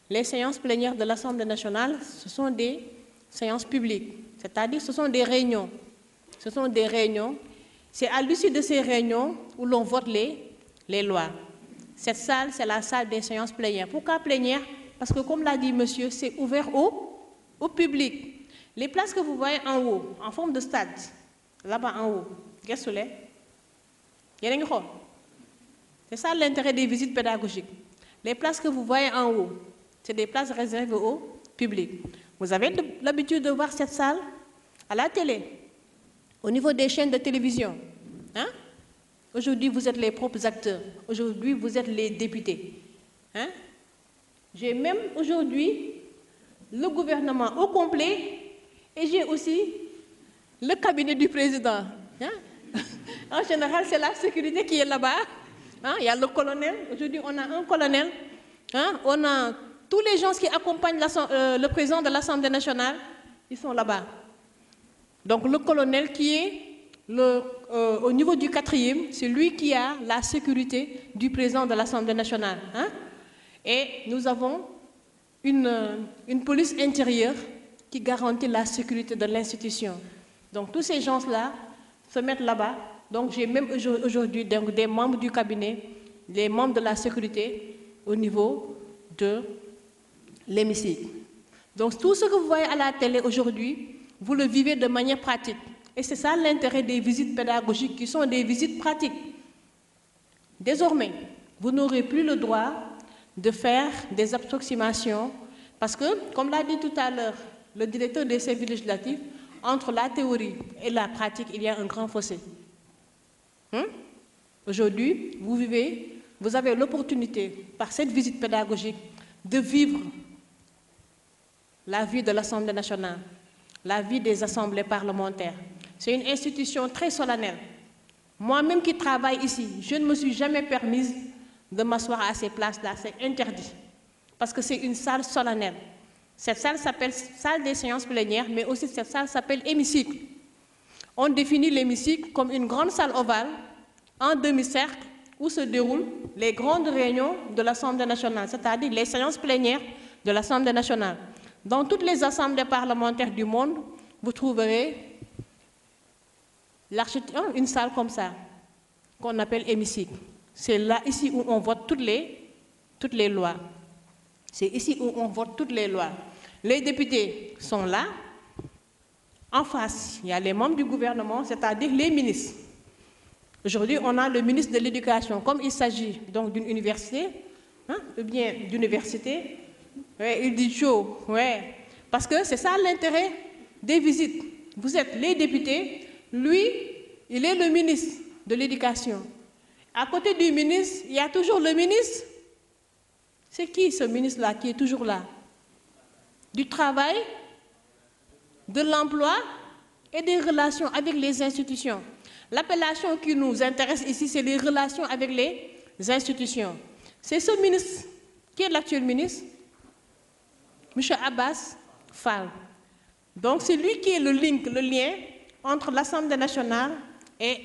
Les séances plénières de l'Assemblée nationale, ce sont des séances publiques, c'est-à-dire ce sont des réunions. Ce sont des réunions. C'est à l'issue de ces réunions où l'on vote les lois. Cette salle, c'est la salle des séances plénières. Pourquoi plénière? Parce que, comme l'a dit monsieur, c'est ouvert au public. Les places que vous voyez en haut, en forme de stade, là-bas en haut, qu'est-ce que c'est? C'est ça l'intérêt des visites pédagogiques. Les places que vous voyez en haut, c'est des places réservées au public. Vous avez l'habitude de voir cette salle à la télé, au niveau des chaînes de télévision. Hein? Aujourd'hui, vous êtes les propres acteurs. Aujourd'hui, vous êtes les députés. Hein? J'ai même aujourd'hui le gouvernement au complet et j'ai aussi le cabinet du président. Hein? En général, c'est la sécurité qui est là-bas. Hein? Il y a le colonel. Aujourd'hui, on a un colonel. Hein? On a tous les gens qui accompagnent le président de l'Assemblée nationale. Ils sont là-bas. Donc, le colonel qui est au niveau du 4e, c'est lui qui a la sécurité du président de l'Assemblée nationale. Hein? Et nous avons une police intérieure qui garantit la sécurité de l'institution. Donc, tous ces gens-là se mettent là-bas. Donc, j'ai même aujourd'hui des membres du cabinet, des membres de la sécurité au niveau de l'hémicycle. Donc, tout ce que vous voyez à la télé aujourd'hui, vous le vivez de manière pratique. Et c'est ça l'intérêt des visites pédagogiques qui sont des visites pratiques. Désormais, vous n'aurez plus le droit de faire des approximations parce que, comme l'a dit tout à l'heure le directeur des services législatifs, entre la théorie et la pratique, il y a un grand fossé. Aujourd'hui, vous avez l'opportunité, par cette visite pédagogique, de vivre la vie de l'Assemblée nationale, la vie des assemblées parlementaires. C'est une institution très solennelle. Moi-même qui travaille ici, je ne me suis jamais permise de m'asseoir à ces places-là, c'est interdit. Parce que c'est une salle solennelle. Cette salle s'appelle salle des séances plénières, mais aussi cette salle s'appelle hémicycle. On définit l'hémicycle comme une grande salle ovale en demi-cercle où se déroulent les grandes réunions de l'Assemblée nationale, c'est-à-dire les séances plénières de l'Assemblée nationale. Dans toutes les assemblées parlementaires du monde, vous trouverez une salle comme ça, qu'on appelle hémicycle. C'est là, ici, où on vote toutes les lois. C'est ici où on vote toutes les lois. Les députés sont là. En face, il y a les membres du gouvernement, c'est-à-dire les ministres. Aujourd'hui, on a le ministre de l'Éducation. Comme il s'agit donc d'une université, ou bien d'université, il dit chaud, parce que c'est ça l'intérêt des visites. Vous êtes les députés, lui, il est le ministre de l'Éducation. À côté du ministre, il y a toujours le ministre. C'est qui ce ministre-là qui est toujours là? Du travail, de l'emploi et des relations avec les institutions. L'appellation qui nous intéresse ici, c'est les relations avec les institutions. C'est ce ministre, qui est l'actuel ministre, M. Abbas Fall. Donc c'est lui qui est le lien entre l'Assemblée nationale et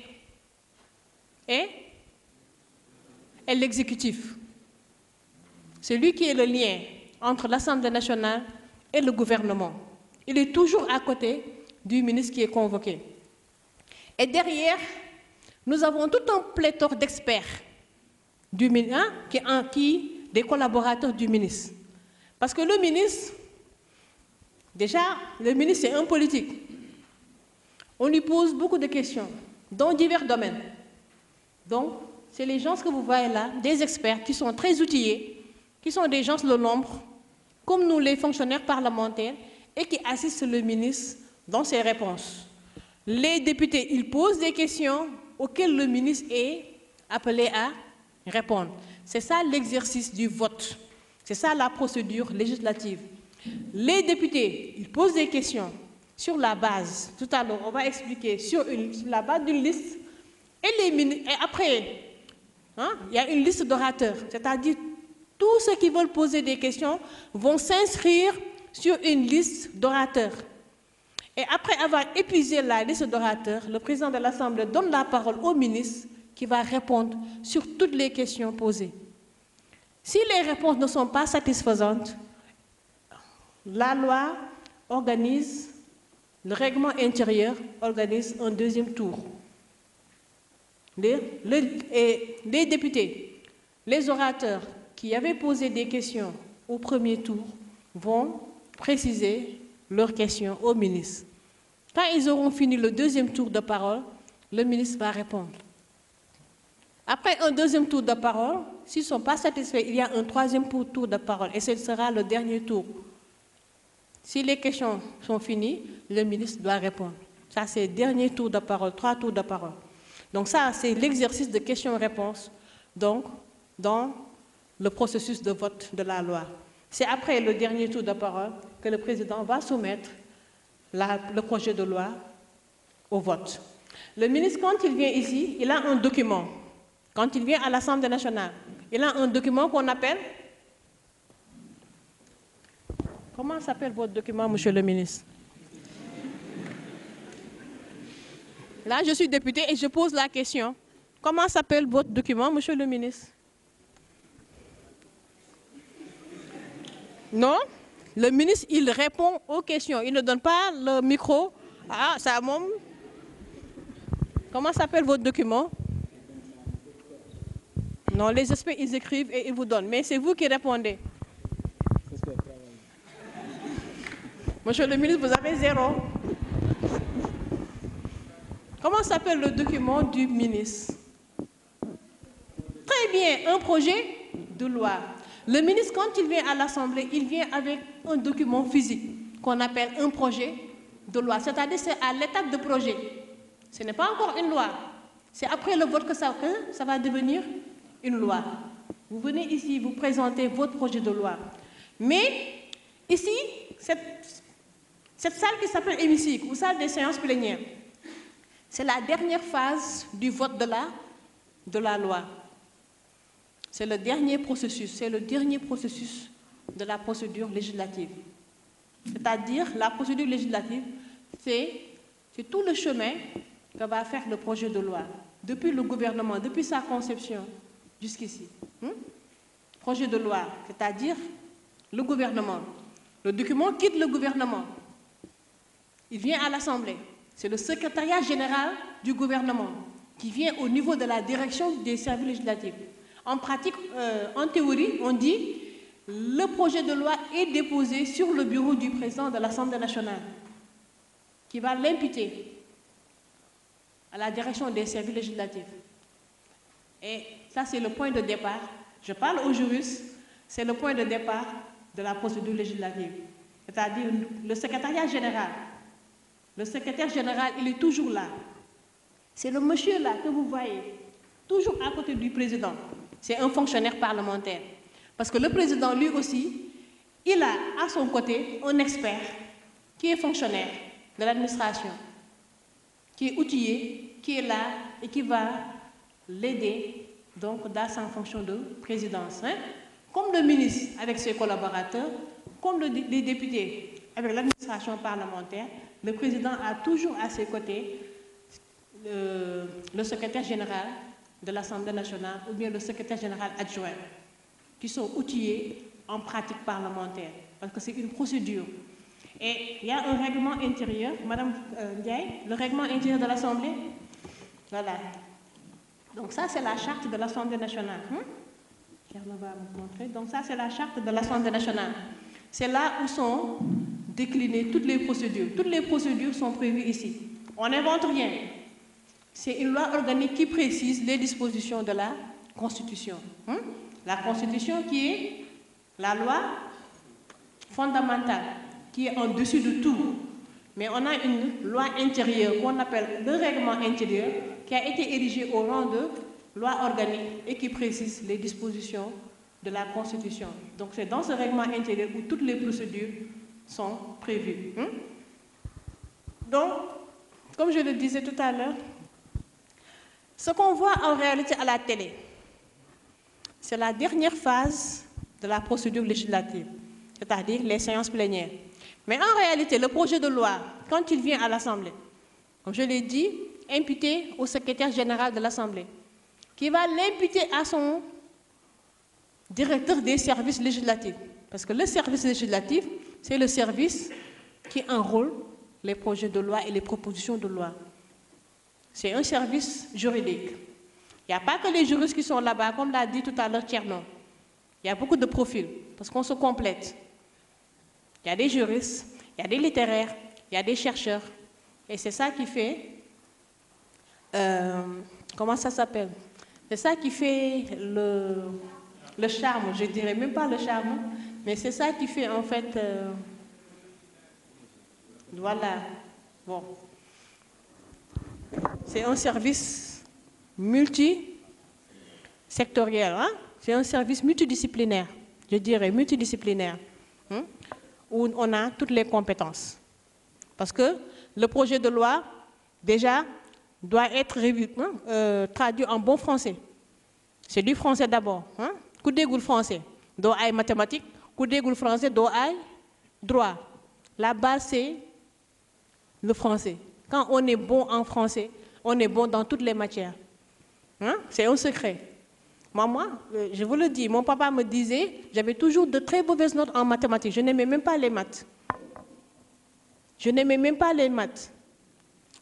l'exécutif. C'est lui qui est le lien entre l'Assemblée nationale et le gouvernement. Il est toujours à côté du ministre qui est convoqué. Et derrière, nous avons tout un pléthore d'experts des collaborateurs du ministre. Parce que le ministre, c'est un politique. On lui pose beaucoup de questions, dans divers domaines. Donc, c'est les gens que vous voyez là, des experts qui sont très outillés, qui sont des gens de nombre, comme nous les fonctionnaires parlementaires, et qui assistent le ministre dans ses réponses. Les députés, ils posent des questions auxquelles le ministre est appelé répondre. C'est ça l'exercice du vote. C'est ça la procédure législative. Les députés, ils posent des questions sur la base, tout à l'heure, on va expliquer, sur la base d'une liste, et après, il y a une liste d'orateurs, c'est-à-dire tous ceux qui veulent poser des questions vont s'inscrire sur une liste d'orateurs. Et après avoir épuisé la liste d'orateurs, le président de l'Assemblée donne la parole au ministre qui va répondre sur toutes les questions posées. Si les réponses ne sont pas satisfaisantes, la loi organise, le règlement intérieur organise un deuxième tour. Les députés, les orateurs qui avaient posé des questions au premier tour vont préciser leurs questions au ministre. Quand ils auront fini le deuxième tour de parole, le ministre va répondre. Après un deuxième tour de parole, s'ils ne sont pas satisfaits, il y a un troisième tour de parole et ce sera le dernier tour. Si les questions sont finies, le ministre doit répondre. Ça, c'est le dernier tour de parole, 3 tours de parole. Donc ça, c'est l'exercice de questions-réponses donc, dans le processus de vote de la loi. C'est après le dernier tour de parole que le président va soumettre le projet de loi au vote. Le ministre, quand il vient ici, il a un document. Quand il vient à l'Assemblée nationale, il a un document qu'on appelle... Comment s'appelle votre document, monsieur le ministre? Là, je suis député et je pose la question. Comment s'appelle votre document, monsieur le ministre? Non? Le ministre, il répond aux questions. Il ne donne pas le micro. Ah, ça mon... Comment s'appelle votre document? Non, les experts, ils écrivent et ils vous donnent. Mais c'est vous qui répondez. Monsieur le ministre, vous avez 0. Comment s'appelle le document du ministre? Très bien, un projet de loi. Le ministre, quand il vient à l'Assemblée, il vient avec un document physique qu'on appelle un projet de loi. C'est-à-dire c'est à l'étape de projet. Ce n'est pas encore une loi. C'est après le vote que ça va devenir une loi. Vous venez ici, vous présentez votre projet de loi. Mais ici, cette salle qui s'appelle hémicycle, ou salle des séances plénières, c'est la dernière phase du vote de la loi. C'est le dernier processus, de la procédure législative. C'est-à-dire, la procédure législative, c'est tout le chemin que va faire le projet de loi, depuis le gouvernement, depuis sa conception jusqu'ici. Projet de loi, c'est-à-dire le gouvernement. Le document quitte le gouvernement. Il vient à l'Assemblée. C'est le secrétariat général du gouvernement qui vient au niveau de la direction des services législatifs. En pratique, en théorie, on dit le projet de loi est déposé sur le bureau du président de l'Assemblée nationale qui va l'imputer à la direction des services législatifs. Et ça, c'est le point de départ. Je parle aux juristes, c'est le point de départ de la procédure législative. C'est-à-dire le secrétariat général. Le secrétaire général, il est toujours là. C'est le monsieur là que vous voyez, toujours à côté du président. C'est un fonctionnaire parlementaire. Parce que le président, lui aussi, il a à son côté un expert qui est fonctionnaire de l'administration, qui est outillé, qui est là et qui va l'aider donc dans sa fonction de présidence. Comme le ministre avec ses collaborateurs, comme les députés avec l'administration parlementaire, le président a toujours à ses côtés le secrétaire général de l'Assemblée nationale ou bien le secrétaire général adjoint, qui sont outillés en pratique parlementaire, parce que c'est une procédure. Et il y a un règlement intérieur, Madame Ndiaye, le règlement intérieur de l'Assemblée. Voilà. Donc ça, c'est la charte de l'Assemblée nationale. On va vous montrer. Donc ça, c'est la charte de l'Assemblée nationale. C'est là où sont déclinées toutes les procédures. Toutes les procédures sont prévues ici. On n'invente rien. C'est une loi organique qui précise les dispositions de la Constitution. La Constitution qui est la loi fondamentale, qui est en dessus de tout. Mais on a une loi intérieure qu'on appelle le règlement intérieur, qui a été érigé au rang de loi organique et qui précise les dispositions de la Constitution. Donc c'est dans ce règlement intérieur où toutes les procédures sont prévues. Donc, comme je le disais tout à l'heure, ce qu'on voit en réalité à la télé, c'est la dernière phase de la procédure législative, c'est-à-dire les séances plénières. Mais en réalité, le projet de loi, quand il vient à l'Assemblée, comme je l'ai dit, imputé au secrétaire général de l'Assemblée, qui va l'imputer à son directeur des services législatifs. Parce que le service législatif, c'est le service qui enrôle les projets de loi et les propositions de loi. C'est un service juridique. Il n'y a pas que les juristes qui sont là-bas, comme l'a dit tout à l'heure Tchernon. Il y a beaucoup de profils, parce qu'on se complète. Il y a des juristes, il y a des littéraires, il y a des chercheurs. Et c'est ça qui fait... comment ça s'appelle? C'est ça qui fait le charme, je dirais même pas le charme, mais c'est ça qui fait en fait... voilà. Bon. C'est un service multisectoriel, hein? C'est un service multidisciplinaire, je dirais multidisciplinaire, hein? Où on a toutes les compétences. Parce que le projet de loi, déjà, doit être traduit en bon français. C'est du français d'abord. Hein? Coup d'égout français, do ay mathématiques, coup d'égout français, do ay droit. La base, c'est le français. Quand on est bon en français, on est bon dans toutes les matières. Hein? C'est un secret. Moi, je vous le dis, mon papa me disait, j'avais toujours de très mauvaises notes en mathématiques. Je n'aimais même pas les maths. Je n'aimais même pas les maths.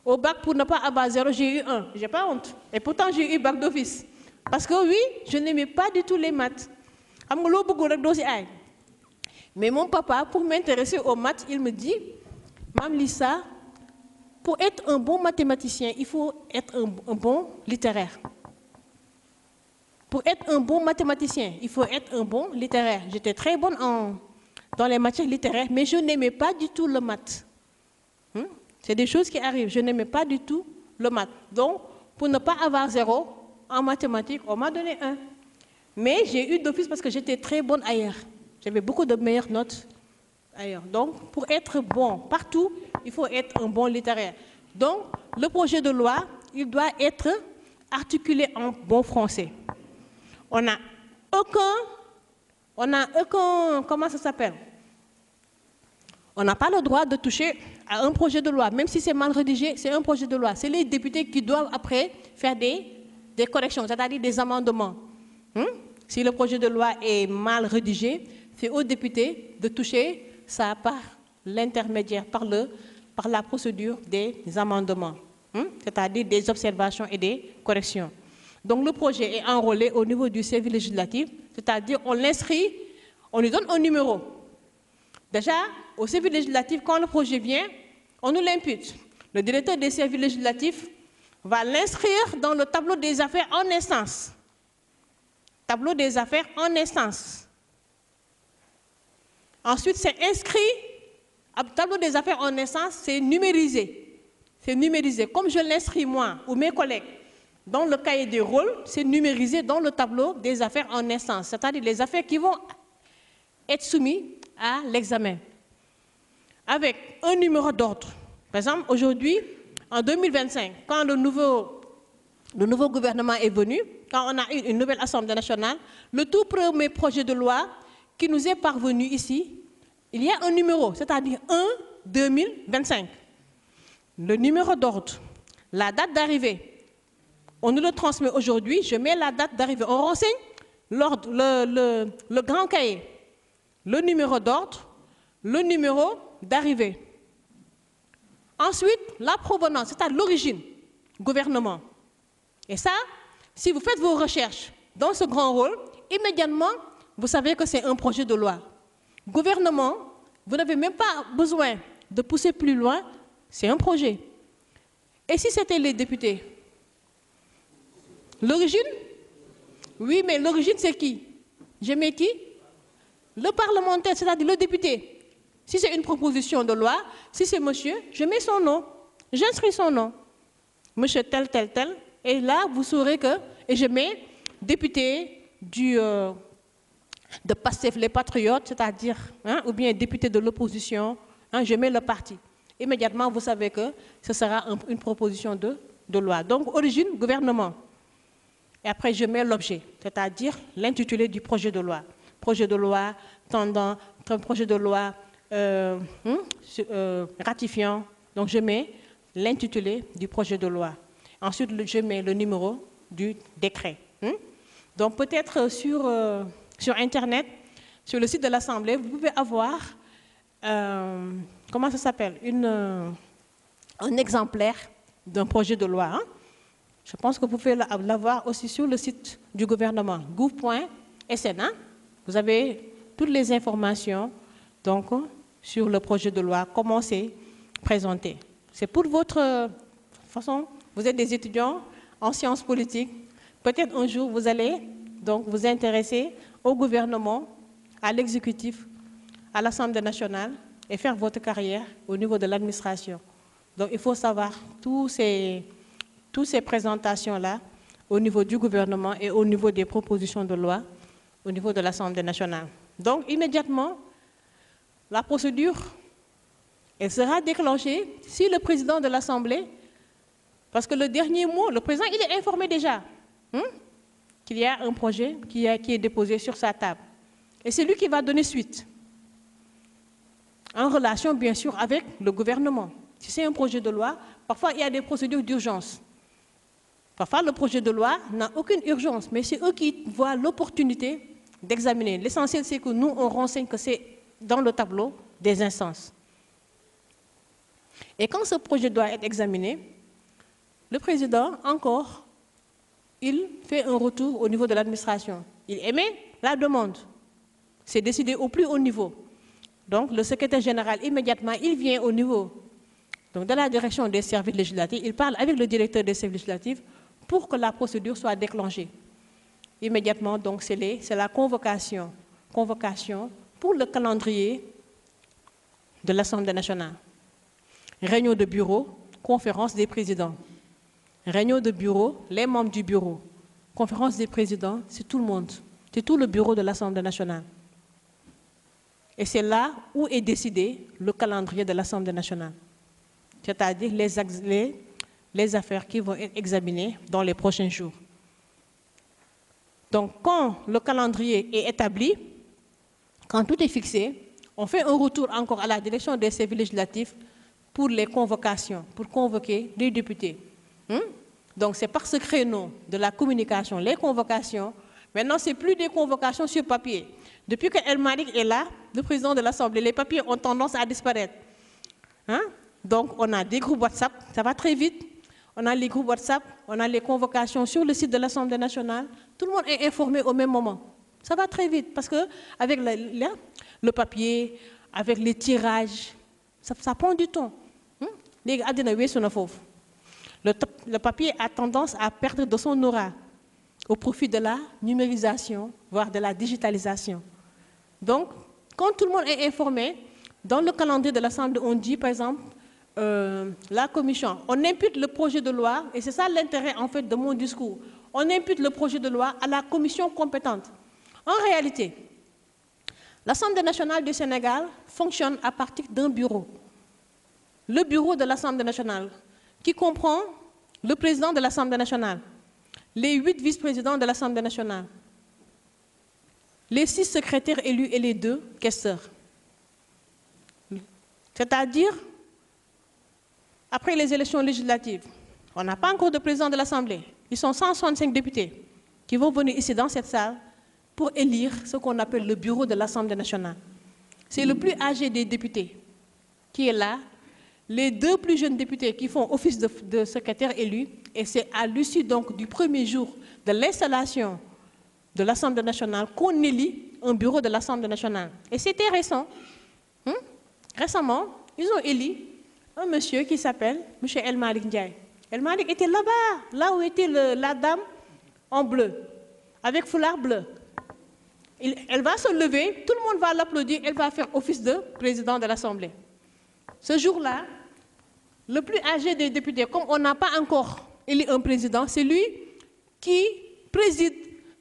Au bac, pour ne pas avoir 0, j'ai eu 1. Je n'ai pas honte. Et pourtant, j'ai eu bac d'office. Parce que oui, je n'aimais pas du tout les maths. Mais mon papa, pour m'intéresser aux maths, il me dit, Mme Lissa, pour être un bon mathématicien, il faut être un bon littéraire. Pour être un bon mathématicien, il faut être un bon littéraire. J'étais très bonne dans les matières littéraires, mais je n'aimais pas du tout le maths. C'est des choses qui arrivent. Je n'aimais pas du tout le maths. Donc, pour ne pas avoir 0 en mathématiques, on m'a donné 1. Mais j'ai eu d'office parce que j'étais très bonne ailleurs. J'avais beaucoup de meilleures notes ailleurs. Donc, pour être bon partout, il faut être un bon littéraire. Donc, le projet de loi, il doit être articulé en bon français. On n'a aucun, comment ça s'appelle? On n'a pas le droit de toucher à un projet de loi, même si c'est mal rédigé, c'est un projet de loi. C'est les députés qui doivent après faire des corrections, c'est-à-dire des amendements. Si le projet de loi est mal rédigé, c'est aux députés de toucher ça par l'intermédiaire, par la procédure des amendements, c'est-à-dire des observations et des corrections. Donc le projet est enrôlé au niveau du service législatif, c'est-à-dire on l'inscrit, on lui donne un numéro. Déjà, au service législatif, quand le projet vient, on nous l'impute. Le directeur des services législatifs va l'inscrire dans le tableau des affaires en instance. Tableau des affaires en instance. Ensuite, c'est inscrit, tableau des affaires en instance, c'est numérisé. C'est numérisé. Comme je l'inscris moi ou mes collègues dans le cahier des rôles, c'est numérisé dans le tableau des affaires en instance. C'est-à-dire les affaires qui vont être soumises à l'examen. Avec un numéro d'ordre. Par exemple, aujourd'hui, en 2025, quand le nouveau gouvernement est venu, quand on a eu une nouvelle Assemblée nationale, le tout premier projet de loi qui nous est parvenu ici, il y a un numéro, c'est-à-dire 1-2025. Le numéro d'ordre, la date d'arrivée, on nous le transmet aujourd'hui, je mets la date d'arrivée, on renseigne l'ordre, le grand cahier, le numéro d'ordre, le numéro d'arrivée. Ensuite, la provenance, c'est-à-dire l'origine, gouvernement. Et ça, si vous faites vos recherches dans ce grand rôle, immédiatement, vous savez que c'est un projet de loi. Gouvernement, vous n'avez même pas besoin de pousser plus loin, c'est un projet. Et si c'était les députés? L'origine? Oui, mais l'origine, c'est qui? Je mets qui? Le parlementaire, c'est-à-dire le député. Si c'est une proposition de loi, si c'est monsieur, je mets son nom. J'inscris son nom. Monsieur tel, tel, tel. Et là, vous saurez que et je mets député de PASTEF, les Patriotes, c'est-à-dire, hein, ou bien député de l'opposition, hein, je mets le parti. Immédiatement, vous savez que ce sera une proposition de loi. Donc, origine, gouvernement. Et après, je mets l'objet, c'est-à-dire l'intitulé du projet de loi. Projet de loi tendant, projet de loi ratifiant. Donc, je mets l'intitulé du projet de loi. Ensuite, je mets le numéro du décret. Donc, peut-être sur Internet, sur le site de l'Assemblée, vous pouvez avoir, comment ça s'appelle, un exemplaire d'un projet de loi. Hein? Je pense que vous pouvez l'avoir aussi sur le site du gouvernement, gouv.sn. Hein? Vous avez toutes les informations donc, sur le projet de loi, comment c'est présenté. C'est pour votre façon, vous êtes des étudiants en sciences politiques. Peut-être un jour, vous allez donc vous intéresser au gouvernement, à l'exécutif, à l'Assemblée nationale et faire votre carrière au niveau de l'administration. Donc, il faut savoir toutes ces présentations-là au niveau du gouvernement et au niveau des propositions de loi au niveau de l'Assemblée nationale. Donc, immédiatement, la procédure, elle sera déclenchée si le président de l'Assemblée, parce que le dernier mot, le président, il est informé déjà qu'il y a un projet qui est déposé sur sa table. Et c'est lui qui va donner suite, en relation, bien sûr, avec le gouvernement. Si c'est un projet de loi, parfois, il y a des procédures d'urgence. Parfois, le projet de loi n'a aucune urgence, mais c'est eux qui voient l'opportunité d'examiner. L'essentiel, c'est que nous, on renseigne que c'est dans le tableau des instances. Et quand ce projet doit être examiné, le président, encore, il fait un retour au niveau de l'administration. Il émet la demande. C'est décidé au plus haut niveau. Donc, le secrétaire général, immédiatement, il vient au niveau donc, de la direction des services législatifs. Il parle avec le directeur des services législatifs pour que la procédure soit déclenchée. Immédiatement, donc, c'est la convocation pour le calendrier de l'Assemblée nationale. Réunion de bureau, conférence des présidents. Réunion de bureau, les membres du bureau. Conférence des présidents, c'est tout le monde. C'est tout le bureau de l'Assemblée nationale. Et c'est là où est décidé le calendrier de l'Assemblée nationale. C'est-à-dire les affaires qui vont être examinées dans les prochains jours. Donc, quand le calendrier est établi, quand tout est fixé, on fait un retour encore à la direction des services législatifs pour les convocations, pour convoquer les députés. Donc, c'est par ce créneau de la communication, les convocations. Maintenant, ce n'est plus des convocations sur papier. Depuis que El Malik est là, le président de l'Assemblée, les papiers ont tendance à disparaître. Donc, on a des groupes WhatsApp, ça va très vite. On a les groupes WhatsApp, on a les convocations sur le site de l'Assemblée nationale. Tout le monde est informé au même moment. Ça va très vite parce qu'avec le papier, avec les tirages, ça prend du temps. Le papier a tendance à perdre de son aura au profit de la numérisation, voire de la digitalisation. Donc, quand tout le monde est informé, dans le calendrier de l'Assemblée, on dit, par exemple, la commission, on impute le projet de loi, et c'est ça l'intérêt en fait de mon discours, on impute le projet de loi à la commission compétente. En réalité, l'Assemblée nationale du Sénégal fonctionne à partir d'un bureau. Le bureau de l'Assemblée nationale, qui comprend le président de l'Assemblée nationale, les 8 vice-présidents de l'Assemblée nationale, les 6 secrétaires élus et les 2 questeurs. C'est-à-dire, après les élections législatives, on n'a pas encore de président de l'Assemblée. Ils sont 165 députés qui vont venir ici dans cette salle pour élire ce qu'on appelle le bureau de l'Assemblée nationale. C'est le plus âgé des députés qui est là, les 2 plus jeunes députés qui font office de secrétaire élu, et c'est à l'issue donc du premier jour de l'installation de l'Assemblée nationale qu'on élit un bureau de l'Assemblée nationale. Et c'était récent. Récemment, ils ont élu un monsieur qui s'appelle M. El Malik Ndiaye. El Malik était là-bas, là où était la dame en bleu, avec foulard bleu. Elle va se lever, tout le monde va l'applaudir, elle va faire office de président de l'Assemblée. Ce jour-là, le plus âgé des députés, comme on n'a pas encore élu un président, c'est lui qui préside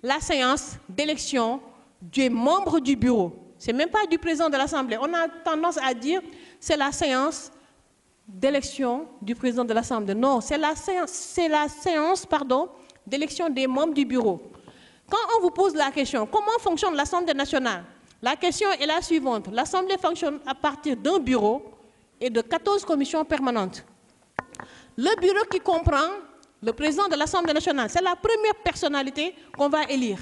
la séance d'élection des membres du bureau. Ce n'est même pas du président de l'Assemblée. On a tendance à dire que c'est la séance d'élection du président de l'Assemblée. Non, c'est la séance d'élection des membres du bureau. Quand on vous pose la question, comment fonctionne l'Assemblée nationale? La question est la suivante. L'Assemblée fonctionne à partir d'un bureau et de 14 commissions permanentes. Le bureau qui comprend le président de l'Assemblée nationale, c'est la première personnalité qu'on va élire.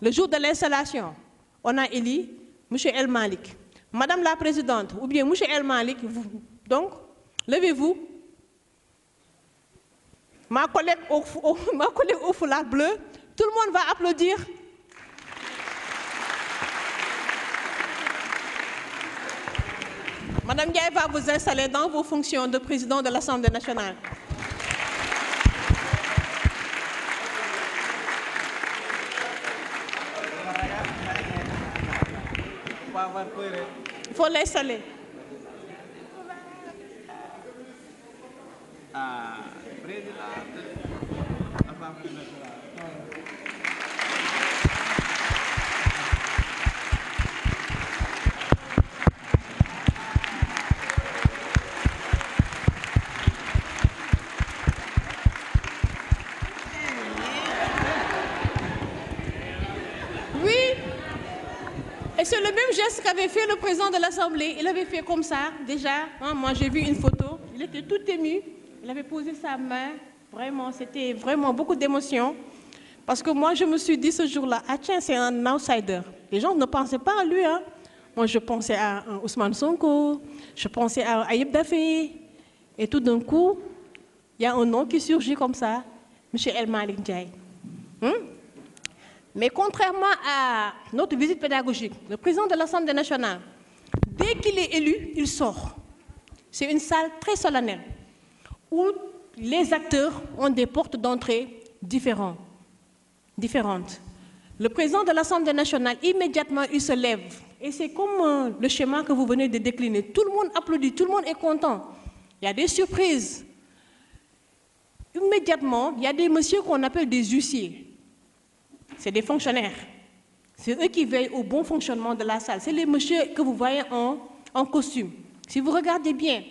Le jour de l'installation, on a élu M. El Malik. Madame la Présidente, ou bien M. El Malik, donc, levez-vous. Ma collègue au foulard bleu, tout le monde va applaudir. Madame Ndiaye va vous installer dans vos fonctions de président de l'Assemblée nationale. Il faut l'installer. Oui, et c'est le même geste qu'avait fait le président de l'Assemblée. Il avait fait comme ça, déjà. Moi, j'ai vu une photo. Il était tout ému. Il avait posé sa main. Vraiment, c'était vraiment beaucoup d'émotion. Parce que moi, je me suis dit ce jour-là, ah tiens, c'est un outsider. Les gens ne pensaient pas à lui. Hein. Moi, je pensais à Ousmane Sonko, je pensais à Ayib Daffé. Et tout d'un coup, il y a un nom qui surgit comme ça, M. El Malik Ndiaye. Mais contrairement à notre visite pédagogique, le président de l'Assemblée nationale, dès qu'il est élu, il sort. C'est une salle très solennelle où les acteurs ont des portes d'entrée différentes. Le président de l'Assemblée nationale, immédiatement, il se lève. Et c'est comme le schéma que vous venez de décliner. Tout le monde applaudit, tout le monde est content. Il y a des surprises. Immédiatement, il y a des messieurs qu'on appelle des huissiers. C'est des fonctionnaires. C'est eux qui veillent au bon fonctionnement de la salle. C'est les messieurs que vous voyez en costume. Si vous regardez bien,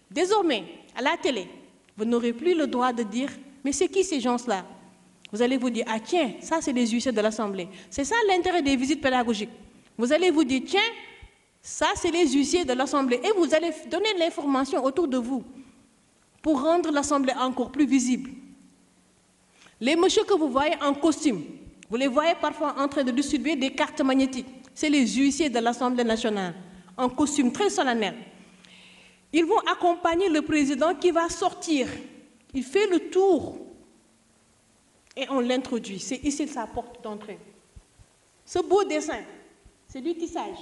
désormais, à la télé, vous n'aurez plus le droit de dire « Mais c'est qui ces gens-là » Vous allez vous dire « Ah tiens, ça c'est les huissiers de l'Assemblée ». C'est ça l'intérêt des visites pédagogiques. Vous allez vous dire « Tiens, ça c'est les huissiers de l'Assemblée » et vous allez donner l'information autour de vous pour rendre l'Assemblée encore plus visible. Les messieurs que vous voyez en costume, vous les voyez parfois en train de distribuer des cartes magnétiques. C'est les huissiers de l'Assemblée nationale, en costume très solennel. Ils vont accompagner le président qui va sortir. Il fait le tour et on l'introduit. C'est ici sa porte d'entrée. Ce beau dessin, c'est du tissage.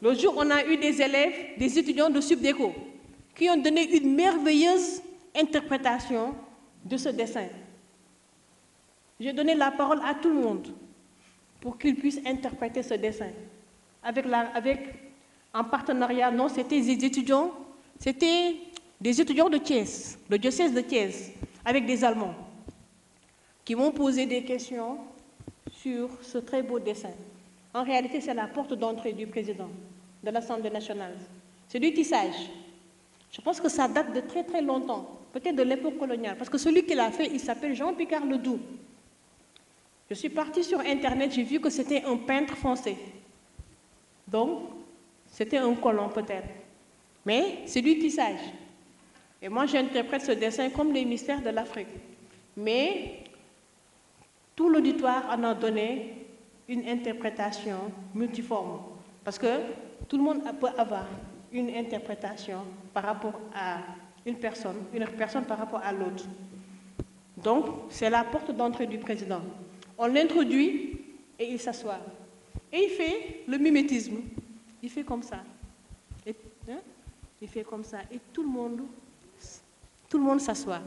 L'autre jour, on a eu des élèves, des étudiants de Subdeco, qui ont donné une merveilleuse interprétation de ce dessin. J'ai donné la parole à tout le monde pour qu'ils puissent interpréter ce dessin. En partenariat, non, c'était des étudiants de Thiès, le diocèse de Thiès, avec des Allemands, qui m'ont posé des questions sur ce très beau dessin. En réalité, c'est la porte d'entrée du président de l'Assemblée nationale. C'est du tissage. Je pense que ça date de très très longtemps, peut-être de l'époque coloniale, parce que celui qui l'a fait, il s'appelle Jean-Picard Ledoux. Je suis partie sur Internet, j'ai vu que c'était un peintre français. Donc, c'était un colon peut-être. Mais c'est du tissage. Et moi, j'interprète ce dessin comme les mystères de l'Afrique. Mais tout l'auditoire en a donné une interprétation multiforme. Parce que tout le monde peut avoir une interprétation par rapport à une personne par rapport à l'autre. Donc, c'est la porte d'entrée du président. On l'introduit et il s'assoit. Et il fait le mimétisme. Il fait comme ça. Il fait comme ça. Et tout le monde s'assoit.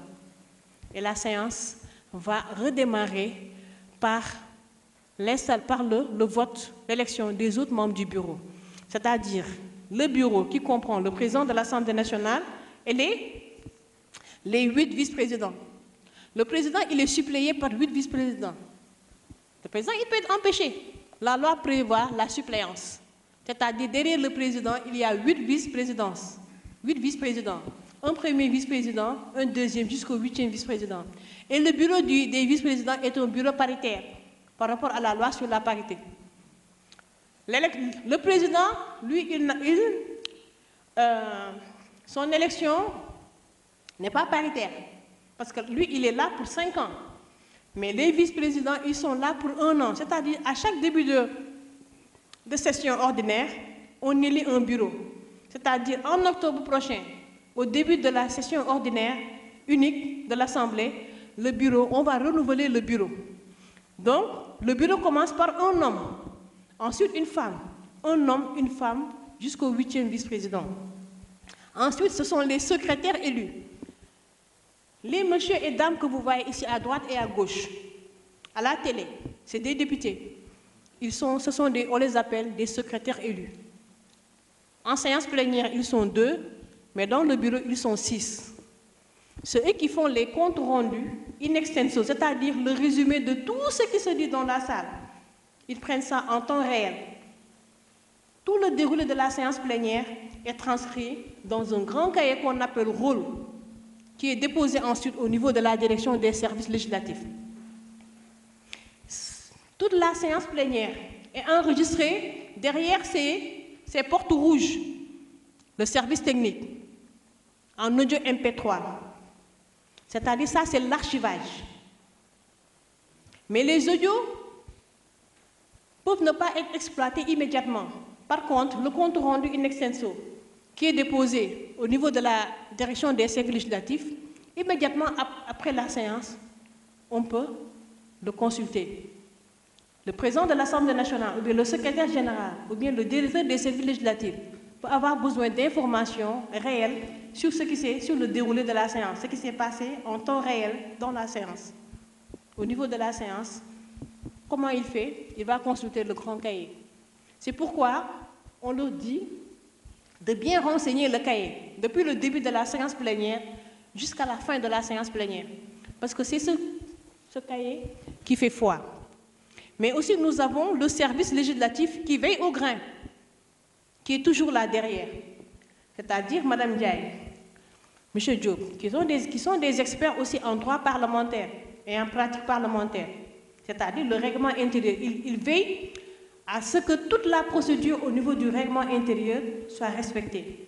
Et la séance va redémarrer par le vote, l'élection des autres membres du bureau. C'est-à-dire le bureau qui comprend le président de l'Assemblée nationale et les 8 vice-présidents. Le président, il est suppléé par 8 vice-présidents. Le président, il peut être empêché. La loi prévoit la suppléance. C'est-à-dire, derrière le président, il y a 8 vice-présidences. 8 vice-présidents. Un premier vice-président, un deuxième, jusqu'au 8e vice-président. Et le bureau des vice-présidents est un bureau paritaire par rapport à la loi sur la parité. Le président, lui, son élection n'est pas paritaire. Parce que lui, il est là pour 5 ans. Mais les vice-présidents, ils sont là pour 1 an. C'est-à-dire, à chaque début de session ordinaire, on élit un bureau. C'est-à-dire, en octobre prochain, au début de la session ordinaire unique de l'Assemblée, le bureau, on va renouveler le bureau. Donc, le bureau commence par un homme, ensuite une femme, un homme, une femme, jusqu'au 8e vice-président. Ensuite, ce sont les secrétaires élus. Les messieurs et dames que vous voyez ici à droite et à gauche, à la télé, c'est des députés. On les appelle des secrétaires élus. En séance plénière, ils sont 2, mais dans le bureau, ils sont 6. C'est eux qui font les comptes rendus in extenso, c'est-à-dire le résumé de tout ce qui se dit dans la salle. Ils prennent ça en temps réel. Tout le déroulé de la séance plénière est transcrit dans un grand cahier qu'on appelle rôle, qui est déposé ensuite au niveau de la direction des services législatifs. Toute la séance plénière est enregistrée derrière ces portes rouges, le service technique, en audio MP3. C'est-à-dire ça, c'est l'archivage. Mais les audios peuvent ne pas être exploités immédiatement. Par contre, le compte rendu in extenso, qui est déposé au niveau de la direction des services législatifs, immédiatement après la séance, on peut le consulter. Le président de l'Assemblée nationale, ou bien le secrétaire général, ou bien le directeur des services législatifs peut avoir besoin d'informations réelles sur sur le déroulé de la séance, ce qui s'est passé en temps réel dans la séance. Au niveau de la séance, comment il fait? Il va consulter le grand cahier. C'est pourquoi on leur dit de bien renseigner le cahier, depuis le début de la séance plénière jusqu'à la fin de la séance plénière. Parce que c'est ce cahier qui fait foi. Mais aussi, nous avons le service législatif qui veille au grain, qui est toujours là derrière. C'est-à-dire Mme Ndiaye, M. Diop, qui sont des experts aussi en droit parlementaire et en pratique parlementaire. C'est-à-dire le règlement intérieur. Ils veillent à ce que toute la procédure au niveau du règlement intérieur soit respectée.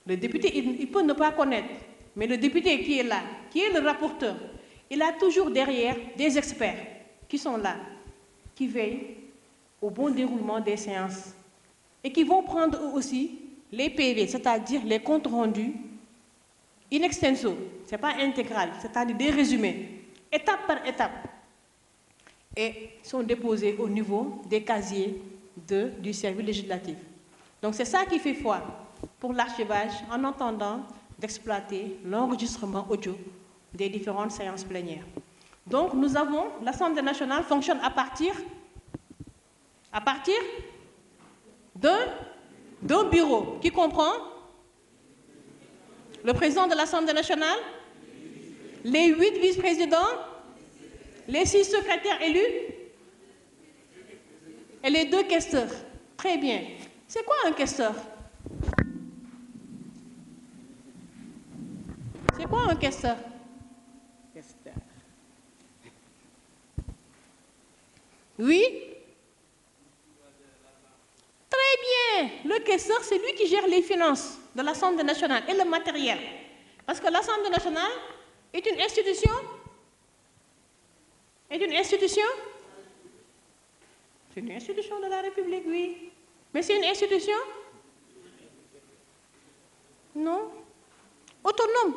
Le député, il peut ne pas connaître, mais le député qui est là, qui est le rapporteur, il a toujours derrière des experts qui sont là, qui veillent au bon déroulement des séances et qui vont prendre aussi les PV, c'est-à-dire les comptes rendus in extenso, ce n'est pas intégral, c'est-à-dire des résumés, étape par étape, et sont déposés au niveau des casiers du service législatif. Donc c'est ça qui fait foi pour l'archivage en attendant d'exploiter l'enregistrement audio des différentes séances plénières. Donc nous avons, l'Assemblée nationale fonctionne à partir d'un bureau qui comprend le président de l'Assemblée nationale, les 8 vice-présidents, les 6 secrétaires élus et les 2 questeurs. Très bien. C'est quoi un questeur? C'est quoi un questeur? Oui? Très bien. Le questeur, c'est lui qui gère les finances de l'Assemblée nationale et le matériel. Parce que l'Assemblée nationale est une institution. Est une institution? C'est une institution de la République, oui. Mais c'est une institution? Non. Autonome.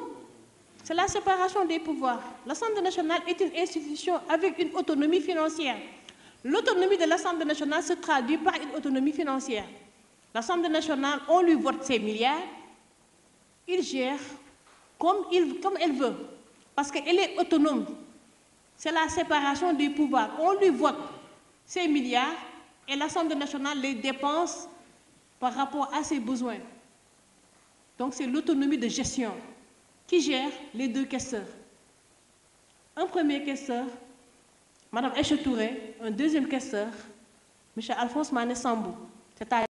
C'est la séparation des pouvoirs. L'Assemblée nationale est une institution avec une autonomie financière. L'autonomie de l'Assemblée nationale se traduit par une autonomie financière. L'Assemblée nationale, on lui vote ses milliards, il gère comme elle veut, parce qu'elle est autonome. C'est la séparation des pouvoirs. On lui vote ses milliards et l'Assemblée nationale les dépense par rapport à ses besoins. Donc c'est l'autonomie de gestion qui gère les 2 questeurs. un premier questeur, Mme Aïcha Touré, un deuxième questeur, M. Alphonse Mané Sambou. C'est-à-dire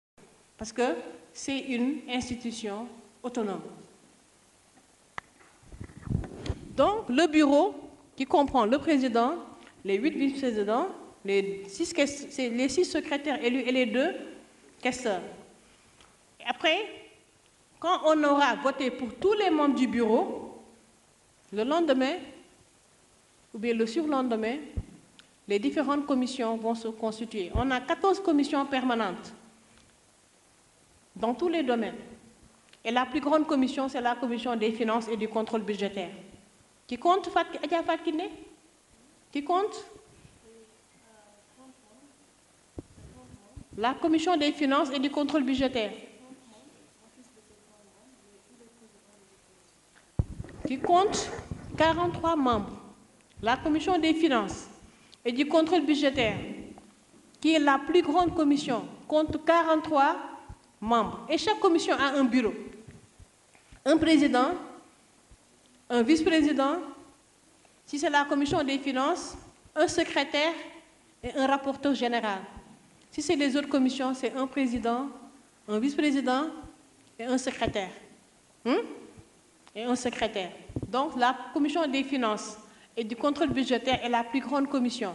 parce que c'est une institution autonome. Donc, le bureau qui comprend le président, les 8 vice-présidents, les 6 secrétaires élus et les 2 questeurs. Et après, quand on aura voté pour tous les membres du bureau, le lendemain, ou bien le surlendemain, les différentes commissions vont se constituer. On a 14 commissions permanentes dans tous les domaines. Et la plus grande commission, c'est la commission des finances et du contrôle budgétaire. Qui compte, Adja Fatkine? Qui compte? La commission des finances et du contrôle budgétaire. Qui compte 43 membres. La commission des finances et du contrôle budgétaire, qui est la plus grande commission, compte 43 membres. Et chaque commission a un bureau. Un président, un vice-président, si c'est la commission des finances, un secrétaire et un rapporteur général. Si c'est les autres commissions, c'est un président, un vice-président et un secrétaire. Et un secrétaire. Donc la commission des finances et du contrôle budgétaire est la plus grande commission.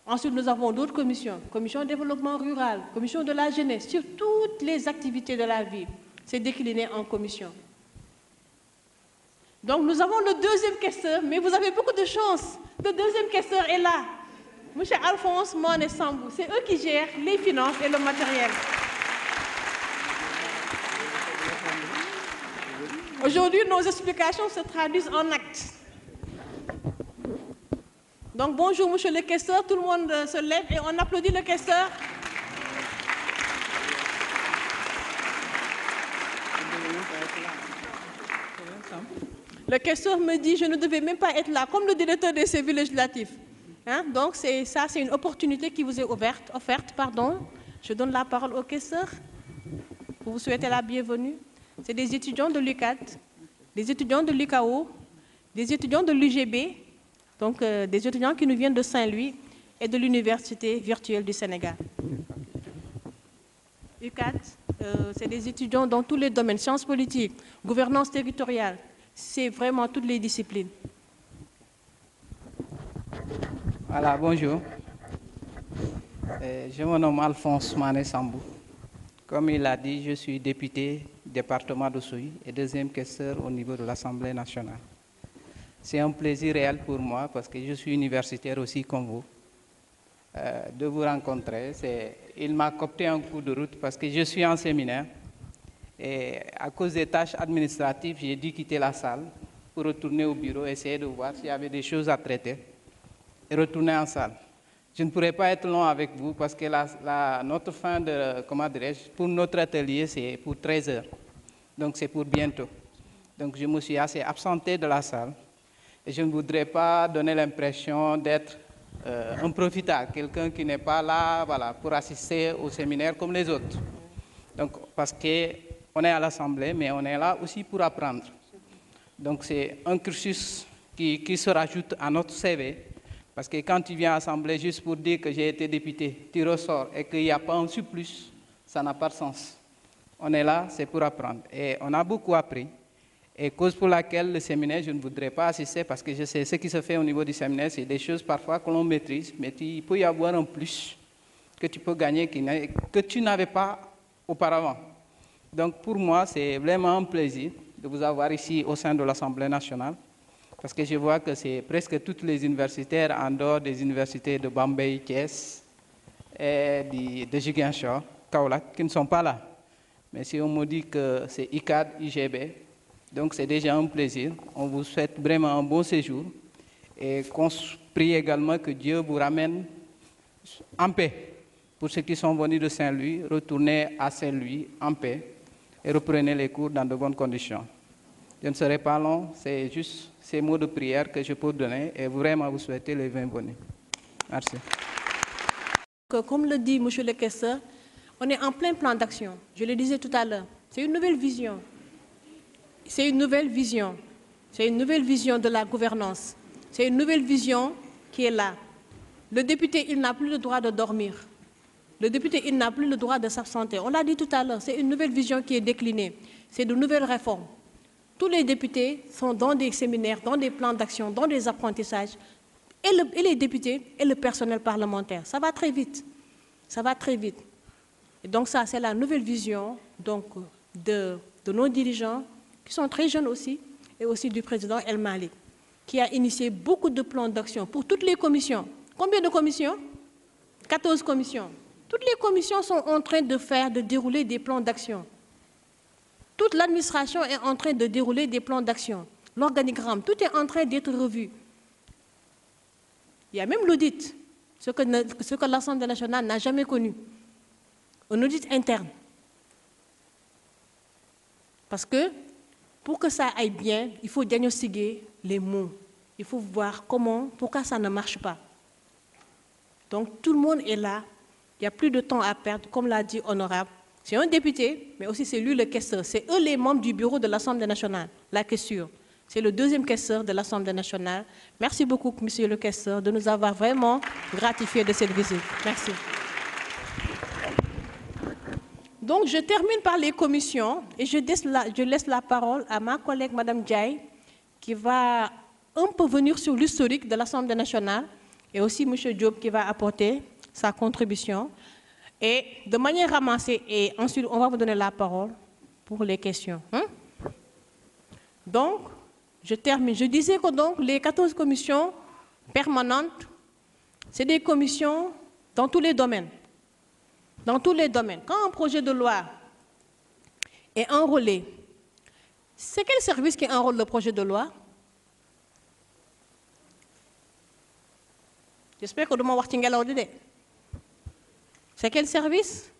Ensuite, nous avons d'autres commissions. Commission de développement rural, commission de la jeunesse, sur toutes les activités de la vie. C'est décliné en commission. Donc nous avons le deuxième questeur, mais vous avez beaucoup de chance. Le deuxième questeur est là. M. Alphonse Mané Sambou. C'est eux qui gèrent les finances et le matériel. Aujourd'hui, nos explications se traduisent en actes. Donc bonjour, monsieur le questeur. Tout le monde se lève et on applaudit le questeur. Le questeur me dit, je ne devais même pas être là, comme le directeur des services législatifs. Donc ça, c'est une opportunité qui vous est offerte. Je donne la parole au questeur pour vous souhaiter la bienvenue. C'est des étudiants de l'UCAD, des étudiants de l'UCAO, des étudiants de l'UGB, donc des étudiants qui nous viennent de Saint-Louis et de l'Université virtuelle du Sénégal. UCAD, c'est des étudiants dans tous les domaines, sciences politiques, gouvernance territoriale, c'est vraiment toutes les disciplines. Voilà, bonjour. Je me nomme Alphonse Mané Sambou. Comme il l'a dit, je suis député du département d'Oussouye et deuxième questeur au niveau de l'Assemblée nationale. C'est un plaisir réel pour moi parce que je suis universitaire aussi comme vous, de vous rencontrer. Il m'a copté un coup de route parce que je suis en séminaire et à cause des tâches administratives, j'ai dû quitter la salle pour retourner au bureau, essayer de voir s'il y avait des choses à traiter et retourner en salle. Je ne pourrais pas être long avec vous parce que notre fin de, pour notre atelier, c'est pour 13 heures. Donc c'est pour bientôt. Donc je me suis assez absenté de la salle. Et je ne voudrais pas donner l'impression d'être un profiteur, quelqu'un qui n'est pas là pour assister au séminaire comme les autres. Donc, parce qu'on est à l'Assemblée, mais on est là aussi pour apprendre. Donc c'est un cursus qui se rajoute à notre CV. Parce que quand tu viens à l'Assemblée juste pour dire que j'ai été député, tu ressors et qu'il n'y a pas un surplus, ça n'a pas de sens. On est là, c'est pour apprendre. Et on a beaucoup appris. Et cause pour laquelle le séminaire, je ne voudrais pas assister parce que je sais ce qui se fait au niveau du séminaire, c'est des choses parfois que l'on maîtrise, mais il peut y avoir un plus que tu peux gagner que tu n'avais pas auparavant. Donc pour moi, c'est vraiment un plaisir de vous avoir ici au sein de l'Assemblée nationale. Parce que je vois que c'est presque toutes les universitaires en dehors des universités de Bambey, Thiès et de Ziguinchor, Kaolack, qui ne sont pas là. Mais si on me dit que c'est ICAD, IGB, donc c'est déjà un plaisir. On vous souhaite vraiment un bon séjour et qu'on prie également que Dieu vous ramène en paix. Pour ceux qui sont venus de Saint-Louis, retournez à Saint-Louis en paix et reprenez les cours dans de bonnes conditions. Je ne serai pas long, c'est juste ces mots de prière que je peux donner et vraiment vous souhaiter les bienvenus. Merci. Comme le dit M. le questeur, on est en plein plan d'action. Je le disais tout à l'heure. C'est une nouvelle vision. C'est une nouvelle vision. C'est une nouvelle vision de la gouvernance. C'est une nouvelle vision qui est là. Le député, il n'a plus le droit de dormir. Le député, il n'a plus le droit de s'absenter. On l'a dit tout à l'heure, c'est une nouvelle vision qui est déclinée. C'est de nouvelles réformes. Tous les députés sont dans des séminaires, dans des plans d'action, dans des apprentissages. Et les députés et le personnel parlementaire. Ça va très vite. Ça va très vite. Et donc ça, c'est la nouvelle vision donc, de nos dirigeants, qui sont très jeunes aussi, et aussi du président El Malik, qui a initié beaucoup de plans d'action pour toutes les commissions. Combien de commissions? 14 commissions. Toutes les commissions sont en train de dérouler des plans d'action. Toute l'administration est en train de dérouler des plans d'action. L'organigramme, tout est en train d'être revu. Il y a même l'audit, ce que l'Assemblée nationale n'a jamais connu. Un audit interne. Parce que pour que ça aille bien, il faut diagnostiquer les maux. Il faut voir pourquoi ça ne marche pas. Donc tout le monde est là. Il n'y a plus de temps à perdre, comme l'a dit Honorable. C'est un député, mais aussi c'est lui le questeur. C'est eux les membres du bureau de l'Assemblée nationale, la questure. C'est le deuxième questeur de l'Assemblée nationale. Merci beaucoup, monsieur le questeur, de nous avoir vraiment gratifiés de cette visite. Merci. Donc, je termine par les commissions et je laisse la parole à ma collègue, Mme Diaye, qui va un peu venir sur l'historique de l'Assemblée nationale et aussi M. Diop qui va apporter sa contribution. Et de manière ramassée, et ensuite, on va vous donner la parole pour les questions. Donc, je termine. Je disais que donc, les 14 commissions permanentes, c'est des commissions dans tous les domaines. Dans tous les domaines. Quand un projet de loi est enrôlé, c'est quel service qui enrôle le projet de loi? J'espère que je vais vous dire. C'est quel service?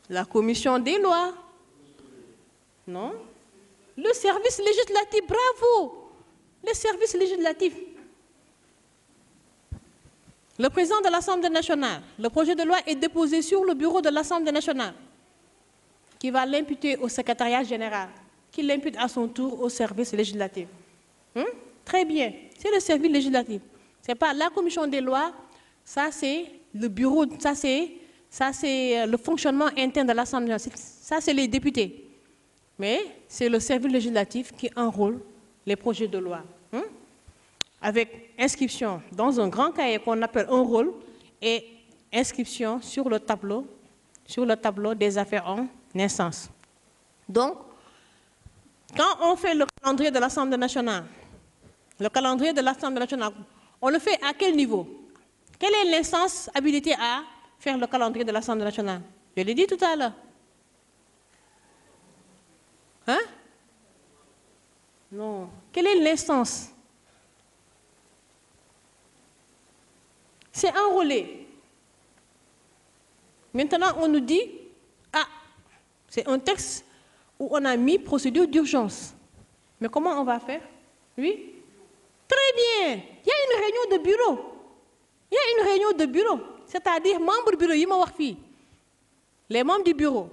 La commission des lois. Non? Le service législatif, bravo! Le service législatif. Le président de l'Assemblée nationale, le projet de loi est déposé sur le bureau de l'Assemblée nationale, qui va l'imputer au secrétariat général, qui l'impute à son tour au service législatif. Très bien, c'est le service législatif. Ce n'est pas la commission des lois, ça c'est le bureau, ça c'est le fonctionnement interne de l'Assemblée nationale, ça c'est les députés. Mais c'est le service législatif qui enrôle les projets de loi. Avec inscription dans un grand cahier qu'on appelle un rôle et inscription sur le tableau des affaires en instance. Donc, quand on fait le calendrier de l'Assemblée nationale, on le fait à quel niveau? Quelle est l'instance habilitée à faire le calendrier de l'Assemblée nationale? Je l'ai dit tout à l'heure. Hein? Non. Quelle est l'instance? C'est enrôlé. Maintenant, on nous dit, c'est un texte où on a mis procédure d'urgence. Mais comment on va faire? Oui? Très bien. Il y a une réunion de bureau. Il y a une réunion de bureau. C'est-à-dire, membres du bureau, les membres du bureau,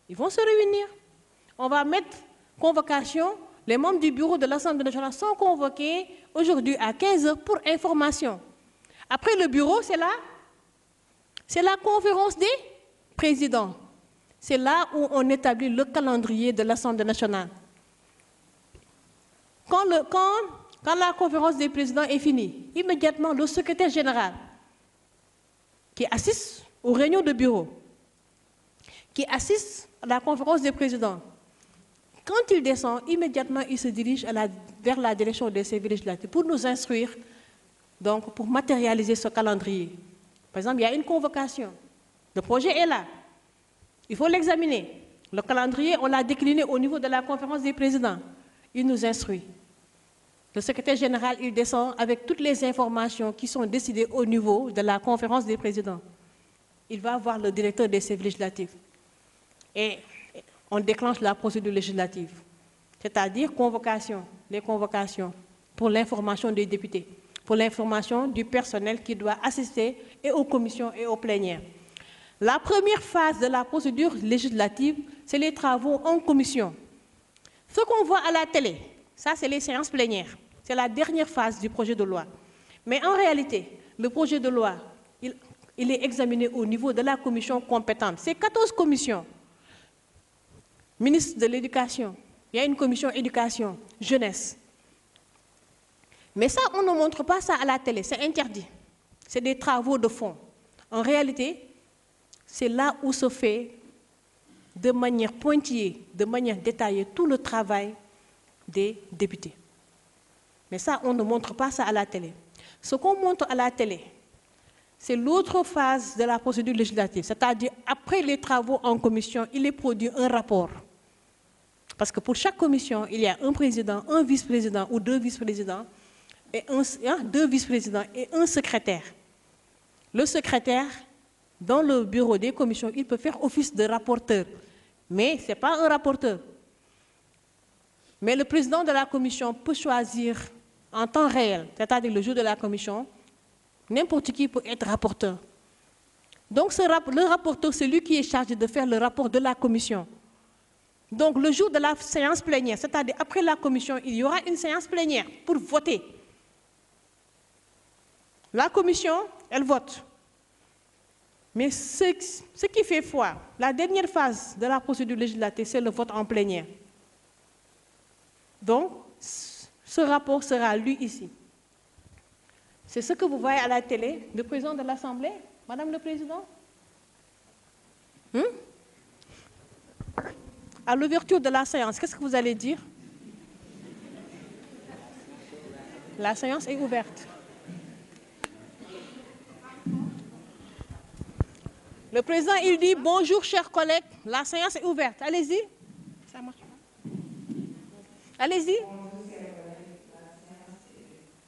ils vont se réunir. On va mettre convocation. Les membres du bureau de l'Assemblée nationale sont convoqués aujourd'hui à 15 h pour information. Après le bureau, c'est la conférence des présidents. C'est là où on établit le calendrier de l'Assemblée nationale. Quand la conférence des présidents est finie, immédiatement le secrétaire général, qui assiste aux réunions de bureau, qui assiste à la conférence des présidents, quand il descend, immédiatement il se dirige vers la direction des services législatifs pour nous instruire. Donc, pour matérialiser ce calendrier, par exemple, il y a une convocation. Le projet est là. Il faut l'examiner. Le calendrier, on l'a décliné au niveau de la conférence des présidents. Il nous instruit. Le secrétaire général, il descend avec toutes les informations qui sont décidées au niveau de la conférence des présidents. Il va voir le directeur des services législatifs. Et on déclenche la procédure législative. C'est-à-dire les convocations pour l'information des députés, pour l'information du personnel qui doit assister et aux commissions et aux plénières. La première phase de la procédure législative, c'est les travaux en commission. Ce qu'on voit à la télé, ça c'est les séances plénières. C'est la dernière phase du projet de loi. Mais en réalité, le projet de loi, il est examiné au niveau de la commission compétente. C'est 14 commissions. Ministre de l'Éducation, il y a une commission éducation, jeunesse. Mais ça, on ne montre pas ça à la télé, c'est interdit. C'est des travaux de fond. En réalité, c'est là où se fait de manière pointilleuse, de manière détaillée, tout le travail des députés. Mais ça, on ne montre pas ça à la télé. Ce qu'on montre à la télé, c'est l'autre phase de la procédure législative, c'est-à-dire après les travaux en commission, il est produit un rapport. Parce que pour chaque commission, il y a un président, un vice-président ou deux vice-présidents, et deux vice-présidents et un secrétaire. Le secrétaire, dans le bureau des commissions, il peut faire office de rapporteur, mais ce n'est pas un rapporteur. Mais le président de la commission peut choisir en temps réel, c'est-à-dire le jour de la commission, n'importe qui peut être rapporteur. Donc le rapporteur, c'est lui qui est chargé de faire le rapport de la commission. Donc le jour de la séance plénière, c'est-à-dire après la commission, il y aura une séance plénière pour voter. La commission, elle vote. Mais ce qui fait foi, la dernière phase de la procédure législative, c'est le vote en plénière. Donc, ce rapport sera lu ici. C'est ce que vous voyez à la télé, le président de l'Assemblée, Madame le Président. À l'ouverture de la séance, qu'est-ce que vous allez dire? La séance est ouverte. Le président, il dit « Bonjour, chers collègues, la séance est ouverte. » Allez-y. Ça marche pas. Allez-y.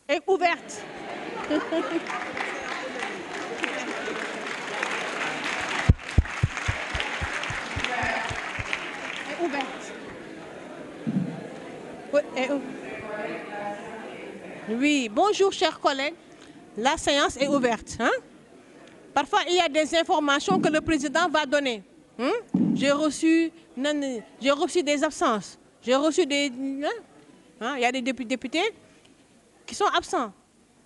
Est ouverte. Est ouverte. Oui, bonjour, chers collègues. La séance est ouverte. Hein? Parfois, il y a des informations que le président va donner. J'ai reçu des absences. J'ai reçu des... il y a des députés qui sont absents.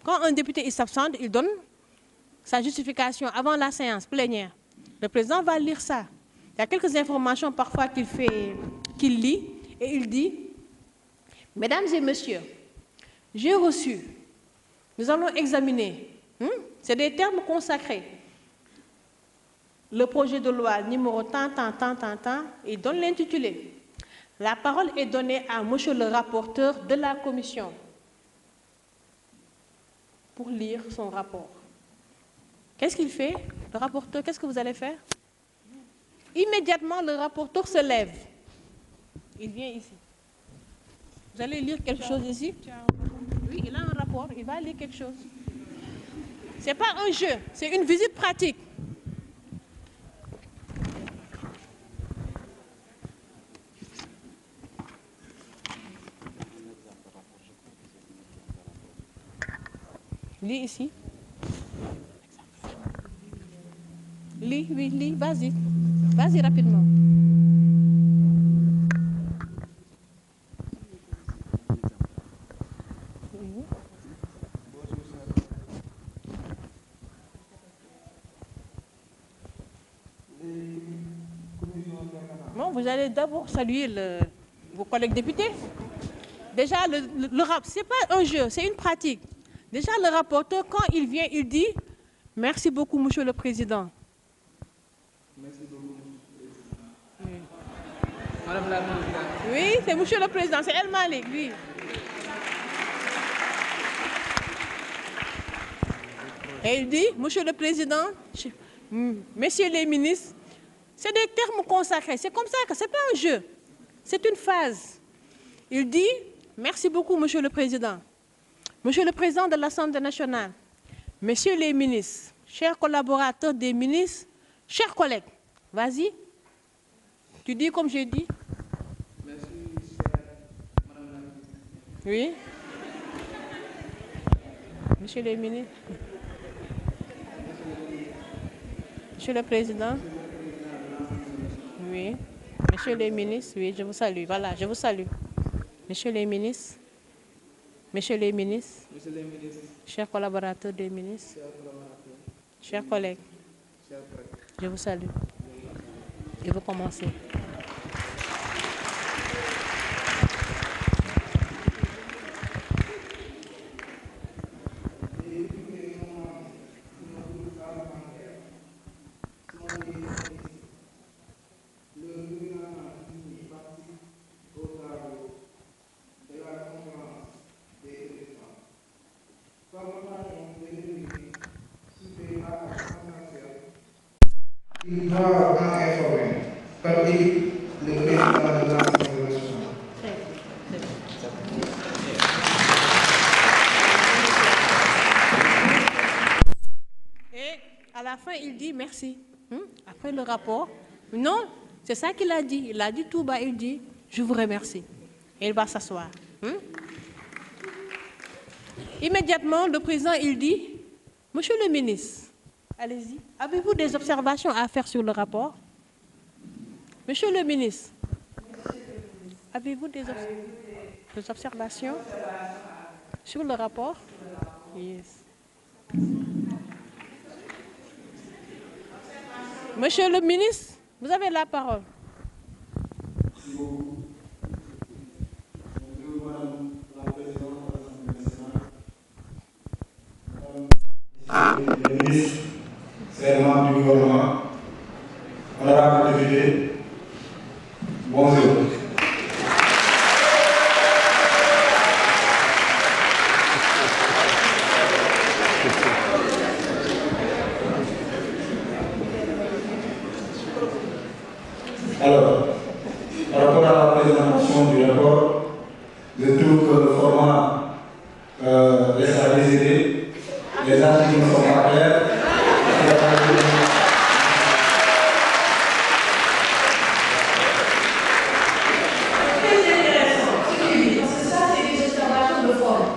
Quand un député s'absente, il donne sa justification avant la séance plénière. Le président va lire ça. Il y a quelques informations parfois qu'il lit et il dit « Mesdames et messieurs, j'ai reçu, nous allons examiner, c'est des termes consacrés, le projet de loi numéro tant, et donne l'intitulé. La parole est donnée à monsieur le rapporteur de la commission pour lire son rapport. » Qu'est-ce qu'il fait, le rapporteur? Qu'est-ce que vous allez faire? Immédiatement, le rapporteur se lève. Il vient ici. Vous allez lire quelque chose ici? Oui, il a un rapport, il va lire quelque chose. Ce n'est pas un jeu, c'est une visite pratique. Lis ici. Lis, oui, lis, vas-y. Vas-y rapidement. Bon, vous allez d'abord saluer vos collègues députés. Déjà, ce n'est pas un jeu, c'est une pratique. Déjà, le rapporteur, quand il vient, il dit « Merci beaucoup, monsieur le président. » Merci beaucoup, monsieur le président. Madame la présidente. Oui, c'est monsieur le président, c'est El Malik, oui. Et il dit « Monsieur le président, messieurs les ministres, c'est des termes consacrés, c'est comme ça que ce n'est pas un jeu, c'est une phase. » Il dit « Merci beaucoup, monsieur le président. Monsieur le président de l'Assemblée nationale, messieurs les ministres, chers collaborateurs des ministres, chers collègues, vas-y. Tu dis comme j'ai dit. Merci, madame la ministre. Oui. Monsieur les ministres. Monsieur le président. Oui. Monsieur les ministres, oui, je vous salue. Voilà, je vous salue. Messieurs les ministres. Messieurs les ministres, chers collaborateurs des ministres, chers collègues, je vous salue. Je veux commencer. Il doit en informer par écrit le président de l'Assemblée nationale. Et à la fin, il dit merci. Après le rapport, non, c'est ça qu'il a dit. Il a dit tout bas, il dit, je vous remercie. Et il va s'asseoir. Immédiatement, le président, il dit, monsieur le ministre, allez-y, avez-vous des observations à faire sur le rapport? Monsieur le ministre, avez-vous des observations sur le rapport? Yes. Monsieur le ministre, vous avez la parole. Merci beaucoup. Bonjour, Madame la Présidente de l'Assemblée nationale. Madame le ministre, chers membres du gouvernement, honorables députés, bonjour. Alors, par rapport à la présentation du rapport, je trouve que le format laisse à désirer, les articles ne sont pas clairs. C'est ça, c'est des observations de forme.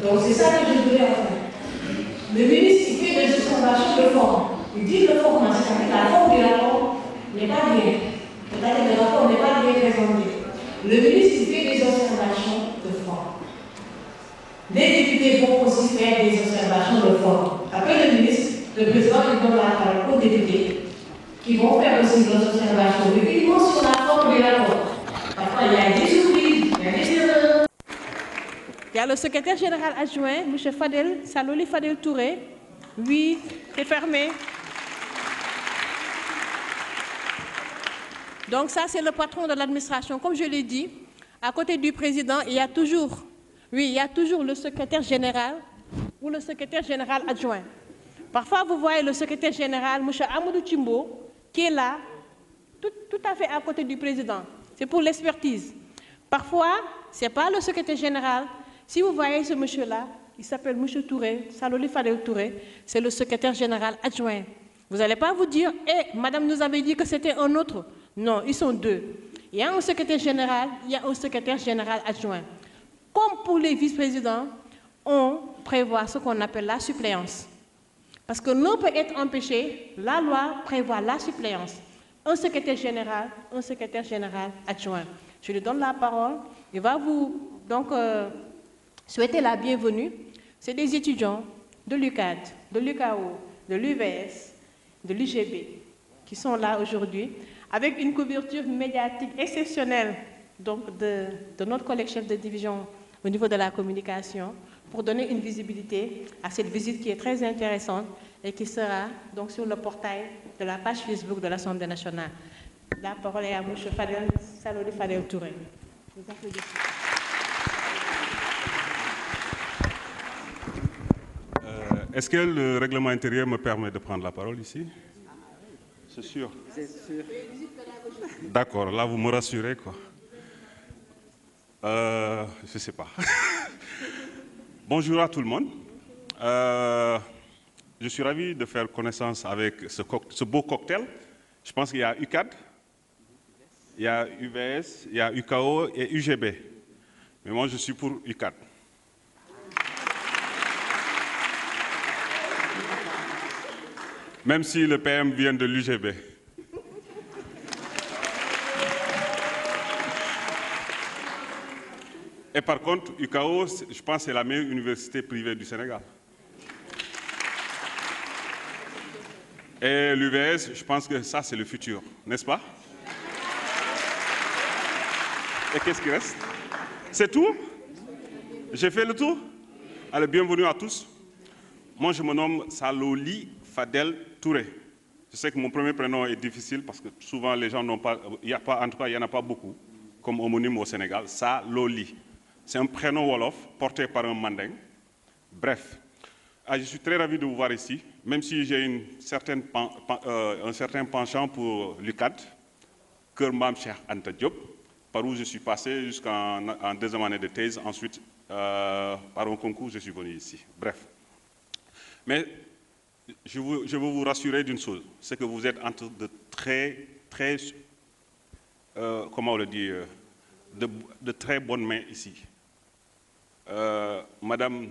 Donc c'est ça que je voulais faire. Le ministre, il fait des observations de forme. Il dit le format, c'est-à-dire la forme du rapport n'est pas bien. C'est-à-dire que le rapport n'est pas bien présenté. Le ministre, il fait des observations de forme. Les députés vont aussi faire des observations de forme. Après le ministre, le président, il donne la parole aux députés qui vont faire aussi des observations. Mais uniquement sur la forme du rapport. Parfois, il y a des oublis, il y a des erreurs. Il y a le secrétaire général adjoint, M. Fadel, Saloli Fadel Touré. Oui, c'est fermé. Donc ça, c'est le patron de l'administration. Comme je l'ai dit, à côté du président, il y a toujours le secrétaire général ou le secrétaire général adjoint. Parfois, vous voyez le secrétaire général, M. Amadou Chimbo, qui est là, tout à fait à côté du président. C'est pour l'expertise. Parfois, ce n'est pas le secrétaire général. Si vous voyez ce monsieur-là, il s'appelle M. Touré, Saloli Fadel Touré, c'est le secrétaire général adjoint. Vous n'allez pas vous dire, madame nous avait dit que c'était un autre. Non, ils sont deux. Il y a un secrétaire général, il y a un secrétaire général adjoint. Comme pour les vice-présidents, on prévoit ce qu'on appelle la suppléance. Parce que l'on peut être empêché, la loi prévoit la suppléance. Un secrétaire général adjoint. Je lui donne la parole. Il va vous donc souhaiter la bienvenue. C'est des étudiants de l'UCAD, de l'UCAO, de l'UVS, de l'UGB qui sont là aujourd'hui avec une couverture médiatique exceptionnelle donc de notre collègue chef de division au niveau de la communication pour donner une visibilité à cette visite qui est très intéressante et qui sera donc sur le portail de la page Facebook de l'Assemblée nationale. La parole est à M. Fadel, Saloli Fadel Touré. Vous applaudissez. Est-ce que le règlement intérieur me permet de prendre la parole ici? C'est sûr. C'est sûr. D'accord, là vous me rassurez quoi. Je ne sais pas. Bonjour à tout le monde. Je suis ravi de faire connaissance avec ce beau cocktail. Je pense qu'il y a UCAD, il y a UVS, il y a UKO et UGB. Mais moi je suis pour UCAD. Même si le PM vient de l'UGB. Et par contre, UCAO, je pense que c'est la meilleure université privée du Sénégal. Et l'UVS, je pense que ça, c'est le futur, n'est-ce pas? Et qu'est-ce qui reste? C'est tout? J'ai fait le tour? Allez, bienvenue à tous. Moi, je me nomme Saloli Fadel Touré. Je sais que mon premier prénom est difficile parce que souvent les gens n'ont pas, en tout cas, il n'y en a pas beaucoup, comme homonyme au Sénégal, Saloli. C'est un prénom wolof porté par un manding. Bref, je suis très ravi de vous voir ici, même si j'ai un certain penchant pour l'UCAD, Kër Mam Cheikh Anta Diop, par où je suis passé jusqu'en deuxième année de thèse. Ensuite, par un concours, je suis venu ici. Bref. Mais je veux vous rassurer d'une chose, c'est que vous êtes entre de comment on le dit, de très bonnes mains ici. Madame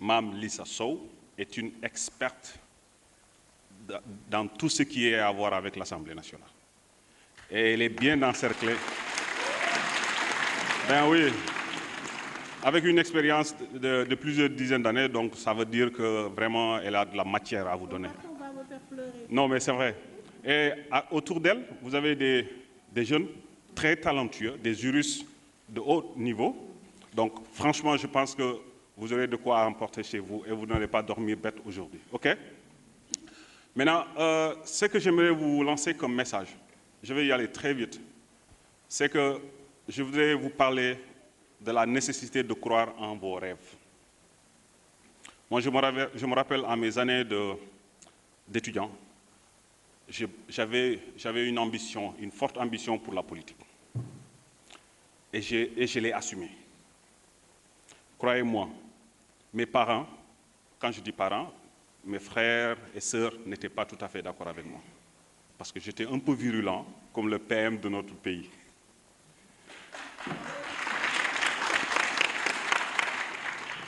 Mam Lissa Sow est une experte dans tout ce qui est à voir avec l'Assemblée nationale. Et elle est bien encerclée. Ben oui, avec une expérience de plusieurs dizaines d'années, donc ça veut dire que vraiment elle a de la matière à vous donner. Non, mais c'est vrai. Et autour d'elle, vous avez des jeunes très talentueux, des juristes de haut niveau. Donc franchement, je pense que vous aurez de quoi emporter chez vous et vous n'allez pas dormir bête aujourd'hui. OK? Maintenant, ce que j'aimerais vous lancer comme message, je vais y aller très vite, c'est que je voudrais vous parler de la nécessité de croire en vos rêves. Moi, je me rappelle à mes années d'étudiant, j'avais une ambition, une forte ambition pour la politique. Et je l'ai assumée. Croyez-moi, mes parents, quand je dis parents, mes frères et sœurs n'étaient pas tout à fait d'accord avec moi. Parce que j'étais un peu virulent, comme le PM de notre pays.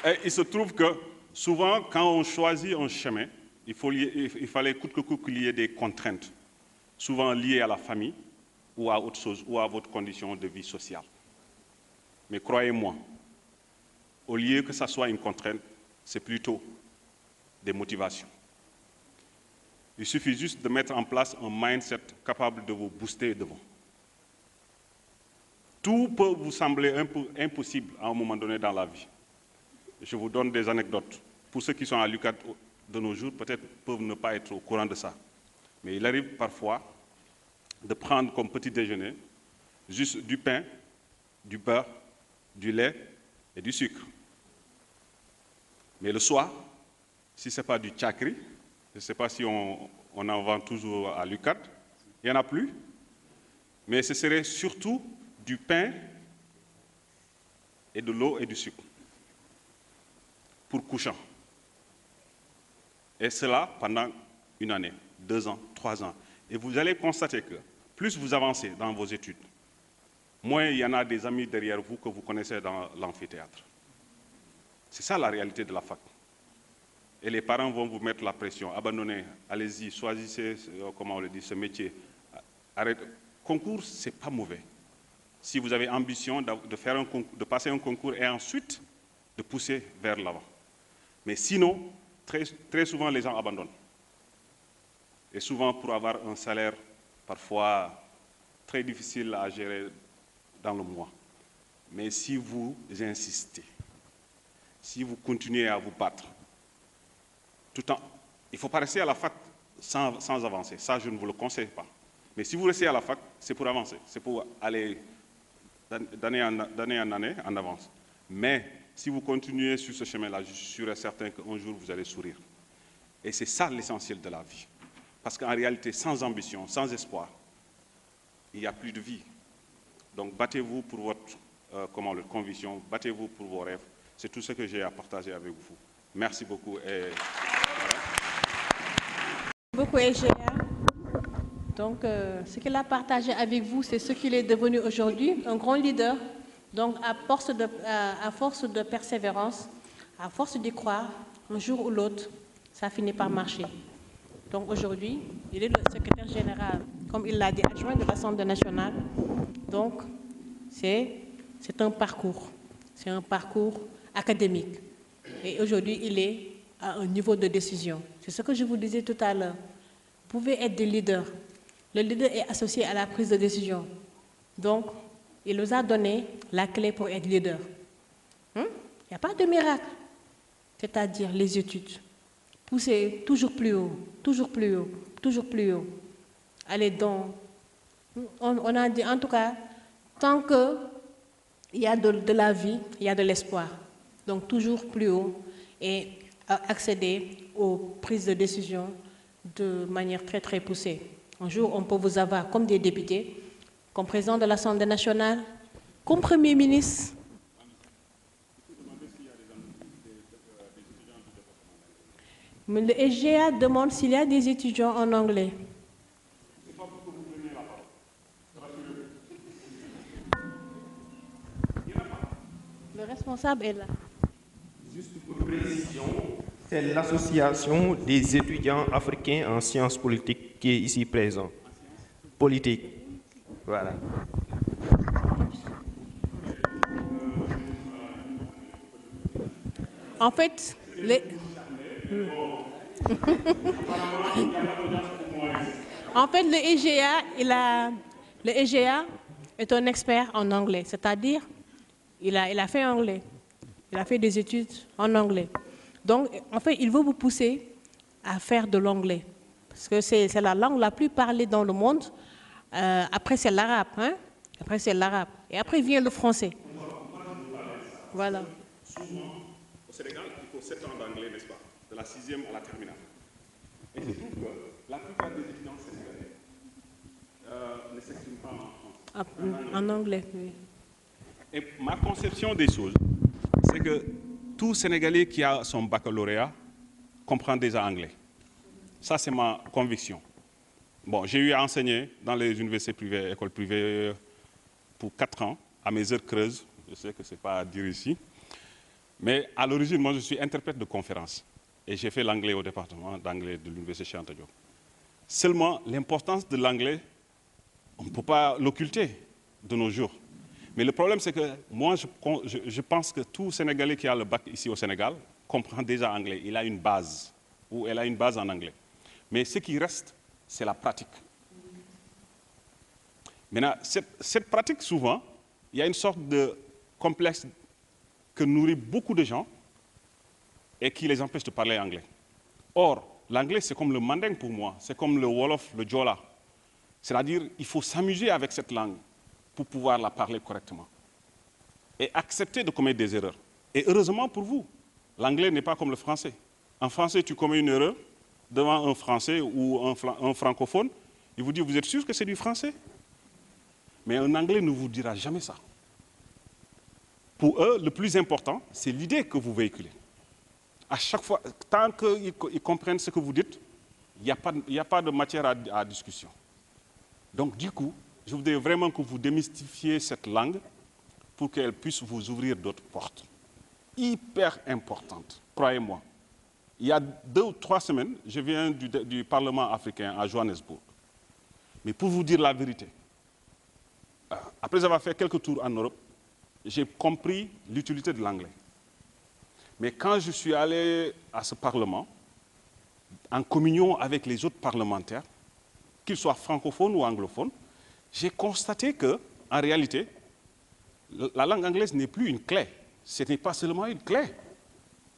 Et il se trouve que souvent, quand on choisit un chemin, il fallait coûte que coûte qu'il y ait des contraintes, souvent liées à la famille ou à autre chose, ou à votre condition de vie sociale. Mais croyez-moi, au lieu que ça soit une contrainte, c'est plutôt des motivations. Il suffit juste de mettre en place un mindset capable de vous booster devant. Tout peut vous sembler un peu impossible à un moment donné dans la vie. Je vous donne des anecdotes. Pour ceux qui sont à l'UCAD de nos jours, peut-être peuvent ne pas être au courant de ça. Mais il arrive parfois de prendre comme petit déjeuner juste du pain, du beurre, du lait et du sucre. Mais le soir, si ce n'est pas du tchakri, je ne sais pas si on en vend toujours à l'UCAD, il n'y en a plus, mais ce serait surtout du pain et de l'eau et du sucre pour couchant. Et cela pendant une année, 2 ans, 3 ans. Et vous allez constater que plus vous avancez dans vos études, moins il y en a des amis derrière vous que vous connaissez dans l'amphithéâtre. C'est ça la réalité de la fac. Et les parents vont vous mettre la pression. Abandonnez, allez-y, choisissez, comment on le dit, ce métier. Arrêtez. Concours, ce n'est pas mauvais. Si vous avez ambition de passer un concours et ensuite de pousser vers l'avant. Mais sinon, très souvent, les gens abandonnent. Et souvent, pour avoir un salaire parfois très difficile à gérer dans le mois. Mais si vous insistez, si vous continuez à vous battre, tout le temps, il ne faut pas rester à la fac sans avancer. Ça, je ne vous le conseille pas. Mais si vous restez à la fac, c'est pour avancer. C'est pour aller d'année en année en avance. Mais si vous continuez sur ce chemin-là, je suis sûr et certain qu'un jour, vous allez sourire. Et c'est ça l'essentiel de la vie. Parce qu'en réalité, sans ambition, sans espoir, il n'y a plus de vie. Donc, battez-vous pour votre conviction, battez-vous pour vos rêves. C'est tout ce que j'ai à partager avec vous. Merci beaucoup. Et Beaucoup Egea. Donc, ce qu'il a partagé avec vous, c'est ce qu'il est devenu aujourd'hui, un grand leader. Donc, à force de persévérance, à force d'y croire, un jour ou l'autre, ça finit par marcher. Donc, aujourd'hui, il est le secrétaire général, comme il l'a dit, adjoint de l'Assemblée nationale. Donc, c'est un parcours. c'est un parcours académique. Et aujourd'hui, il est à un niveau de décision. C'est ce que je vous disais tout à l'heure. Vous pouvez être des leaders. Le leader est associé à la prise de décision. Donc, il nous a donné la clé pour être leader. Il n'y a pas de miracle. C'est-à-dire les études. Pousser toujours plus haut, toujours plus haut, toujours plus haut. Allez donc. On a dit, en tout cas, tant qu'il y a de la vie, il y a de l'espoir. Donc, toujours plus haut et accéder aux prises de décision de manière très, très poussée. Un jour, on peut vous avoir comme des députés, comme président de l'Assemblée nationale, comme Premier ministre. Mais le SGA demande s'il y a des étudiants en anglais. Le responsable est là. Juste pour précision, c'est l'association des étudiants africains en sciences politiques qui est ici présente. Politique. Voilà. En fait, en fait, le EGA est un expert en anglais, c'est-à-dire il a fait anglais, il a fait des études en anglais. Donc, en fait, il veut vous pousser à faire de l'anglais, parce que c'est la langue la plus parlée dans le monde. Après, c'est l'arabe, hein? Après, c'est l'arabe. Et après vient le français. Voilà. Souvent, au Sénégal, il faut 7 ans d'anglais, n'est-ce pas? De la 6e à la terminale. Et je trouve que la plupart des étudiants sénégalais ne s'expriment pas en français. En anglais, oui. Et ma conception des choses, c'est que tout Sénégalais qui a son baccalauréat comprend déjà anglais. Ça, c'est ma conviction. Bon, j'ai eu à enseigner dans les universités privées, écoles privées, pour 4 ans, à mes heures creuses. Je sais que ce n'est pas à dire ici. Mais à l'origine, moi, je suis interprète de conférences. Et j'ai fait l'anglais au département d'anglais de l'université Cheikh Anta Diop. Seulement, l'importance de l'anglais, on ne peut pas l'occulter de nos jours. Mais le problème, c'est que moi, je pense que tout Sénégalais qui a le bac ici au Sénégal comprend déjà anglais. Il a une base, ou elle a une base en anglais. Mais ce qui reste, c'est la pratique. Maintenant, cette pratique, souvent, il y a une sorte de complexe que nourrit beaucoup de gens et qui les empêche de parler anglais. Or, l'anglais, c'est comme le manding pour moi, c'est comme le wolof, le djola. C'est-à-dire, il faut s'amuser avec cette langue pour pouvoir la parler correctement. Et accepter de commettre des erreurs. Et heureusement pour vous, l'anglais n'est pas comme le français. En français, tu commets une erreur devant un Français ou un francophone, il vous dit, vous êtes sûr que c'est du français? Mais un anglais ne vous dira jamais ça. Pour eux, le plus important, c'est l'idée que vous véhiculez. À chaque fois, tant qu'ils comprennent ce que vous dites, il n'y a pas de matière à discussion. Donc, du coup, je voudrais vraiment que vous démystifiez cette langue pour qu'elle puisse vous ouvrir d'autres portes. Hyper importante, croyez-moi. Il y a 2 ou 3 semaines, je viens du Parlement africain à Johannesburg. Mais pour vous dire la vérité, après avoir fait quelques tours en Europe, j'ai compris l'utilité de l'anglais. Mais quand je suis allé à ce Parlement, en communion avec les autres parlementaires, qu'ils soient francophones ou anglophones, j'ai constaté que, en réalité, la langue anglaise n'est plus une clé. Ce n'est pas seulement une clé.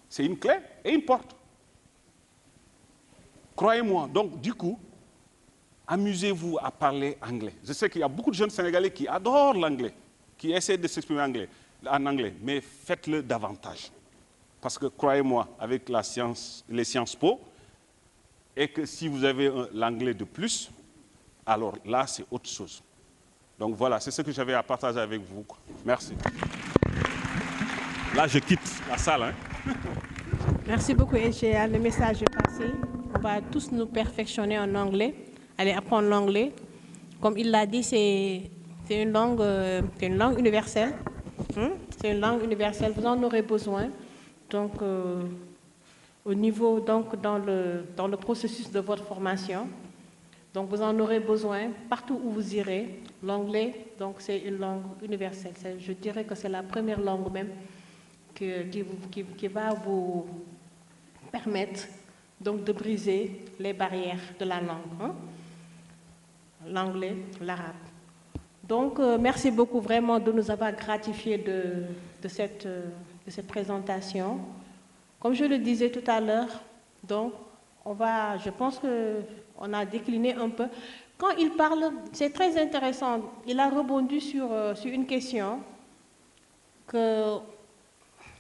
C'est une clé et une porte. Croyez-moi. Donc, du coup, amusez-vous à parler anglais. Je sais qu'il y a beaucoup de jeunes Sénégalais qui adorent l'anglais, qui essaient de s'exprimer en anglais, mais faites-le davantage. Parce que, croyez-moi, avec les sciences po, et que si vous avez l'anglais de plus, alors là, c'est autre chose. Donc voilà, c'est ce que j'avais à partager avec vous. Merci. Là, je quitte la salle. Hein. Merci beaucoup, SGA. Le message est passé. On va tous nous perfectionner en anglais, aller apprendre l'anglais. Comme il l'a dit, c'est une langue universelle. C'est une langue universelle, vous en aurez besoin. Donc, au niveau, donc, dans le processus de votre formation, Donc vous en aurez besoin partout où vous irez. L'anglais, donc c'est une langue universelle. Je dirais que c'est la première langue même qui va vous permettre donc de briser les barrières de la langue. Hein? L'anglais, l'arabe. Donc merci beaucoup vraiment de nous avoir gratifiés de cette présentation. Comme je le disais tout à l'heure, donc je pense qu'on a décliné un peu. Quand il parle, c'est très intéressant, il a rebondi sur une question que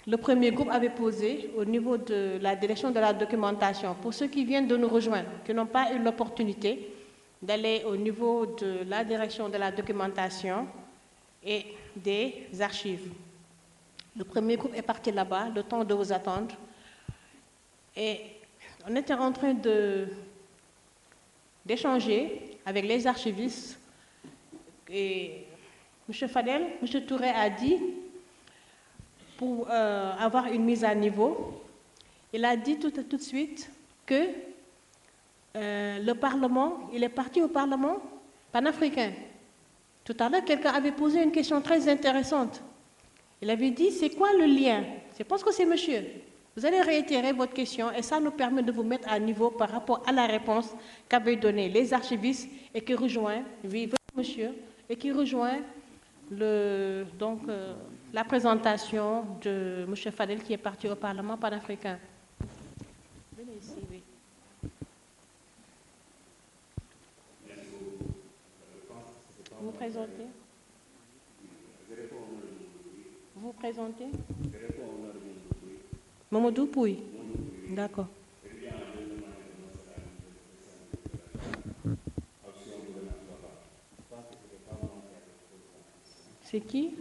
le premier groupe avait posée au niveau de la direction de la documentation. Pour ceux qui viennent de nous rejoindre, qui n'ont pas eu l'opportunité d'aller au niveau de la direction de la documentation et des archives. Le premier groupe est parti là-bas, le temps de vous attendre. Et on était en train d'échanger avec les archivistes. Et M. Fadel, M. Touré a dit, pour avoir une mise à niveau, il a dit tout de suite que le Parlement, il est parti au Parlement panafricain. Tout à l'heure, quelqu'un avait posé une question très intéressante. Il avait dit, c'est quoi le lien? Je pense que c'est monsieur. Vous allez réitérer votre question et ça nous permet de vous mettre à niveau par rapport à la réponse qu'avaient donnée les archivistes et qui rejoint, oui, monsieur, et qui rejoint la présentation de M. Fadel qui est parti au Parlement panafricain. Venez ici, oui. Vous présentez? Vous présentez? Mamadou Pouy. D'accord. C'est qui?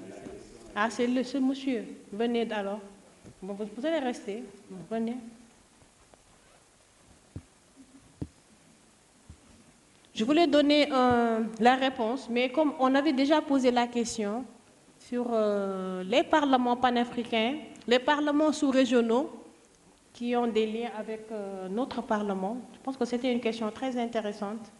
Ah, c'est ce monsieur. Venez alors. Bon, vous allez rester. Venez. Je voulais donner la réponse, mais comme on avait déjà posé la question sur les parlements panafricains, les parlements sous-régionaux qui ont des liens avec notre parlement, je pense que c'était une question très intéressante.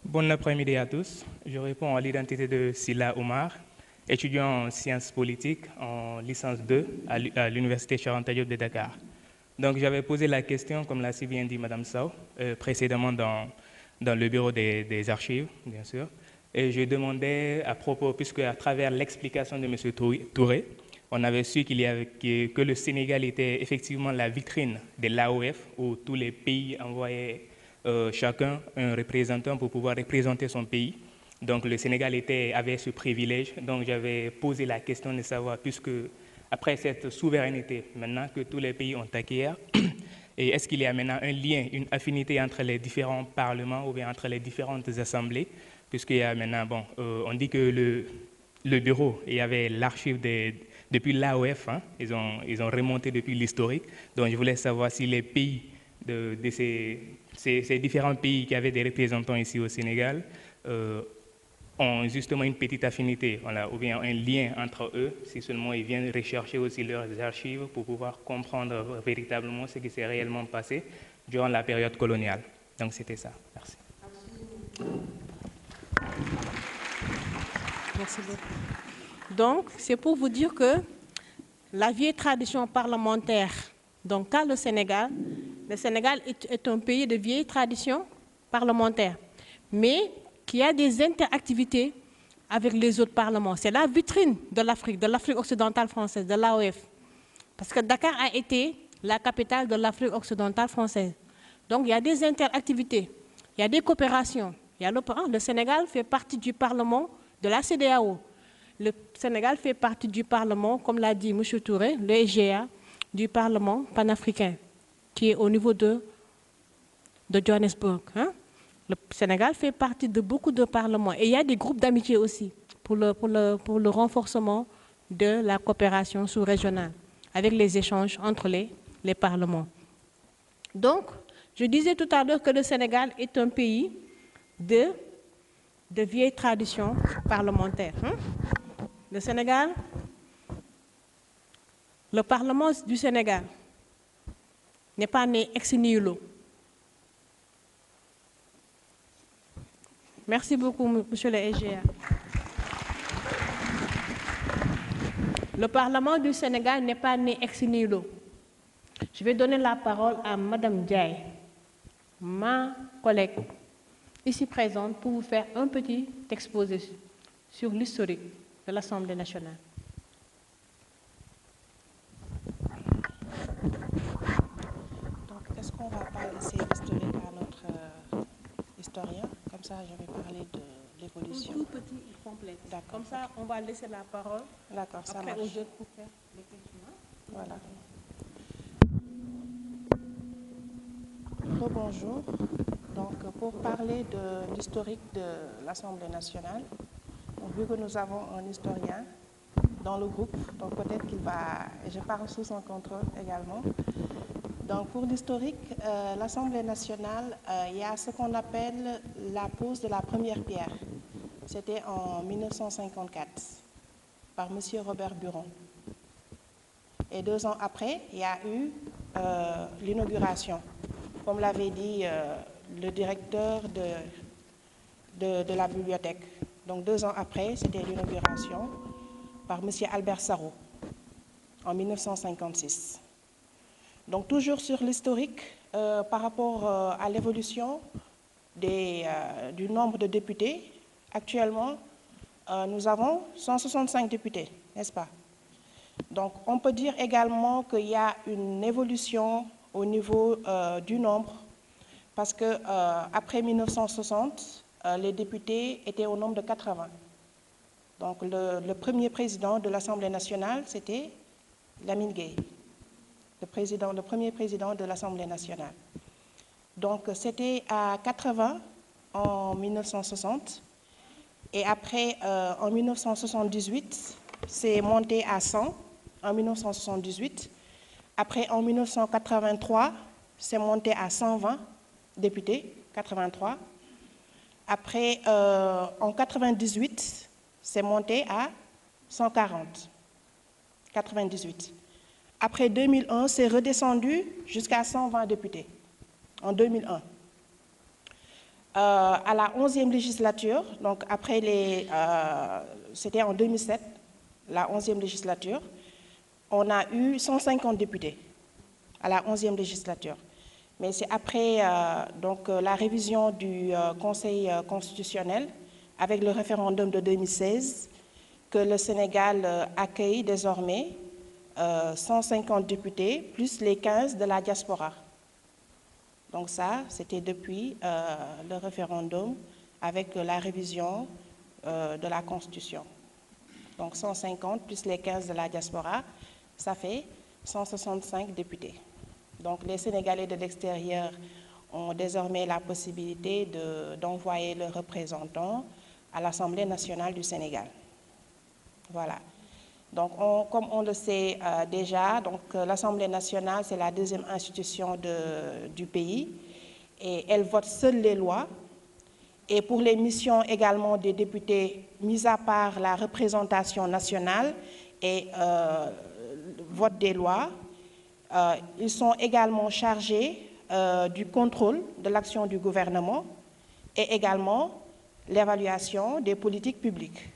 Bon après-midi à tous. Je réponds à l'identité de Silla Omar, étudiant en sciences politiques en licence 2 à l'Université Cheikh Anta Diop de Dakar. Donc j'avais posé la question, comme l'a si bien dit Mme Sow, précédemment dans le bureau des archives, bien sûr. Et je demandais à propos, puisque à travers l'explication de M. Touré, on avait su que le Sénégal était effectivement la vitrine de l'AOF, où tous les pays envoyaient chacun un représentant pour pouvoir représenter son pays. Donc le Sénégal avait ce privilège. Donc j'avais posé la question de savoir, puisque après cette souveraineté, maintenant que tous les pays ont acquis, et est-ce qu'il y a maintenant un lien, une affinité entre les différents parlements ou bien entre les différentes assemblées, puisqu'il y a maintenant, on dit que le bureau, il y avait l'archive depuis l'AOF, hein, ils ont remonté depuis l'historique. Donc je voulais savoir si les pays de ces différents pays qui avaient des représentants ici au Sénégal ont justement une petite affinité, voilà, ou bien un lien entre eux, si seulement ils viennent rechercher aussi leurs archives pour pouvoir comprendre véritablement ce qui s'est réellement passé durant la période coloniale. Donc c'était ça. Merci. Merci beaucoup. Donc, c'est pour vous dire que la vieille tradition parlementaire, donc quand le Sénégal est un pays de vieille tradition parlementaire, mais qui a des interactivités avec les autres parlements. C'est la vitrine de l'Afrique occidentale française, de l'AOF. Parce que Dakar a été la capitale de l'Afrique occidentale française. Donc il y a des interactivités, il y a des coopérations. Le Sénégal fait partie du Parlement de la CEDEAO. Le Sénégal fait partie du Parlement, comme l'a dit M. Touré, le EGA, du Parlement panafricain, qui est au niveau de Johannesburg. Hein? Le Sénégal fait partie de beaucoup de parlements. Et il y a des groupes d'amitié aussi pour le renforcement de la coopération sous-régionale, avec les échanges entre les parlements. Donc, je disais tout à l'heure que le Sénégal est un pays de vieille tradition parlementaire. Hein? Le Sénégal Le Parlement du Sénégal n'est pas né ex nihilo. Merci beaucoup, monsieur le SGA. Le Parlement du Sénégal n'est pas né ex nihilo. Je vais donner la parole à Madame Diaye, ma collègue ici présente, pour vous faire un petit exposé sur l'historique de l'Assemblée nationale. Donc, est-ce qu'on va pas laisser l'historique à notre historien? Comme ça, je vais parler de l'évolution. Tout petit et complet. Comme ça, on va laisser la parole après aux autres pour faire les questions. Voilà. Rebonjour. Donc, pour parler de l'historique de l'Assemblée nationale, donc, vu que nous avons un historien dans le groupe, donc peut-être qu'il va, et je parle sous son contrôle également. Donc, pour l'historique, l'Assemblée nationale, il y a ce qu'on appelle la pose de la première pierre. C'était en 1954 par M. Robert Buron. Et 2 ans après, il y a eu l'inauguration. Comme l'avait dit le directeur de la bibliothèque. Donc 2 ans après, c'était l'inauguration par M. Albert Sarraut en 1956. Donc toujours sur l'historique, par rapport à l'évolution du nombre de députés, actuellement, nous avons 165 députés, n'est-ce pas? Donc on peut dire également qu'il y a une évolution au niveau du nombre, parce que après 1960, les députés étaient au nombre de 80. Donc le premier président de l'Assemblée nationale, c'était Lamine Gueye, le premier président de l'Assemblée nationale. Donc c'était à 80 en 1960, et après en 1978, c'est monté à 100 en 1978. Après, en 1983, c'est monté à 120 députés, 83. Après, en 98, c'est monté à 140, 98. Après 2001, c'est redescendu jusqu'à 120 députés, en 2001. À la 11e législature, donc après c'était en 2007, la 11e législature, on a eu 150 députés à la 11e législature. Mais c'est après la révision du Conseil constitutionnel, avec le référendum de 2016, que le Sénégal accueille désormais 150 députés, plus les 15 de la diaspora. Donc ça, c'était depuis le référendum, avec la révision de la Constitution. Donc 150 plus les 15 de la diaspora, ça fait 165 députés. Donc les Sénégalais de l'extérieur ont désormais la possibilité d'envoyer leurs représentants à l'Assemblée nationale du Sénégal. Voilà. Donc comme on le sait déjà, l'Assemblée nationale, c'est la 2e institution du pays, et elle vote seule les lois. Et pour les missions également des députés, mis à part la représentation nationale et vote des lois, ils sont également chargés du contrôle de l'action du gouvernement et également l'évaluation des politiques publiques.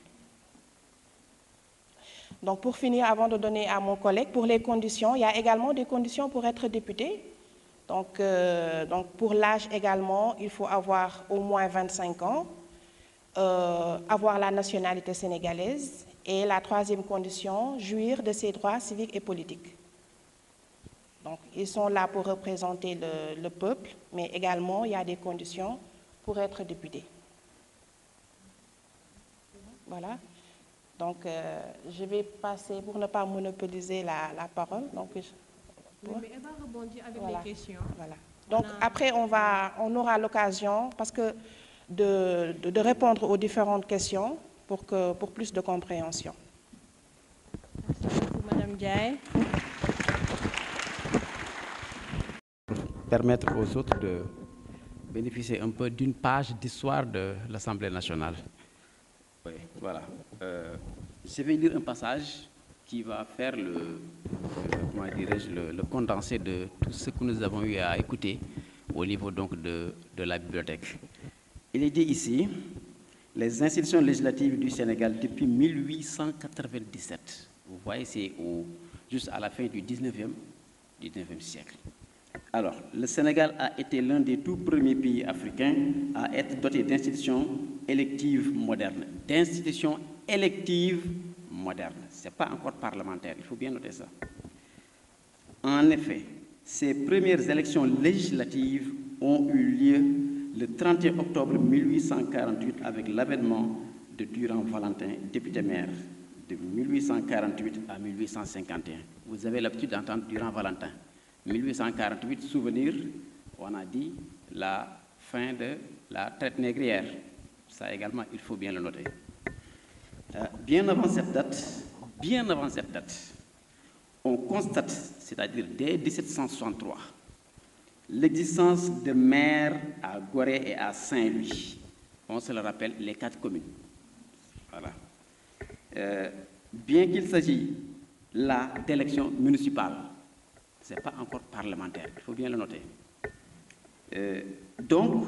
Donc pour finir, avant de donner à mon collègue, pour les conditions, il y a également des conditions pour être député. Donc pour l'âge également, il faut avoir au moins 25 ans, avoir la nationalité sénégalaise, et la 3e condition, jouir de ses droits civiques et politiques. Donc ils sont là pour représenter le peuple, mais également il y a des conditions pour être député. Voilà. Donc je vais passer, pour ne pas monopoliser la parole. Donc, oui, mais elle va rebondir avec les questions. Voilà. Donc après, on aura l'occasion, parce que de répondre aux différentes questions pour plus de compréhension. Merci beaucoup, Madame Diaye. Permettre aux autres de bénéficier un peu d'une page d'histoire de l'Assemblée nationale. Oui, voilà. Je vais lire un passage qui va faire le comment dirais-je, le condensé de tout ce que nous avons eu à écouter au niveau donc de la bibliothèque. Il est dit ici, les institutions législatives du Sénégal depuis 1897. Vous voyez, c'est juste à la fin du 19e siècle. Alors, le Sénégal a été l'un des tout premiers pays africains à être doté d'institutions électives modernes. D'institutions électives modernes. Ce n'est pas encore parlementaire, il faut bien noter ça. En effet, ces premières élections législatives ont eu lieu le 31 octobre 1848 avec l'avènement de Durand-Valentin, député maire, de 1848 à 1851. Vous avez l'habitude d'entendre Durand-Valentin. 1848, souvenir, on a dit la fin de la traite négrière. Ça également, il faut bien le noter. Bien avant cette date, on constate, c'est-à-dire dès 1763, l'existence de maires à Gorée et à Saint-Louis. On se le rappelle, les 4 communes. Voilà. Bien qu'il s'agisse là d'élections municipales, ce n'est pas encore parlementaire, il faut bien le noter. Donc,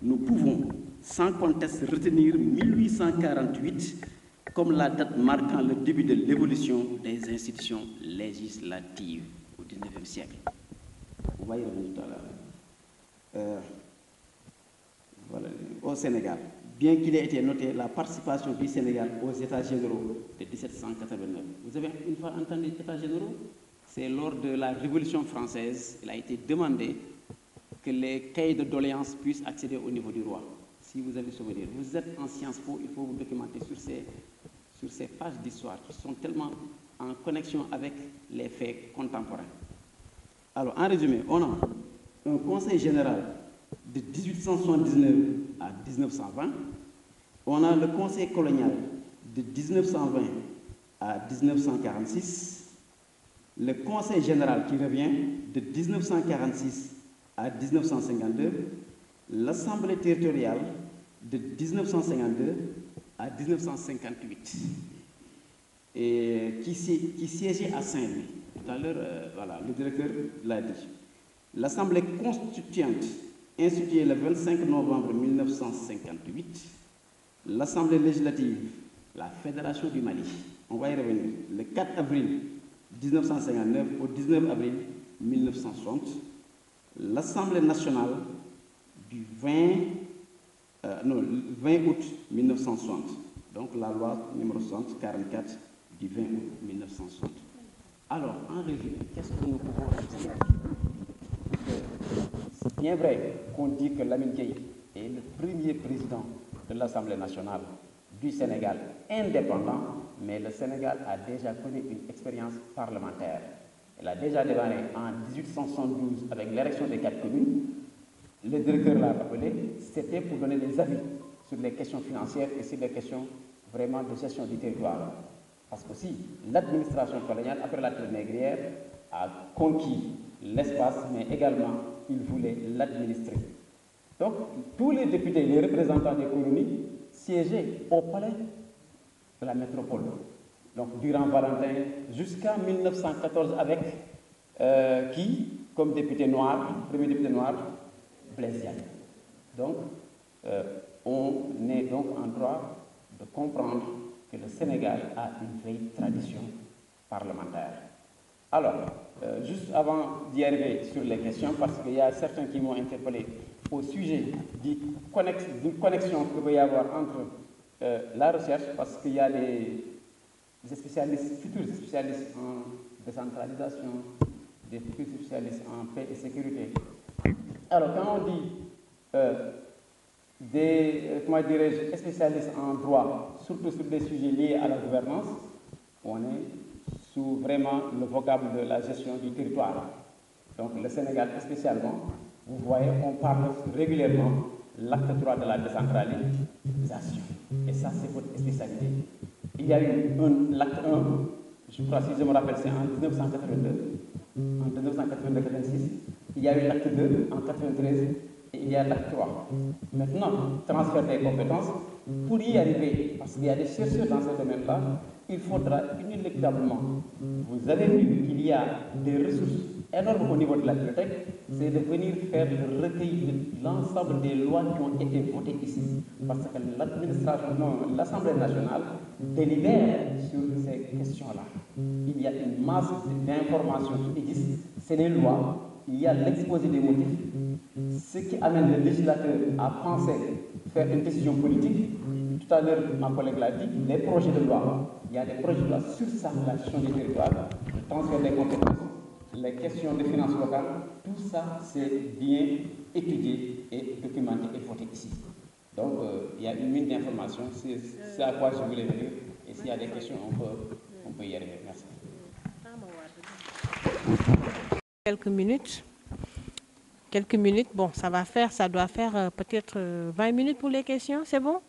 nous pouvons sans conteste retenir 1848 comme la date marquant le début de l'évolution des institutions législatives au XIXe siècle. Vous voyez tout à l'heure. Voilà, au Sénégal, bien qu'il ait été noté la participation du Sénégal aux États généraux de 1789. Vous avez une fois entendu les États généraux? C'est lors de la Révolution française, il a été demandé que les cahiers de doléances puissent accéder au niveau du roi. Si vous avez souvenir, vous êtes en Sciences Po, il faut vous documenter sur ces pages d'histoire qui sont tellement en connexion avec les faits contemporains. Alors, en résumé, on a un conseil général de 1879 à 1920. On a le conseil colonial de 1920 à 1946. Le conseil général qui revient de 1946 à 1952. L'assemblée territoriale de 1952 à 1958. Et qui siégeait à Saint-Louis. Tout à l'heure, voilà, le directeur l'a dit. L'Assemblée constituante, instituée le 25 novembre 1958, l'Assemblée législative, la Fédération du Mali, on va y revenir, le 4 avril 1959 au 19 avril 1960, l'Assemblée nationale du 20 août 1960, donc la loi numéro 44 du 20 août 1960. Alors, en résumé, qu'est-ce que nous pouvons dire? C'est bien vrai qu'on dit que Lamine Gueye est le premier président de l'Assemblée nationale du Sénégal indépendant, mais le Sénégal a déjà connu une expérience parlementaire. Elle a déjà démarré en 1872 avec l'élection des 4 communes. Le directeur l'a rappelé, c'était pour donner des avis sur les questions financières et sur les questions vraiment de gestion du territoire. Parce que si l'administration coloniale, après la traite négrière, a conquis l'espace, mais également il voulait l'administrer. Donc, tous les députés, les représentants des colonies siégeaient au palais de la métropole. Donc, Durand-Valentin, jusqu'à 1914, avec qui, comme député noir, premier député noir, Blaise Diagne. Donc, on est donc en droit de comprendre que le Sénégal a une vraie tradition parlementaire. Alors, juste avant d'y arriver sur les questions, parce qu'il y a certains qui m'ont interpellé au sujet d'une connexion qu'il peut y avoir entre la recherche, parce qu'il y a des spécialistes, futurs spécialistes en décentralisation, des futurs spécialistes en paix et sécurité. Alors, quand on dit comment dirais-je, spécialistes en droit, surtout sur des sujets liés à la gouvernance, on est sous vraiment le vocable de la gestion du territoire. Donc le Sénégal spécialement, vous voyez, on parle régulièrement l'acte 3 de la décentralisation. Et ça, c'est votre spécialité. Il y a eu l'acte 1, je crois, si je me rappelle, c'est en 1982, en 1982-86. Il y a eu l'acte 2 en 1993 et il y a l'acte 3. Maintenant, transfert des compétences, pour y arriver, parce qu'il y a des chercheurs dans ce domaine-là, il faudra inéluctablement, vous avez vu qu'il y a des ressources énormes au niveau de la bibliothèque, c'est de venir faire le recueil de l'ensemble des lois qui ont été votées ici. Parce que l'Assemblée nationale délibère sur ces questions-là. Il y a une masse d'informations qui existent, c'est les lois, il y a l'exposé des motifs, ce qui amène le législateur à penser faire une décision politique. Tout à l'heure, ma collègue l'a dit, les projets de loi, il y a des projets de loi sur ça, la gestion du territoire, le transfert des compétences, les questions de finances locales, tout ça c'est bien étudié et documenté et voté ici. Donc il y a une mine d'informations, c'est à quoi je voulais venir, et s'il y a des questions, on peut y arriver. Merci. Quelques minutes, bon, ça doit faire peut-être 20 minutes pour les questions, c'est bon?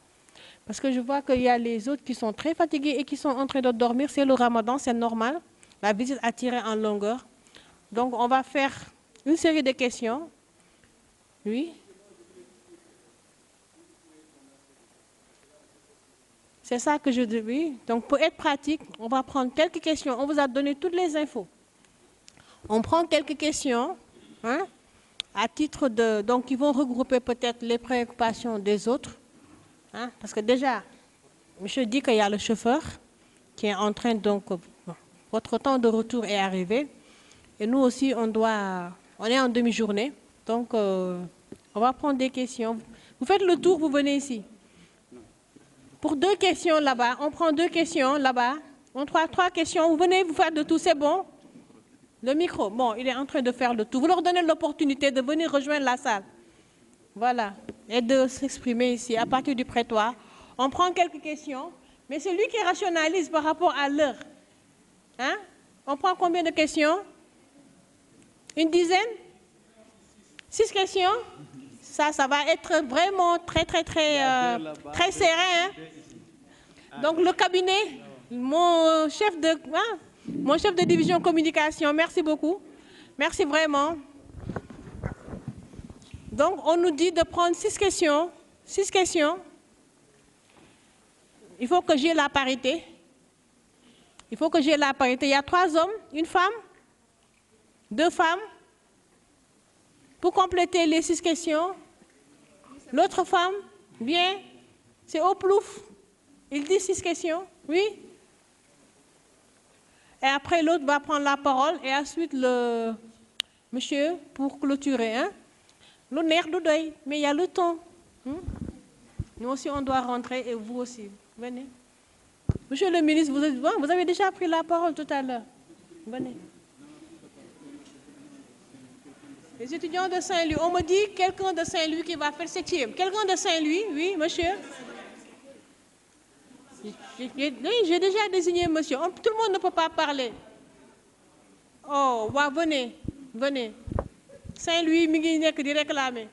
Parce que je vois qu'il y a les autres qui sont très fatigués et qui sont en train de dormir, c'est le ramadan, c'est normal, la visite a tiré en longueur. Donc on va faire une série de questions. Oui? C'est ça que je dis, oui. Donc pour être pratique, on va prendre quelques questions, on vous a donné toutes les infos. On prend quelques questions, hein, à titre de... Donc, ils vont regrouper peut-être les préoccupations des autres. Hein, parce que déjà, monsieur dit qu'il y a le chauffeur qui est en train, donc... votre temps de retour est arrivé. Et nous aussi, on est en demi-journée. Donc, on va prendre des questions. Vous faites le tour, vous venez ici. Pour 2 questions là-bas, on prend 2 questions là-bas. On prend 3 questions, vous venez, vous faites de tout, c'est bon? Le micro, bon, il est en train de faire le tour. Vous leur donnez l'opportunité de venir rejoindre la salle. Voilà. Et de s'exprimer ici, à partir du prétoire. On prend quelques questions, mais c'est lui qui rationalise par rapport à l'heure. Hein? On prend combien de questions? Une dizaine? 6 questions? Ça va être vraiment très serré. Hein? Donc le cabinet, mon chef de division communication, merci beaucoup. Merci vraiment. Donc, on nous dit de prendre 6 questions. 6 questions. Il faut que j'ai la parité. Il faut que j'ai la parité. Il y a 3 hommes, une femme, 2 femmes. Pour compléter les 6 questions, l'autre femme, bien, c'est au plouf. Il dit 6 questions, oui. Et après, l'autre va prendre la parole et ensuite le monsieur pour clôturer. Hein? Le nerf du deuil, mais il y a le temps. Nous aussi, on doit rentrer et vous aussi. Venez. Monsieur le ministre, vous avez déjà pris la parole tout à l'heure. Venez. Les étudiants de Saint-Louis, on me dit quelqu'un de Saint-Louis qui va faire 7e. Quelqu'un de Saint-Louis, oui, monsieur. J'ai déjà désigné monsieur. Tout le monde ne peut pas parler. Oh, venez, venez. Saint-Louis, Miguel qui réclamer.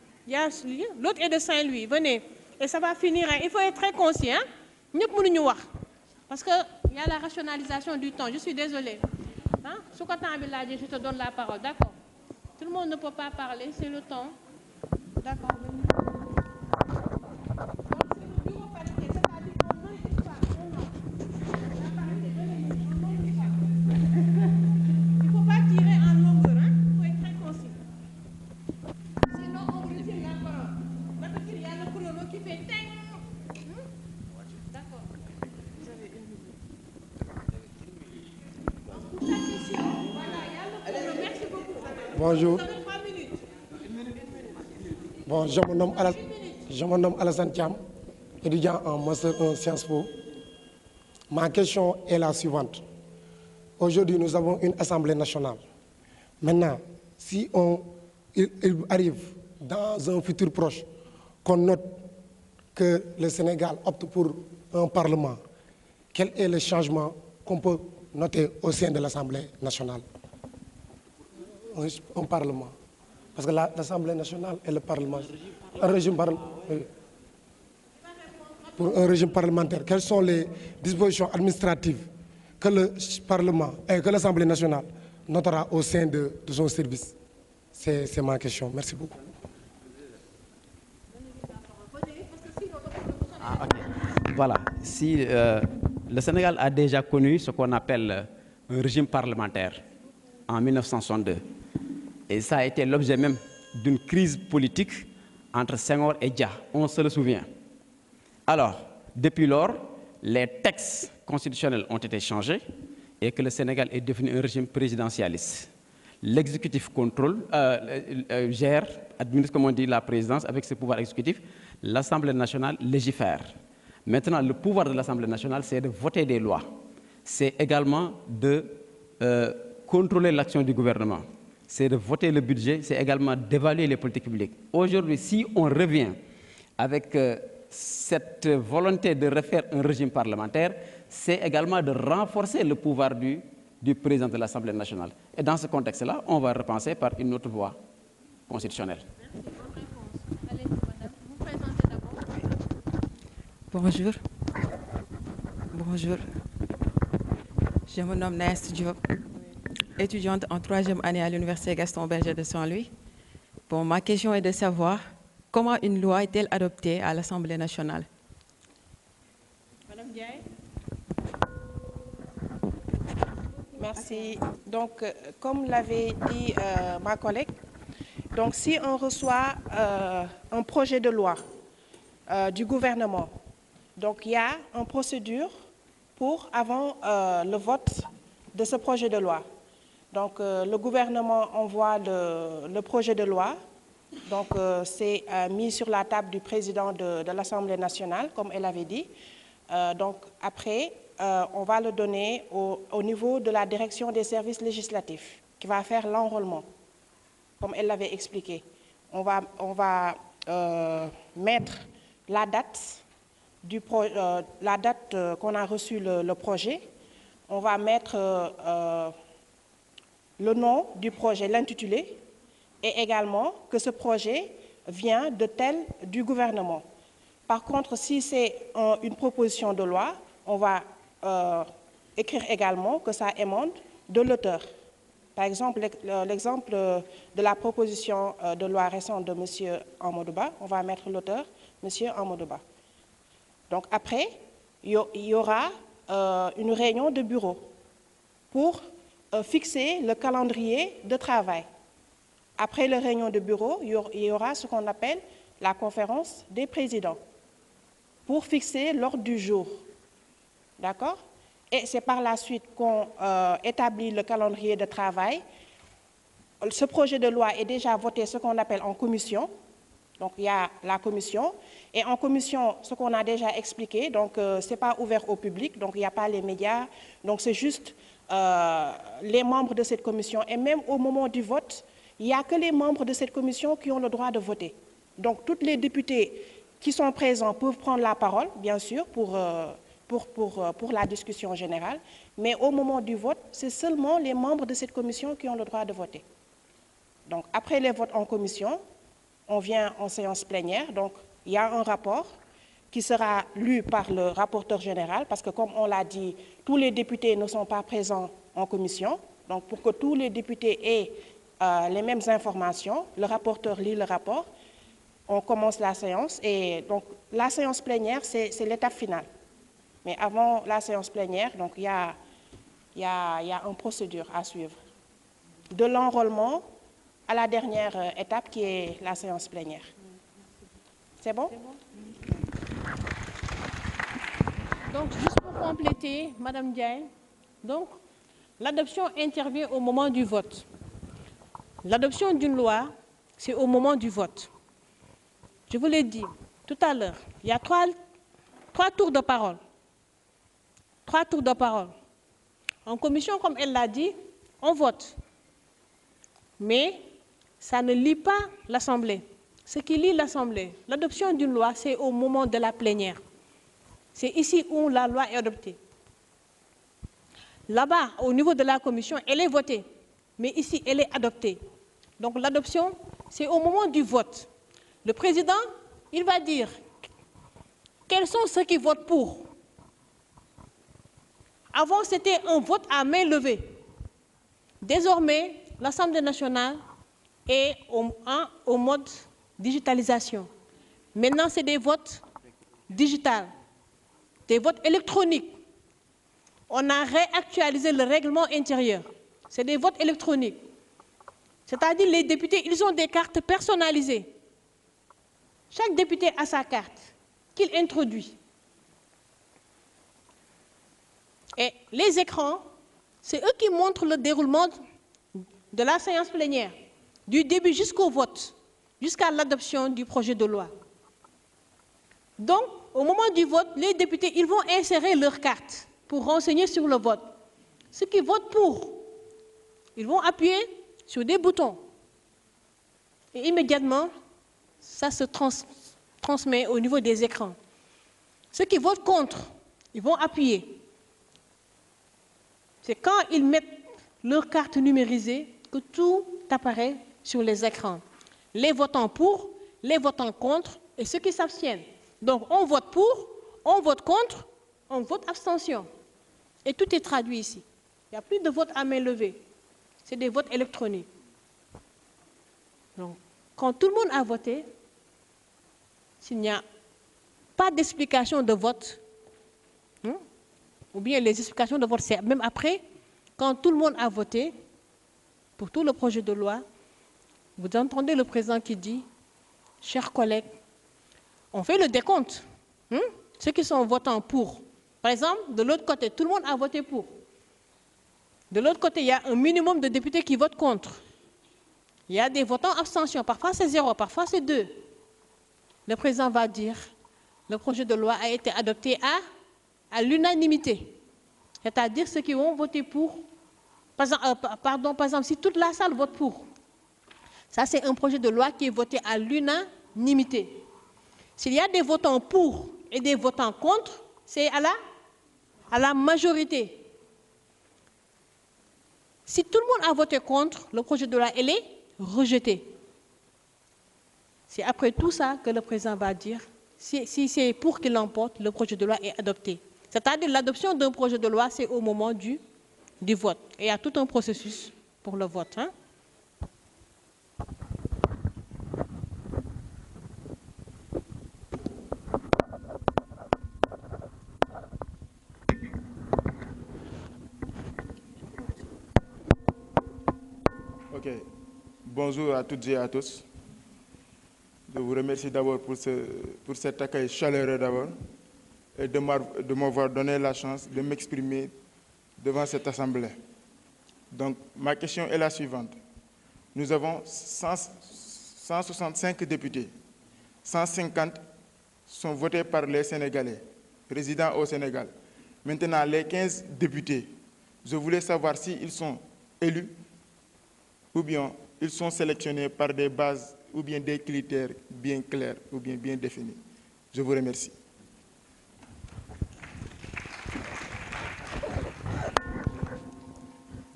L'autre est de Saint-Louis, venez. Et ça va finir. Il faut être très conscient. Parce qu'il y a la rationalisation du temps. Je suis désolée. Hein? Je te donne la parole. D'accord. Tout le monde ne peut pas parler, c'est le temps. D'accord. Bonjour. Bon, je me nomme Alassane Thiam, étudiant en Master 1 Sciences Po. Ma question est la suivante. Aujourd'hui, nous avons une Assemblée nationale. Maintenant, si il arrive dans un futur proche qu'on note que le Sénégal opte pour un Parlement, quel est le changement qu'on peut noter au sein de l'Assemblée nationale? Un Parlement. Parce que l'Assemblée nationale et le Parlement, pour un régime parlementaire, quelles sont les dispositions administratives que le Parlement et que l'Assemblée nationale notera au sein de son service? C'est ma question. Merci beaucoup. Okay. Voilà. Si le Sénégal a déjà connu ce qu'on appelle un régime parlementaire en 1962. Et ça a été l'objet même d'une crise politique entre Senghor et Dia, on se le souvient. Alors, depuis lors, les textes constitutionnels ont été changés et que le Sénégal est devenu un régime présidentialiste. L'exécutif contrôle, gère, administre, comme on dit, la présidence avec ses pouvoirs exécutifs. L'Assemblée nationale légifère. Maintenant, le pouvoir de l'Assemblée nationale, c'est de voter des lois. C'est également de contrôler l'action du gouvernement. C'est de voter le budget, c'est également d'évaluer les politiques publiques. Aujourd'hui, si on revient avec cette volonté de refaire un régime parlementaire, c'est également de renforcer le pouvoir du président de l'Assemblée nationale. Et dans ce contexte-là, on va repenser par une autre voie constitutionnelle. Allez, madame, vous présentez d'abord. Bonjour. Bonjour. Je me nomme Naïs Diop, étudiante en 3e année à l'Université Gaston Berger de Saint-Louis. Bon, ma question est de savoir comment une loi est-elle adoptée à l'Assemblée nationale? Madame Diaye. Merci. Donc, comme l'avait dit ma collègue, donc si on reçoit un projet de loi du gouvernement, donc il y a une procédure avant le vote de ce projet de loi. Donc, le gouvernement envoie le projet de loi. Donc, c'est mis sur la table du président de l'Assemblée nationale, comme elle avait dit. Donc, après, on va le donner au niveau de la direction des services législatifs, qui va faire l'enrôlement, comme elle l'avait expliqué. On va mettre la date qu'on a reçu le projet. On va mettre le nom du projet, l'intitulé, et également que ce projet vient du gouvernement. Par contre, si c'est une proposition de loi, on va écrire également que ça émane de l'auteur. Par exemple, l'exemple de la proposition de loi récente de M. Amadouba, on va mettre l'auteur, M. Amadouba. Donc après, il y aura une réunion de bureau pour fixer le calendrier de travail. Après la réunion de bureau, il y aura ce qu'on appelle la conférence des présidents pour fixer l'ordre du jour. D'accord? Et c'est par la suite qu'on établit le calendrier de travail. Ce projet de loi est déjà voté, ce qu'on appelle en commission. Donc, il y a la commission. Et en commission, ce qu'on a déjà expliqué, donc ce n'est pas ouvert au public, donc il n'y a pas les médias. Donc, c'est juste les membres de cette commission. Et même au moment du vote, il n'y a que les membres de cette commission qui ont le droit de voter. Donc, tous les députés qui sont présents peuvent prendre la parole, bien sûr, pour la discussion générale. Mais au moment du vote, c'est seulement les membres de cette commission qui ont le droit de voter. Donc, après les votes en commission, on vient en séance plénière. Donc, il y a un rapport qui sera lu par le rapporteur général, parce que comme on l'a dit, tous les députés ne sont pas présents en commission. Donc, pour que tous les députés aient les mêmes informations, le rapporteur lit le rapport, on commence la séance. Et donc, la séance plénière, c'est l'étape finale. Mais avant la séance plénière, donc, il y a une procédure à suivre. De l'enrôlement à la dernière étape qui est la séance plénière. C'est bon? Donc, juste pour compléter, Madame Diaye, donc, l'adoption intervient au moment du vote. L'adoption d'une loi, c'est au moment du vote. Je vous l'ai dit tout à l'heure, il y a trois tours de parole. 3 tours de parole. En commission, comme elle l'a dit, on vote. Mais ça ne lie pas l'Assemblée. Ce qui lie l'Assemblée, l'adoption d'une loi, c'est au moment de la plénière. C'est ici où la loi est adoptée. Là-bas, au niveau de la commission, elle est votée. Mais ici, elle est adoptée. Donc l'adoption, c'est au moment du vote. Le président, il va dire quels sont ceux qui votent pour. Avant, c'était un vote à main levée. Désormais, l'Assemblée nationale est au mode digitalisation. Maintenant, c'est des votes digitaux, des votes électroniques. on a réactualisé le règlement intérieur. C'est des votes électroniques. C'est-à-dire les députés, ils ont des cartes personnalisées. Chaque député a sa carte qu'il introduit. Et les écrans, c'est eux qui montrent le déroulement de la séance plénière, du début jusqu'au vote, jusqu'à l'adoption du projet de loi. Donc, au moment du vote, les députés, ils vont insérer leur carte pour renseigner sur le vote. Ceux qui votent pour, ils vont appuyer sur des boutons. Et immédiatement, ça se transmet au niveau des écrans. Ceux qui votent contre, ils vont appuyer. C'est quand ils mettent leur carte numérisée que tout apparaît sur les écrans. Les votants pour, les votants contre et ceux qui s'abstiennent. Donc on vote pour, on vote contre, on vote abstention. Et tout est traduit ici. Il n'y a plus de vote à main levée. C'est des votes électroniques. Donc, quand tout le monde a voté, s'il n'y a pas d'explication de vote, ou bien les explications de vote, c'est même après, quand tout le monde a voté pour tout le projet de loi, vous entendez le président qui dit, chers collègues, on fait le décompte. Ceux qui sont votants pour. Par exemple, de l'autre côté, tout le monde a voté pour. De l'autre côté, il y a un minimum de députés qui votent contre. Il y a des votants abstention. Parfois, c'est 0, parfois, c'est 2. Le président va dire, le projet de loi a été adopté à l'unanimité. C'est-à-dire ceux qui vont voter pour. Par exemple, si toute la salle vote pour, ça, c'est un projet de loi qui est voté à l'unanimité. S'il y a des votants pour et des votants contre, c'est à la majorité. Si tout le monde a voté contre, le projet de loi, elle est rejeté. C'est après tout ça que le président va dire, si c'est pour qu'il l'emporte, le projet de loi est adopté. C'est-à-dire l'adoption d'un projet de loi, c'est au moment du vote. Et il y a tout un processus pour le vote. Ok. Bonjour à toutes et à tous. Je vous remercie d'abord pour cet accueil chaleureux d'abord et de m'avoir donné la chance de m'exprimer devant cette assemblée. Donc, ma question est la suivante. Nous avons 165 députés. 150 sont votés par les Sénégalais, résidant au Sénégal. Maintenant, les 15 députés, je voulais savoir s'ils sont élus ou bien ils sont sélectionnés par des bases ou bien des critères bien clairs ou bien définis. Je vous remercie.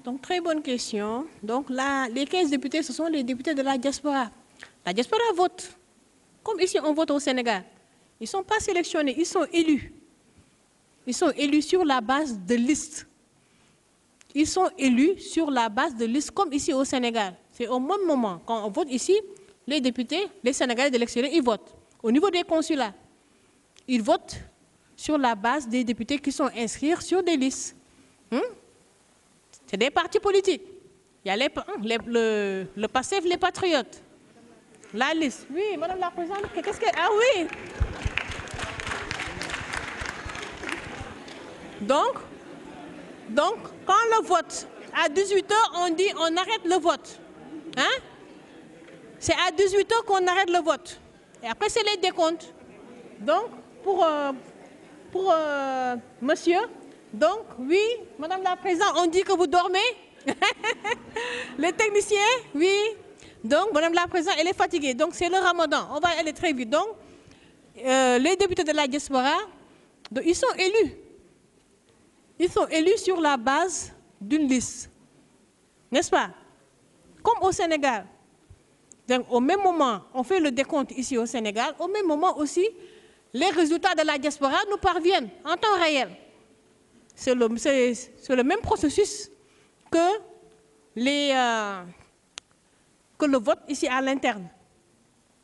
Donc, très bonne question. Donc, là, les 15 députés, ce sont les députés de la diaspora. La diaspora vote, comme ici on vote au Sénégal. Ils ne sont pas sélectionnés, ils sont élus. Ils sont élus sur la base de listes. Ils sont élus sur la base de listes comme ici au Sénégal. C'est au même moment. Quand on vote ici, les députés, les Sénégalais de l'extérieur, ils votent. Au niveau des consulats, ils votent sur la base des députés qui sont inscrits sur des listes. C'est des partis politiques. Il y a le PASTEF, les Patriotes. La liste. Oui, Madame la Présidente, qu'est-ce que... Ah oui. Donc, quand le vote, à 18h, on dit on arrête le vote. C'est à 18h qu'on arrête le vote. Et après, c'est les décomptes. Donc, pour monsieur, donc, oui, Madame la Présidente, on dit que vous dormez. Les techniciens, oui. Donc, Madame la Présidente, elle est fatiguée. Donc, c'est le ramadan. On va aller très vite. Donc, les députés de la diaspora, donc, ils sont élus. Ils sont élus sur la base d'une liste. N'est-ce pas? Comme au Sénégal. Donc, au même moment, on fait le décompte ici au Sénégal. Au même moment aussi, les résultats de la diaspora nous parviennent en temps réel. C'est le même processus que le vote ici à l'interne.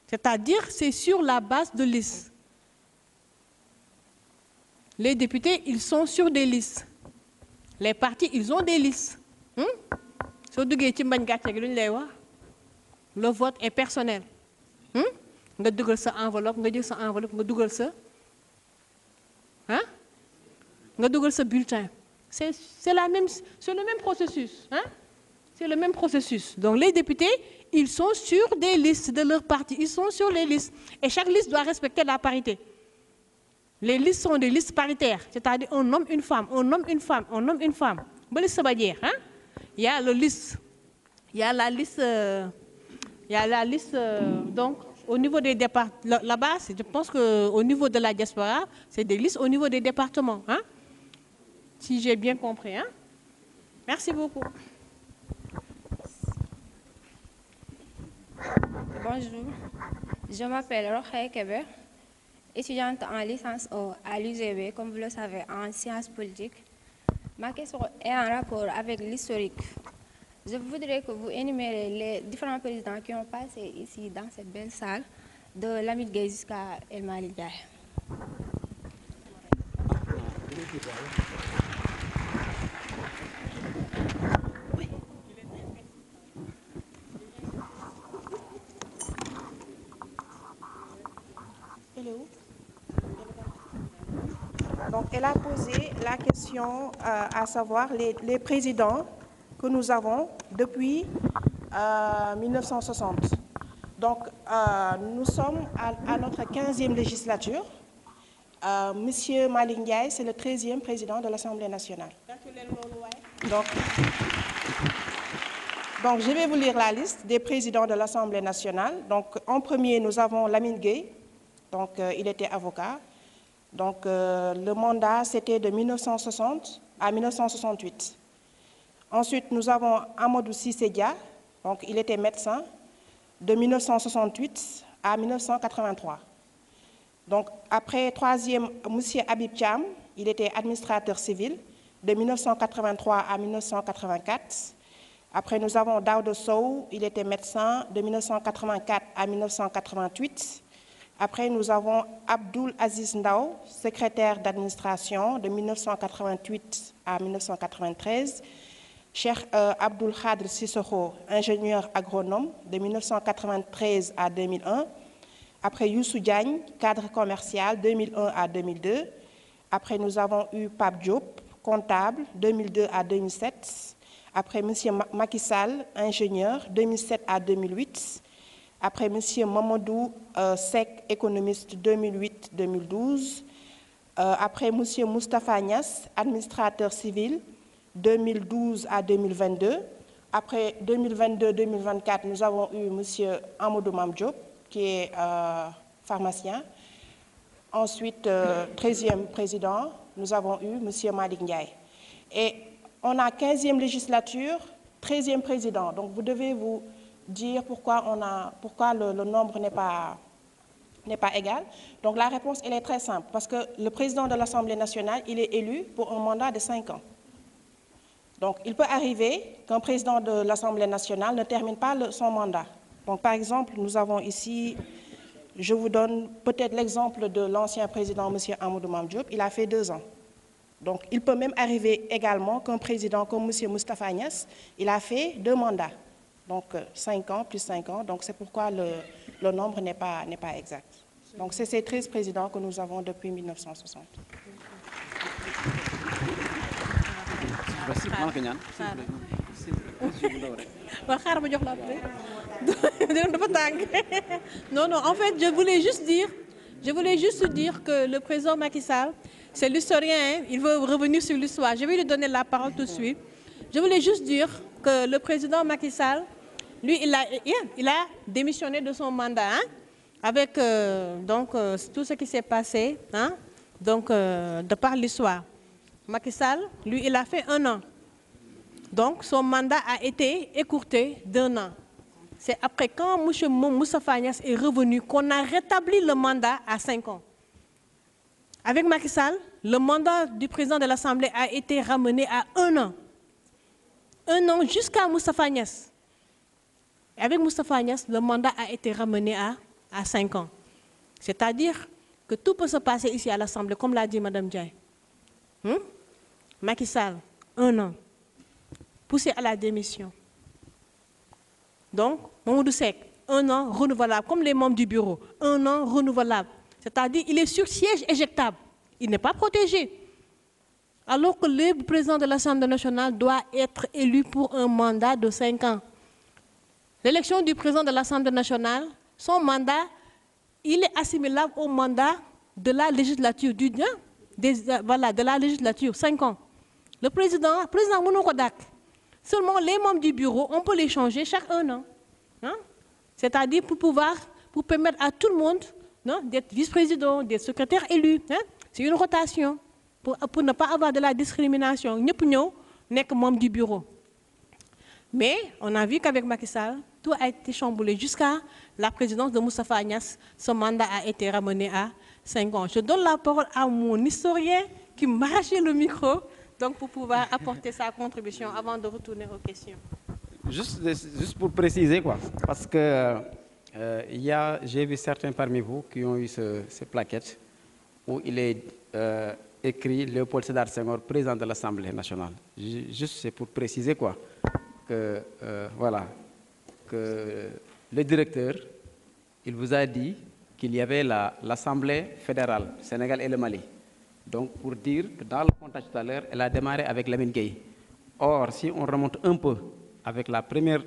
C'est-à-dire, c'est sur la base de listes. Les députés, ils sont sur des listes. Les partis, ils ont des listes. Le vote est personnel. Nga dugal sa enveloppe, nga jël sa enveloppe, nga dugal sa nga dugal sa bulletin. C'est le même processus. C'est le même processus. Donc les députés, ils sont sur des listes de leur parti. Ils sont sur les listes. Et chaque liste doit respecter la parité. Les listes sont des listes paritaires. C'est-à-dire un homme, une femme, un homme, une femme, un homme, une femme. Il y a le liste. Il y a la liste. Donc, au niveau des départements, là-bas, je pense qu'au niveau de la diaspora, c'est des listes au niveau des départements. Si j'ai bien compris. Merci beaucoup. Bonjour, je m'appelle Rokhaya Kébé, étudiante en licence à l'UGB, comme vous le savez, en sciences politiques. Ma question est en rapport avec l'historique. Je voudrais que vous énumérez les différents présidents qui ont passé ici dans cette belle salle, de Lamine Gueye jusqu'à El Malick Ndiaye. Donc, elle a posé la question à savoir les présidents que nous avons depuis 1960. Donc, nous sommes à notre 15e législature. Monsieur Malick Ndiaye, c'est le 13e président de l'Assemblée nationale. Donc, je vais vous lire la liste des présidents de l'Assemblée nationale. Donc, en premier, nous avons Lamine Gueye. Donc, il était avocat. Donc, le mandat, c'était de 1960 à 1968. Ensuite, nous avons Amadou Cissé Dia. Donc, il était médecin de 1968 à 1983. Donc, après, troisième, M. Habib Thiam, il était administrateur civil de 1983 à 1984. Après, nous avons Daouda Sow, il était médecin de 1984 à 1988. Après, nous avons Abdoul Aziz Ndao, secrétaire d'administration de 1988 à 1993. Cheikh Abdoul Khadr Sissoko, ingénieur agronome de 1993 à 2001. Après, Youssou Diagne, cadre commercial 2001 à 2002. Après, nous avons eu Pape Diop, comptable 2002 à 2007. Après, M. Macky Sall, ingénieur 2007 à 2008. Après, M. Mamadou Seck, économiste 2008-2012. Après, M. Moustapha Niasse, administrateur civil 2012 à 2022. Après 2022-2024, nous avons eu M. Amadou Mame Diop, qui est pharmacien. Ensuite, 13e président, nous avons eu M. Malick Ndiaye. Et on a 15e législature, 13e président. Donc, vous devez vous dire pourquoi le nombre n'est pas égal. Donc, la réponse, elle est très simple. Parce que le président de l'Assemblée nationale, il est élu pour un mandat de 5 ans. Donc, il peut arriver qu'un président de l'Assemblée nationale ne termine pas son mandat. Donc, par exemple, nous avons ici, je vous donne peut-être l'exemple de l'ancien président, M. Amadou Mame Diop, il a fait 2 ans. Donc, il peut même arriver également qu'un président comme M. Moustapha Niasse, il a fait 2 mandats. Donc, 5 ans plus 5 ans. Donc, c'est pourquoi le nombre n'est pas exact. Donc, c'est ces 13 présidents que nous avons depuis 1960. Non, en fait, je voulais juste dire que le président Macky Sall, c'est l'historien, il veut revenir sur l'histoire. Je vais lui donner la parole tout de suite. Je voulais juste dire que le président Macky Sall, lui, il a démissionné de son mandat, avec tout ce qui s'est passé, de par l'histoire. Macky Sall, lui, il a fait 1 an. Donc, son mandat a été écourté d'1 an. C'est après quand M. Moustapha Niasse est revenu qu'on a rétabli le mandat à 5 ans. Avec Macky Sall, le mandat du président de l'Assemblée a été ramené à 1 an. 1 an jusqu'à Moustapha Niasse. Avec Moustapha Niasse, le mandat a été ramené à 5 ans. C'est-à-dire que tout peut se passer ici à l'Assemblée, comme l'a dit Mme Ndiaye. Macky Sall, 1 an, poussé à la démission. Donc, Mamadou Seck, 1 an renouvelable, comme les membres du bureau, 1 an renouvelable. C'est-à-dire qu'il est sur siège éjectable. Il n'est pas protégé. Alors que le président de l'Assemblée nationale doit être élu pour un mandat de 5 ans. L'élection du président de l'Assemblée nationale, son mandat, il est assimilable au mandat de la législature, de la législature, 5 ans. Le président Mounokodak, seulement les membres du bureau, on peut les changer chaque 1 an. Hein? C'est-à-dire pour permettre à tout le monde d'être vice-président, d'être secrétaire élu. Hein? C'est une rotation pour ne pas avoir de la discrimination. Nous sommes membres du bureau. Mais on a vu qu'avec Macky Sall, tout a été chamboulé jusqu'à la présidence de Moustapha Agnès. Ce mandat a été ramené à 5 ans. Je donne la parole à mon historien qui m'a arraché le micro donc pour pouvoir apporter sa contribution avant de retourner aux questions. Juste pour préciser, quoi, parce que j'ai vu certains parmi vous qui ont eu ces plaquettes où il est écrit Léopold Sédar Senghor, président de l'Assemblée nationale. Juste, c'est pour préciser quoi, que, voilà, que le directeur, il vous a dit qu'il y avait l'Assemblée fédérale, Sénégal et le Mali. Donc, pour dire que dans le comptage tout à l'heure, elle a démarré avec Lamine Gueye. Or, si on remonte un peu avec la première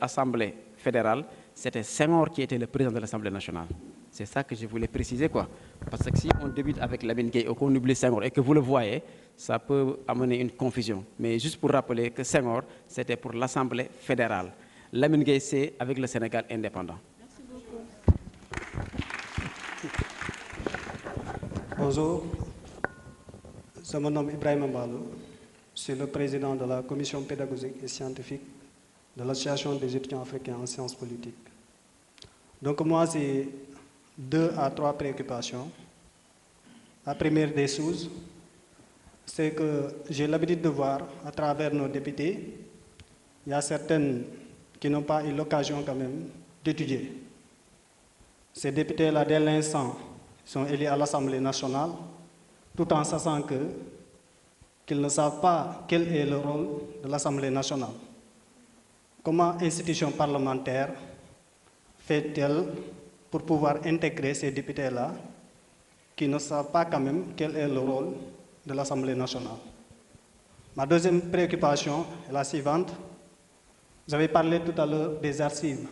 Assemblée fédérale, c'était Senghor qui était le président de l'Assemblée nationale. C'est ça que je voulais préciser, quoi. Parce que si on débute avec Lamine Gueye ou qu'on oublie Senghor et que vous le voyez, ça peut amener une confusion. Mais juste pour rappeler que Senghor, c'était pour l'Assemblée fédérale. Lamine Gueye, c'est avec le Sénégal indépendant. Merci beaucoup. Bonjour, je me nomme Ibrahim Mbalou. Je suis le président de la commission pédagogique et scientifique de l'Association des étudiants africains en sciences politiques. Donc moi, j'ai 2 à 3 préoccupations. La première des choses, c'est que j'ai l'habitude de voir à travers nos députés, il y a certaines qui n'ont pas eu l'occasion quand même d'étudier. Ces députés-là, dès l'instant, sont élus à l'Assemblée nationale, tout en sachant qu'ils ne savent pas quel est le rôle de l'Assemblée nationale. Comment institution parlementaire fait-elle pour pouvoir intégrer ces députés-là qui ne savent pas quand même quel est le rôle de l'Assemblée nationale? Ma deuxième préoccupation est la suivante. Vous avez parlé tout à l'heure des archives,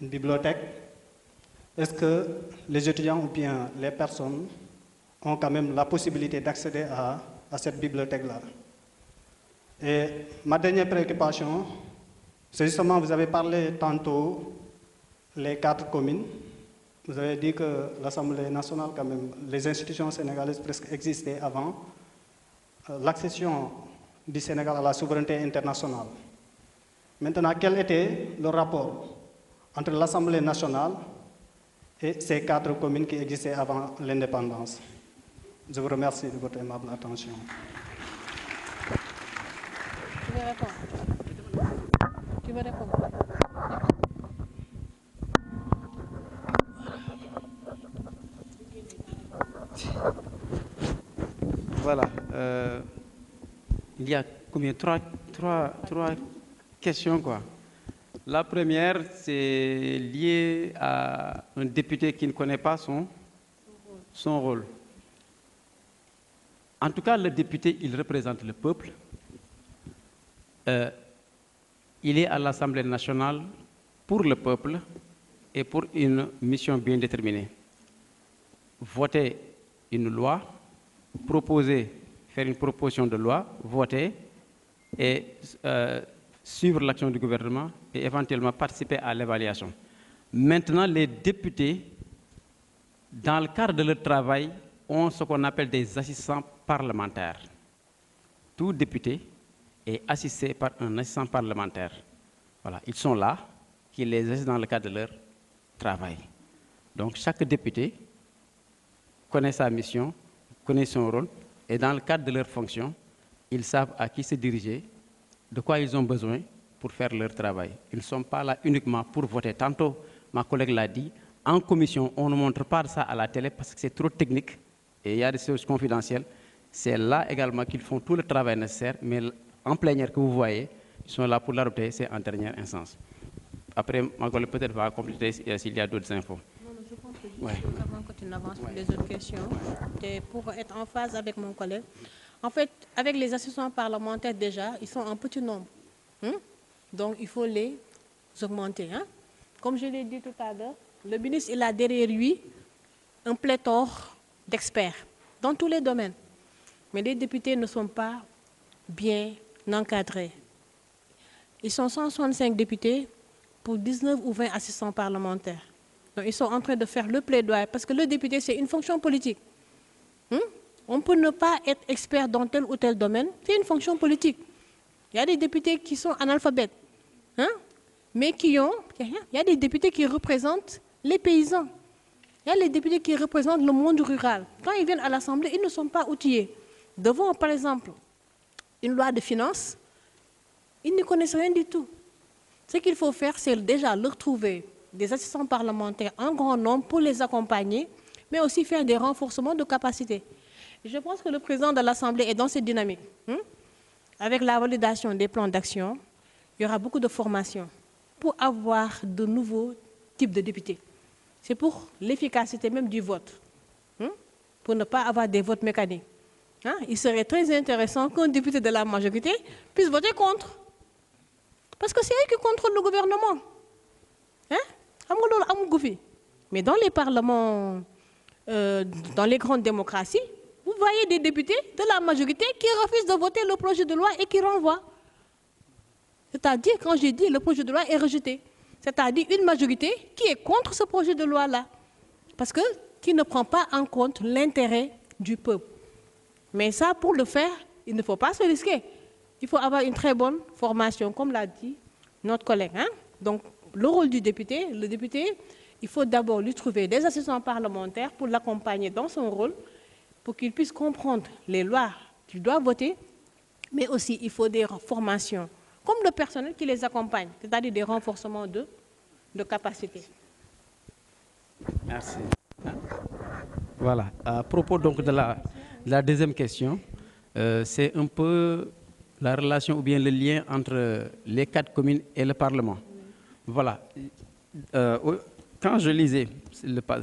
une bibliothèque. Est-ce que les étudiants ou bien les personnes ont quand même la possibilité d'accéder à cette bibliothèque-là? Et ma dernière préoccupation, c'est justement, vous avez parlé tantôt les 4 communes. Vous avez dit que l'Assemblée nationale, quand même, les institutions sénégalaises presque existaient avant l'accession du Sénégal à la souveraineté internationale. Maintenant, quel était le rapport entre l'Assemblée nationale et ces 4 communes qui existaient avant l'indépendance? Je vous remercie de votre aimable attention. Tu veux répondre? Tu veux répondre? Voilà. Il y a combien? Trois questions, quoi. La première, c'est lié à un député qui ne connaît pas son rôle. En tout cas, le député, il représente le peuple. Il est à l'Assemblée nationale pour le peuple et pour une mission bien déterminée. Voter une loi, faire une proposition de loi, voter et suivre l'action du gouvernement et éventuellement participer à l'évaluation. Maintenant, les députés, dans le cadre de leur travail, ont ce qu'on appelle des assistants parlementaires. Tout député est assisté par un assistant parlementaire. Voilà, ils sont là, qui les assistent dans le cadre de leur travail. Donc chaque député connaît sa mission, connaît son rôle, et dans le cadre de leur fonction, ils savent à qui se diriger, de quoi ils ont besoin pour faire leur travail. Ils ne sont pas là uniquement pour voter. Tantôt, ma collègue l'a dit, en commission, on ne montre pas ça à la télé parce que c'est trop technique et il y a des choses confidentielles. C'est là également qu'ils font tout le travail nécessaire, mais en plénière que vous voyez, ils sont là pour l'adopter, c'est en dernière instance. Après, ma collègue peut-être va compléter s'il y a d'autres infos. Non, je pense que avant que tu n'avances pour les autres questions, et pour être en phase avec mon collègue, en fait, avec les assistants parlementaires déjà, ils sont en petit nombre. Donc, il faut les augmenter. Comme je l'ai dit tout à l'heure, le ministre, il a derrière lui un pléthore d'experts dans tous les domaines. Mais les députés ne sont pas bien encadrés. Ils sont 165 députés pour 19 ou 20 assistants parlementaires. Donc, ils sont en train de faire le plaidoyer parce que le député, c'est une fonction politique. On peut ne pas être expert dans tel ou tel domaine, c'est une fonction politique. Il y a des députés qui sont analphabètes, mais il y a des députés qui représentent les paysans. Il y a les députés qui représentent le monde rural. Quand ils viennent à l'Assemblée, ils ne sont pas outillés. Devant, par exemple, une loi de finances, ils ne connaissent rien du tout. Ce qu'il faut faire, c'est déjà leur trouver des assistants parlementaires en grand nombre pour les accompagner, mais aussi faire des renforcements de capacités. Je pense que le président de l'Assemblée est dans cette dynamique. Avec la validation des plans d'action, il y aura beaucoup de formations pour avoir de nouveaux types de députés. C'est pour l'efficacité même du vote, pour ne pas avoir des votes mécaniques. Il serait très intéressant qu'un député de la majorité puisse voter contre. Parce que c'est eux qui contrôlent le gouvernement. Mais dans les parlements, dans les grandes démocraties, vous voyez des députés de la majorité qui refusent de voter le projet de loi et qui renvoient. C'est-à-dire, quand j'ai dit le projet de loi est rejeté, c'est-à-dire une majorité qui est contre ce projet de loi-là, parce que qui ne prend pas en compte l'intérêt du peuple. Mais ça, pour le faire, il ne faut pas se risquer. Il faut avoir une très bonne formation, comme l'a dit notre collègue. Donc, le rôle du député, le député, il faut d'abord lui trouver des assistants parlementaires pour l'accompagner dans son rôle, pour qu'il puisse comprendre les lois qu'il doit voter, mais aussi il faut des formations, comme le personnel qui les accompagne, c'est-à-dire des renforcements de capacité. Merci. Voilà. À propos donc de la deuxième question, c'est un peu la relation ou bien le lien entre les 4 communes et le Parlement. Voilà. Quand je lisais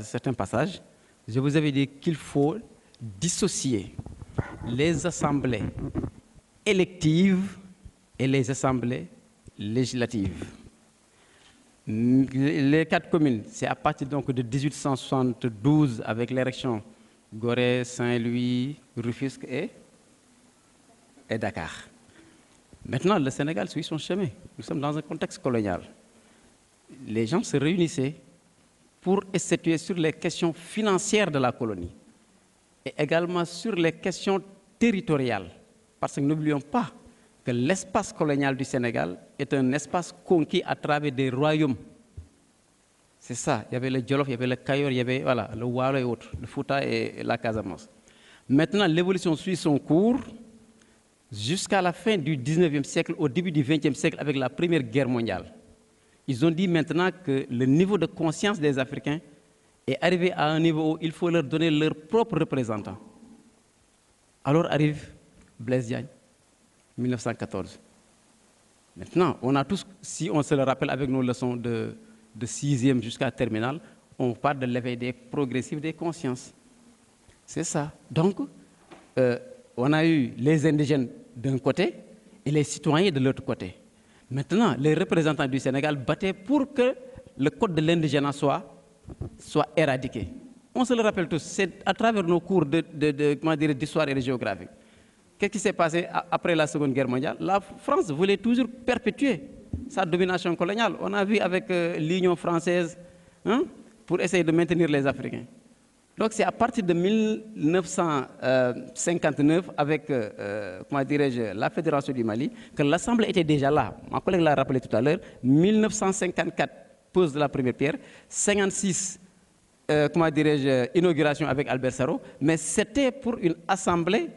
certains passages, je vous avais dit qu'il faut dissocier les assemblées électives et les assemblées législatives. Les 4 communes, c'est à partir donc de 1872 avec l'érection Gorée, Saint-Louis, Rufisque et Dakar. Maintenant, le Sénégal suit son chemin. Nous sommes dans un contexte colonial. Les gens se réunissaient pour statuer sur les questions financières de la colonie et également sur les questions territoriales. Parce que n'oublions pas que l'espace colonial du Sénégal est un espace conquis à travers des royaumes. C'est ça. Il y avait le Djolof, il y avait le Kayor, il y avait le Waalo et autres, le Fouta et la Casamance. Maintenant, l'évolution suit son cours jusqu'à la fin du 19e siècle, au début du 20e siècle, avec la Première Guerre mondiale. Ils ont dit maintenant que le niveau de conscience des Africains est arrivé à un niveau où il faut leur donner leurs propres représentants. Alors arrive Blaise Diagne, 1914. Maintenant, on a tous, si on se le rappelle avec nos leçons de 6e jusqu'à terminale, on parle de l'éveil progressif des consciences. C'est ça. Donc, on a eu les indigènes d'un côté et les citoyens de l'autre côté. Maintenant, les représentants du Sénégal battaient pour que le code de l'indigénat soit éradiqué. On se le rappelle tous, c'est à travers nos cours d'histoire et de géographie. Qu'est-ce qui s'est passé après la Seconde Guerre mondiale? La France voulait toujours perpétuer sa domination coloniale. On a vu avec l'Union française pour essayer de maintenir les Africains. Donc c'est à partir de 1959, avec la Fédération du Mali, que l'Assemblée était déjà là. Ma collègue l'a rappelé tout à l'heure. 1954, pose de la première pierre. 56, inauguration avec Albert Sarraut. Mais c'était pour une assemblée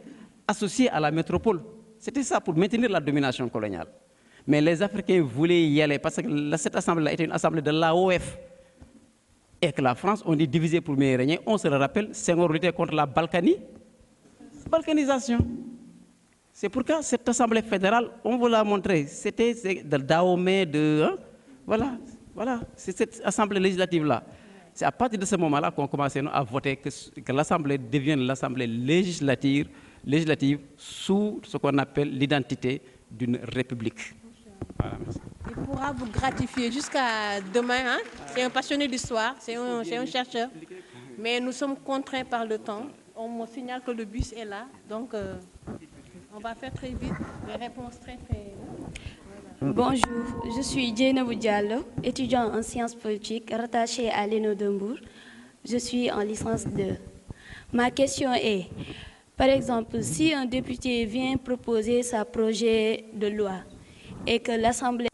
associée à la métropole. C'était ça, pour maintenir la domination coloniale. Mais les Africains voulaient y aller parce que cette assemblée était une assemblée de l'AOF. Et que la France, on dit divisé pour mieux régner. On se le rappelle, Senghor luttait contre la Balkanie. balkanisation. C'est pourquoi cette Assemblée fédérale, on vous l'a montré, c'était de Dahomey, voilà, c'est cette Assemblée législative-là. C'est à partir de ce moment-là qu'on commence à voter que l'Assemblée devienne l'Assemblée législative sous ce qu'on appelle l'identité d'une république. Voilà, merci. Il pourra vous gratifier jusqu'à demain. Hein? C'est un passionné d'histoire, c'est un chercheur. Mais nous sommes contraints par le temps. On me signale que le bus est là. Donc, on va faire très vite. Les réponses très. Voilà. Bonjour, je suis Djeynabou Diallo, étudiant en sciences politiques rattachée à l'ENO de Mbour. Je suis en licence 2. Ma question est, par exemple, si un député vient proposer sa projet de loi et que l'Assemblée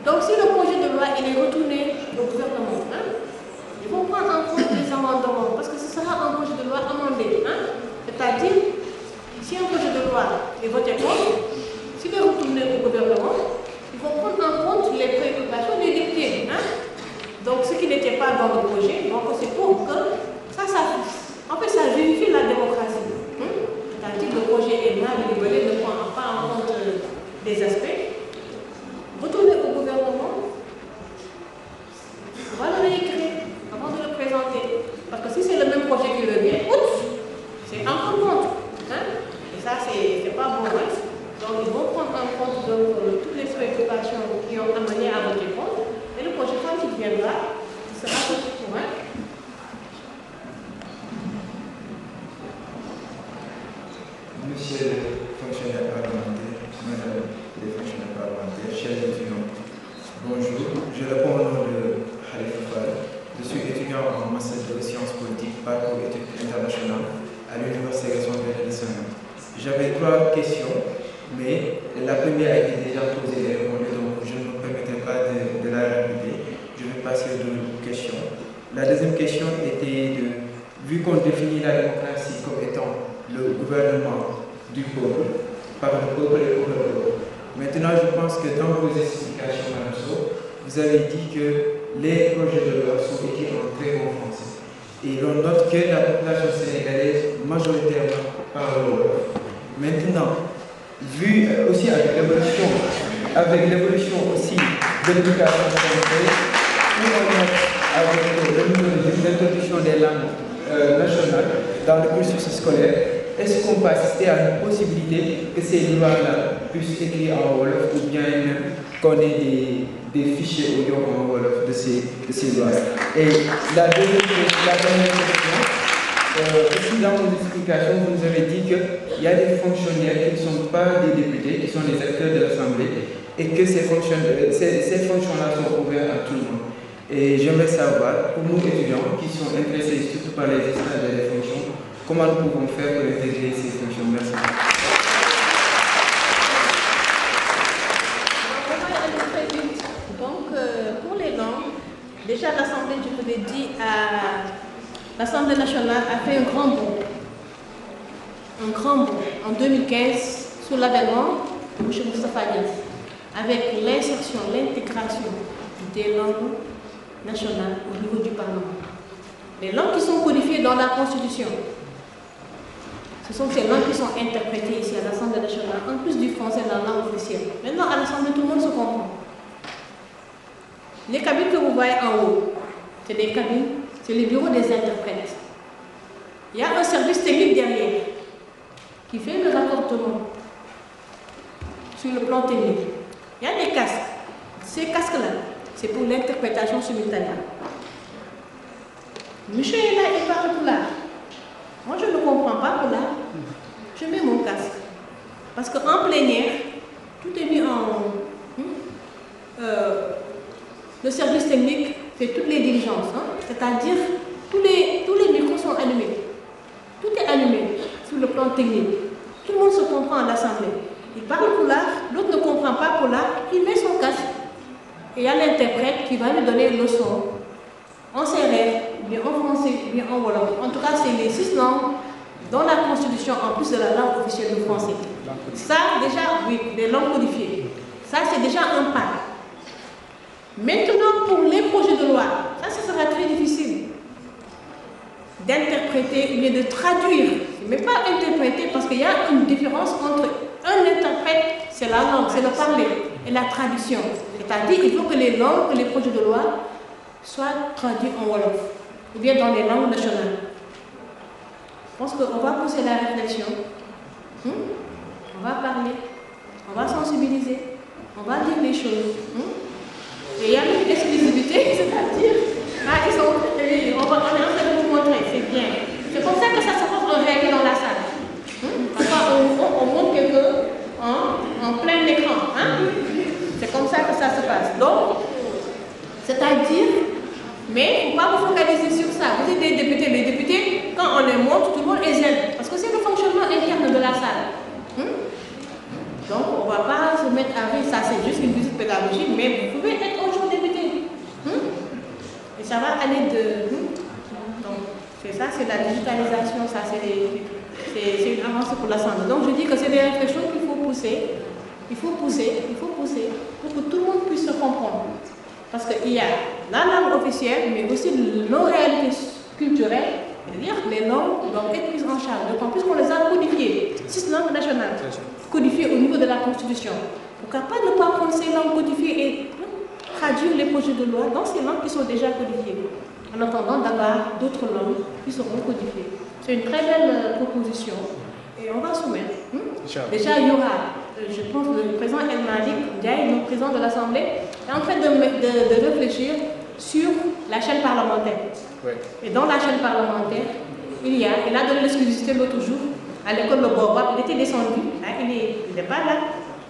Donc si le projet de loi est retourné au gouvernement, il faut prendre en compte les amendements, parce que ce sera un projet de loi amendé. C'est-à-dire, si un projet de loi est voté contre, s'il est retourné au gouvernement, il faut prendre en compte les préoccupations des députés. Donc ce qui n'était pas dans le projet, donc c'est pour que ça en fait, ça vérifie la démocratie. C'est-à-dire que le projet est mal libellé, ne prend pas en compte des aspects. Retournez au gouvernement, on va le réécrire avant de le présenter. Parce que si c'est le même projet qui revient, c'est en compte. Et ça, c'est pas bon. Donc, ils vont prendre en compte toutes les préoccupations qui ont amené à voter contre. Et le projet, quand il viendra, il sera tout pour un. Monsieur le fonctionnaire parlementaire, madame les fonctionnaires parlementaires, chers étudiants, bonjour. Je réponds au nom de Khalifa Fall. Je suis étudiant en master de sciences politiques, parcours études internationales à l'Université Gaston Berger de Saint-Louis. J'avais 3 questions, mais la première a été déjà posée et répondue, donc je ne me permettrai pas de la répéter. Je vais passer aux 2 questions. La deuxième question était vu qu'on définit la démocratie comme étant le gouvernement du peuple, par le peuple et pour le peuple. Maintenant, je pense que dans vos explications, Mme So, vous avez dit que les projets de loi sont écrits en très bon français. Et l'on note que la population sénégalaise majoritairement parle wolof. Maintenant, vu aussi avec l'évolution aussi de l'éducation française, où on note avec l'introduction des langues nationales dans le cursus scolaire, est-ce qu'on peut assister à une possibilité que ces lois-là puissent écrire en wolof ou bien même qu'on ait des fichiers audio en wolof de ces lois? Et la dernière question, aussi dans vos explications, vous nous avez dit qu'il y a des fonctionnaires qui ne sont pas des députés, qui sont des acteurs de l'Assemblée, et que ces fonctions-là sont ouvertes à tout le monde. Et j'aimerais savoir, pour nous étudiants qui sont intéressés surtout par les stages et les fonctions, comment nous pouvons faire pour intégrer ces fonctions? Merci. Donc, pour les langues, déjà l'Assemblée, je vous l'ai dit, l'Assemblée nationale a fait un grand bond. En 2015, sous l'avènement de M. Moustapha Niasse, avec l'insertion, l'intégration des langues nationales au niveau du Parlement. Les langues qui sont codifiées dans la Constitution, ce sont ces langues qui sont interprétées ici à l'Assemblée nationale, en plus du français, la langue officielle. Maintenant, à l'Assemblée, tout le monde se comprend. Les cabines que vous voyez en haut, c'est des cabines, c'est les bureaux des interprètes. Il y a un service technique derrière qui fait le raccordement sur le plan technique. Il y a des casques. Ces casques-là, c'est pour l'interprétation simultanée. Monsieur est là, il parle poulard. Moi, je ne comprends pas poulard. Je mets mon casque. Parce qu'en plénière, tout est mis en... le service technique fait toutes les diligences. C'est-à-dire, tous les micros sont allumés. Tout est allumé sur le plan technique. Tout le monde se comprend à l'Assemblée. Il parle poulard, l'autre ne comprend pas poulard, il met son casque. Et il y a l'interprète qui va lui donner une leçon en ses rêves, bien en français, ou bien en wolof. En tout cas, c'est les 6 langues dans la Constitution, en plus de la langue officielle du français. Ça, déjà, oui, les langues codifiées. Ça, c'est déjà un pas. Maintenant, pour les projets de loi, ça, ce sera très difficile d'interpréter ou bien de traduire. Mais pas interpréter, parce qu'il y a une différence entre un interprète, c'est la langue, c'est le parler, et la traduction. C'est-à-dire qu'il faut que les langues, que les projets de loi soient traduits en wolof, ou bien dans les langues nationales. Je pense qu'on va pousser la réflexion. On va parler, on va sensibiliser, on va dire les choses. Et il y a une exclusivité, c'est-à-dire, ils sont, on est en train de vous montrer, c'est bien. C'est comme ça que ça se passe en réalité dans la salle. Parfois, on montre quelqu'un en plein écran. C'est comme ça que ça se passe. Donc, c'est-à-dire, mais il ne faut pas vous focaliser sur ça. Vous êtes des députés. Les députés, quand on les montre, tout le monde est zen. Parce que c'est le fonctionnement interne de la salle. Donc, on ne va pas se mettre à rire. Ça, c'est juste une visite pédagogique. Mais vous pouvez être un jour député. Et ça va aller de... Donc, c'est ça, c'est la digitalisation. Ça, c'est une avancée pour l'Assemblée. Donc, je dis que c'est des réflexions qu'il faut pousser. Il faut pousser pour que tout le monde puisse se comprendre. Parce qu'il y a la langue officielle, mais aussi nos réalités culturelles, c'est-à-dire les langues doivent être prises en charge. D'autant plus qu'on les a codifiées, 6 langues nationales, codifiées au niveau de la Constitution. Pourquoi pas ne pas prendre ces langues codifiées et traduire les projets de loi dans ces langues qui sont déjà codifiées, en attendant d'avoir d'autres langues qui seront codifiées. C'est une très belle proposition et on va soumettre. Déjà, il y aura... Je pense que le président El Malik Ndiaye, le président de l'Assemblée, est en train de réfléchir sur la chaîne parlementaire. Oui. Et dans la chaîne parlementaire, il a donné l'exclusivité l'autre jour à l'école de Boba. Il était descendu, il n'est pas là.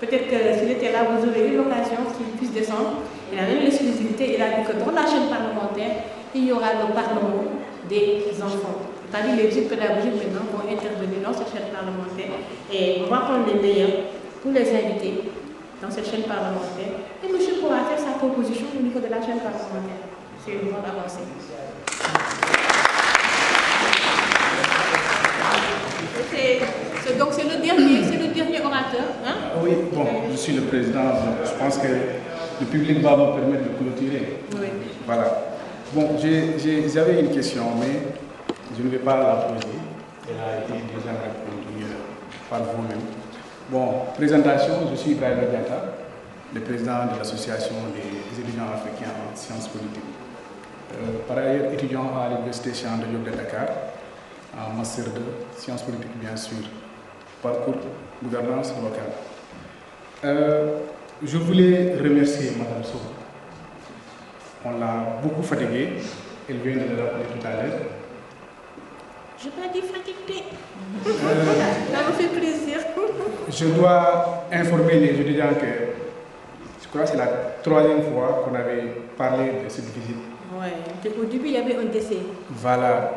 Peut-être que s'il était là, vous aurez eu l'occasion qu'il puisse descendre. Il a donné l'exclusivité, il a dit que dans la chaîne parlementaire, il y aura le Parlement des enfants. C'est-à-dire les équipes pédagogiques maintenant vont intervenir dans cette chaîne parlementaire et on va prendre les meilleurs pour les inviter dans cette chaîne parlementaire. Et monsieur pourra faire sa proposition au niveau de la chaîne parlementaire. C'est une grande avancée. Donc c'est le dernier orateur. Oui, bon, je suis le président, je pense que le public va me permettre de clôturer. Oui. Voilà. Bon, j'avais une question, mais je ne vais pas la poser. Elle a été déjà répondue par vous-même. Bon, présentation, je suis Ibrahim Diata, le président de l'association des étudiants africains en sciences politiques. Par ailleurs, étudiant à l'université Cheikh Anta Diop de Dakar, en master de sciences politiques bien sûr, parcours gouvernance locale. Je voulais remercier Mme Sow. On l'a beaucoup fatiguée, elle vient de le rappeler tout à l'heure. Je n'ai pas dit fatiguée. Ça me fait plaisir. Je dois informer les étudiants que je crois que c'est la 3e fois qu'on avait parlé de cette visite. Oui, au début il y avait un décès. Voilà.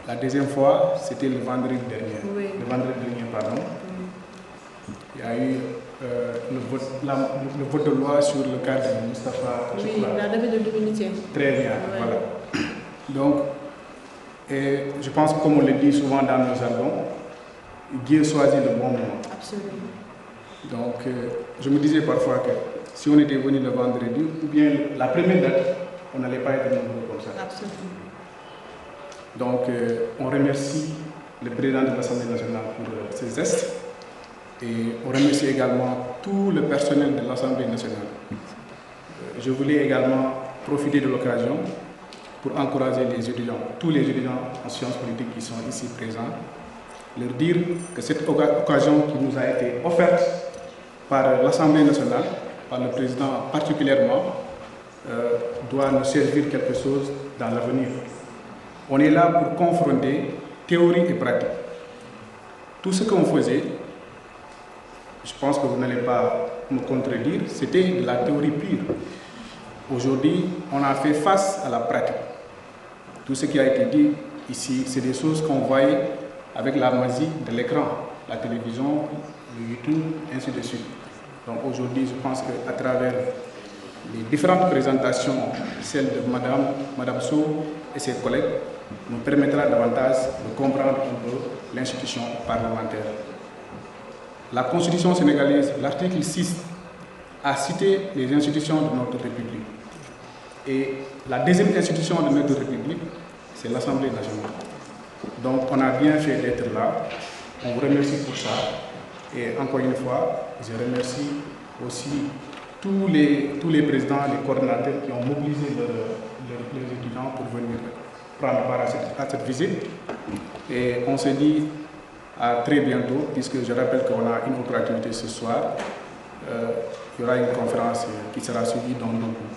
La 2e fois, c'était le vendredi dernier. Oui. Le vendredi dernier, pardon. Il y a eu le vote de loi sur le cas de Moustapha. Oui, la levée de l'immunité. Très bien, voilà. Donc, et je pense que comme on le dit souvent dans nos albums, Dieu choisit le bon moment. Absolument. Donc, je me disais parfois que si on était venu le vendredi, ou bien la première date, on n'allait pas être nombreux comme ça. Absolument. Donc, on remercie le président de l'Assemblée nationale pour ses gestes et on remercie également tout le personnel de l'Assemblée nationale. Je voulais également profiter de l'occasion pour encourager les étudiants, tous les étudiants en sciences politiques qui sont ici présents, leur dire que cette occasion qui nous a été offerte par l'Assemblée nationale, par le président particulièrement, doit nous servir quelque chose dans l'avenir. On est là pour confronter théorie et pratique. Tout ce qu'on faisait, je pense que vous n'allez pas me contredire, c'était de la théorie pure. Aujourd'hui, on a fait face à la pratique. Tout ce qui a été dit ici, c'est des choses qu'on voyait avec la magie de l'écran, la télévision, le YouTube, ainsi de suite. Donc aujourd'hui, je pense qu'à travers les différentes présentations, celle de Madame Sow, et ses collègues nous permettra davantage de comprendre un peu l'institution parlementaire. La Constitution sénégalaise, l'article 6, a cité les institutions de notre République. Et la deuxième institution de notre République, c'est l'Assemblée nationale. Donc on a bien fait d'être là. On vous remercie pour ça. Et encore une fois, je remercie aussi tous les présidents, les coordinateurs qui ont mobilisé leurs étudiants pour venir prendre part à cette visite. Et on se dit à très bientôt, puisque je rappelle qu'on a une autre activité ce soir. Il y aura une conférence qui sera suivie dans nos cours.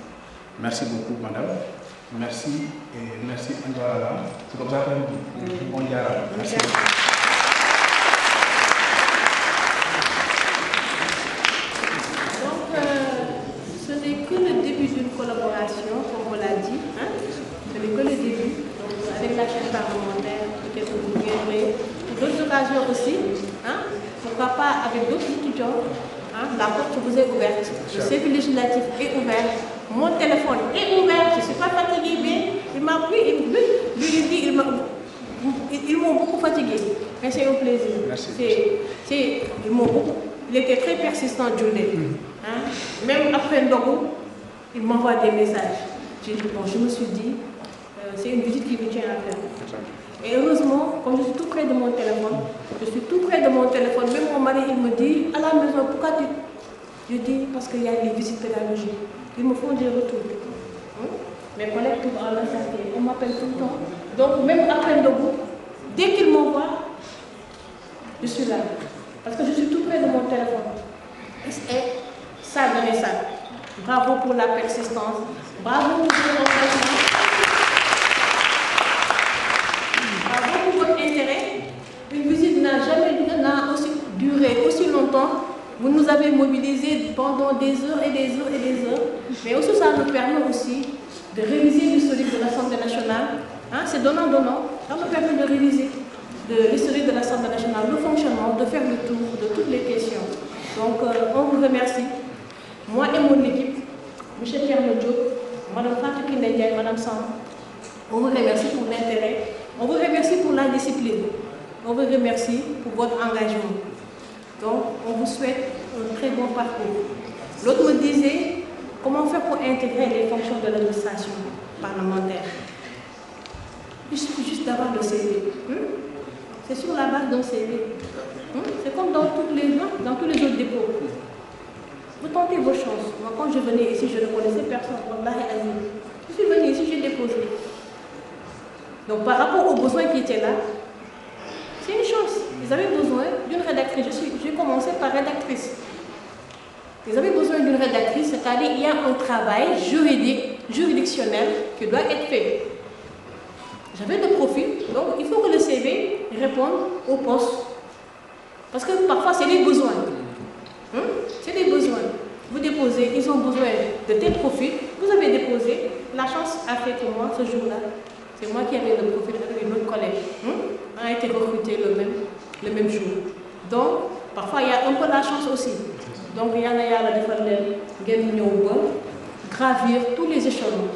Merci beaucoup, madame. Merci et merci, Andiara. C'est comme ça qu'on dit. Andiara. Merci. Donc, ce n'est que le début d'une collaboration, comme on l'a dit. Hein? Ce n'est que le début. Donc, avec la chaîne parlementaire, peut-être que vous viendrez pour d'autres occasions aussi. Hein? Pourquoi pas avec d'autres étudiants. Hein? La porte vous est ouverte. Le CV législatif est ouvert. Mon téléphone est ouvert. Je ne suis pas fatiguée, mais il m'a pris. Ils m'ont beaucoup fatigué. Mais c'est un plaisir. Il était très persistant, Julie. Hein? Même après Ndogo, il m'envoie des messages. Je me suis dit, c'est une visite qui me tient à cœur. Et heureusement, comme je suis tout près de mon téléphone, même mon mari, il me dit, à la maison, pourquoi tu... Je dis, parce qu'il y a des visites pédagogiques. Ils me font des retours. Mes collègues trouvent en l'incertitude. On m'appelle tout le temps. Donc, même après Ndogo, dès qu'ils m'envoient, je suis là. Parce que je suis tout près de mon téléphone. Et ça donnait ça. Bravo pour la persistance. Bravo pour votre engagement. Bravo pour votre intérêt. Une visite n'a jamais duré aussi longtemps. Vous nous avez mobilisés pendant des heures et des heures et des heures. Mais aussi, ça nous permet aussi de réviser l'historique de l'Assemblée nationale. Hein, c'est donnant-donnant. Ça nous permet de réviser l'historique de l'Assemblée nationale, le fonctionnement, de faire le tour de toutes les questions. Donc, on vous remercie. Moi et mon équipe, M. Pierre Diop, Mme Fatou Kinediaï, Mme Sam, on vous remercie pour l'intérêt. On vous remercie pour la discipline. On vous remercie pour votre engagement. Donc, on vous souhaite un très bon parcours. L'autre me disait, comment faire pour intégrer les fonctions de l'administration parlementaire? Il suffit juste d'avoir le CV. C'est sur la base d'un CV. C'est comme dans tous les autres dépôts. Vous tentez vos chances. Moi, quand je venais ici, je ne connaissais personne. Je suis venue ici, j'ai déposé. Donc, par rapport aux besoins qui étaient là, c'est une chose. Ils avaient besoin d'une rédactrice. J'ai commencé par rédactrice. Ils avaient besoin d'une rédactrice, c'est-à-dire qu'il y a un travail juridictionnel qui doit être fait. J'avais le profil, donc il faut que le CV réponde au poste. Parce que parfois, c'est des besoins. C'est des besoins. Vous déposez, ils ont besoin de tel profil. Vous avez déposé. La chance a fait que moi, ce jour-là, c'est moi qui avais le profil avec une autre collègue. On a été recrutés le même jour. Donc, parfois, il y a un peu la chance aussi. Donc, il y a la différence gravir tous les échelons.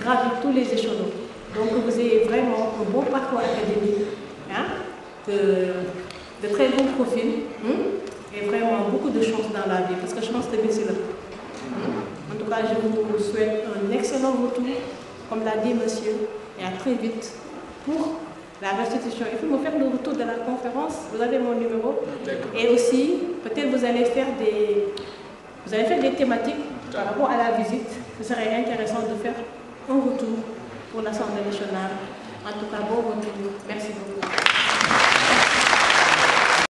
Gravir tous les échelons. Donc, vous avez vraiment un bon parcours académique, de très bons profils, et vraiment beaucoup de chance dans la vie, parce que je pense que c'est là. En tout cas, je vous souhaite un excellent retour, comme l'a dit monsieur, et à très vite pour la restitution. Il faut me faire le retour de la conférence, vous avez mon numéro, et aussi, peut-être vous allez faire des thématiques par rapport à la visite. Ce serait intéressant de faire un retour pour l'Assemblée nationale. En tout cas, bon retour. Merci beaucoup.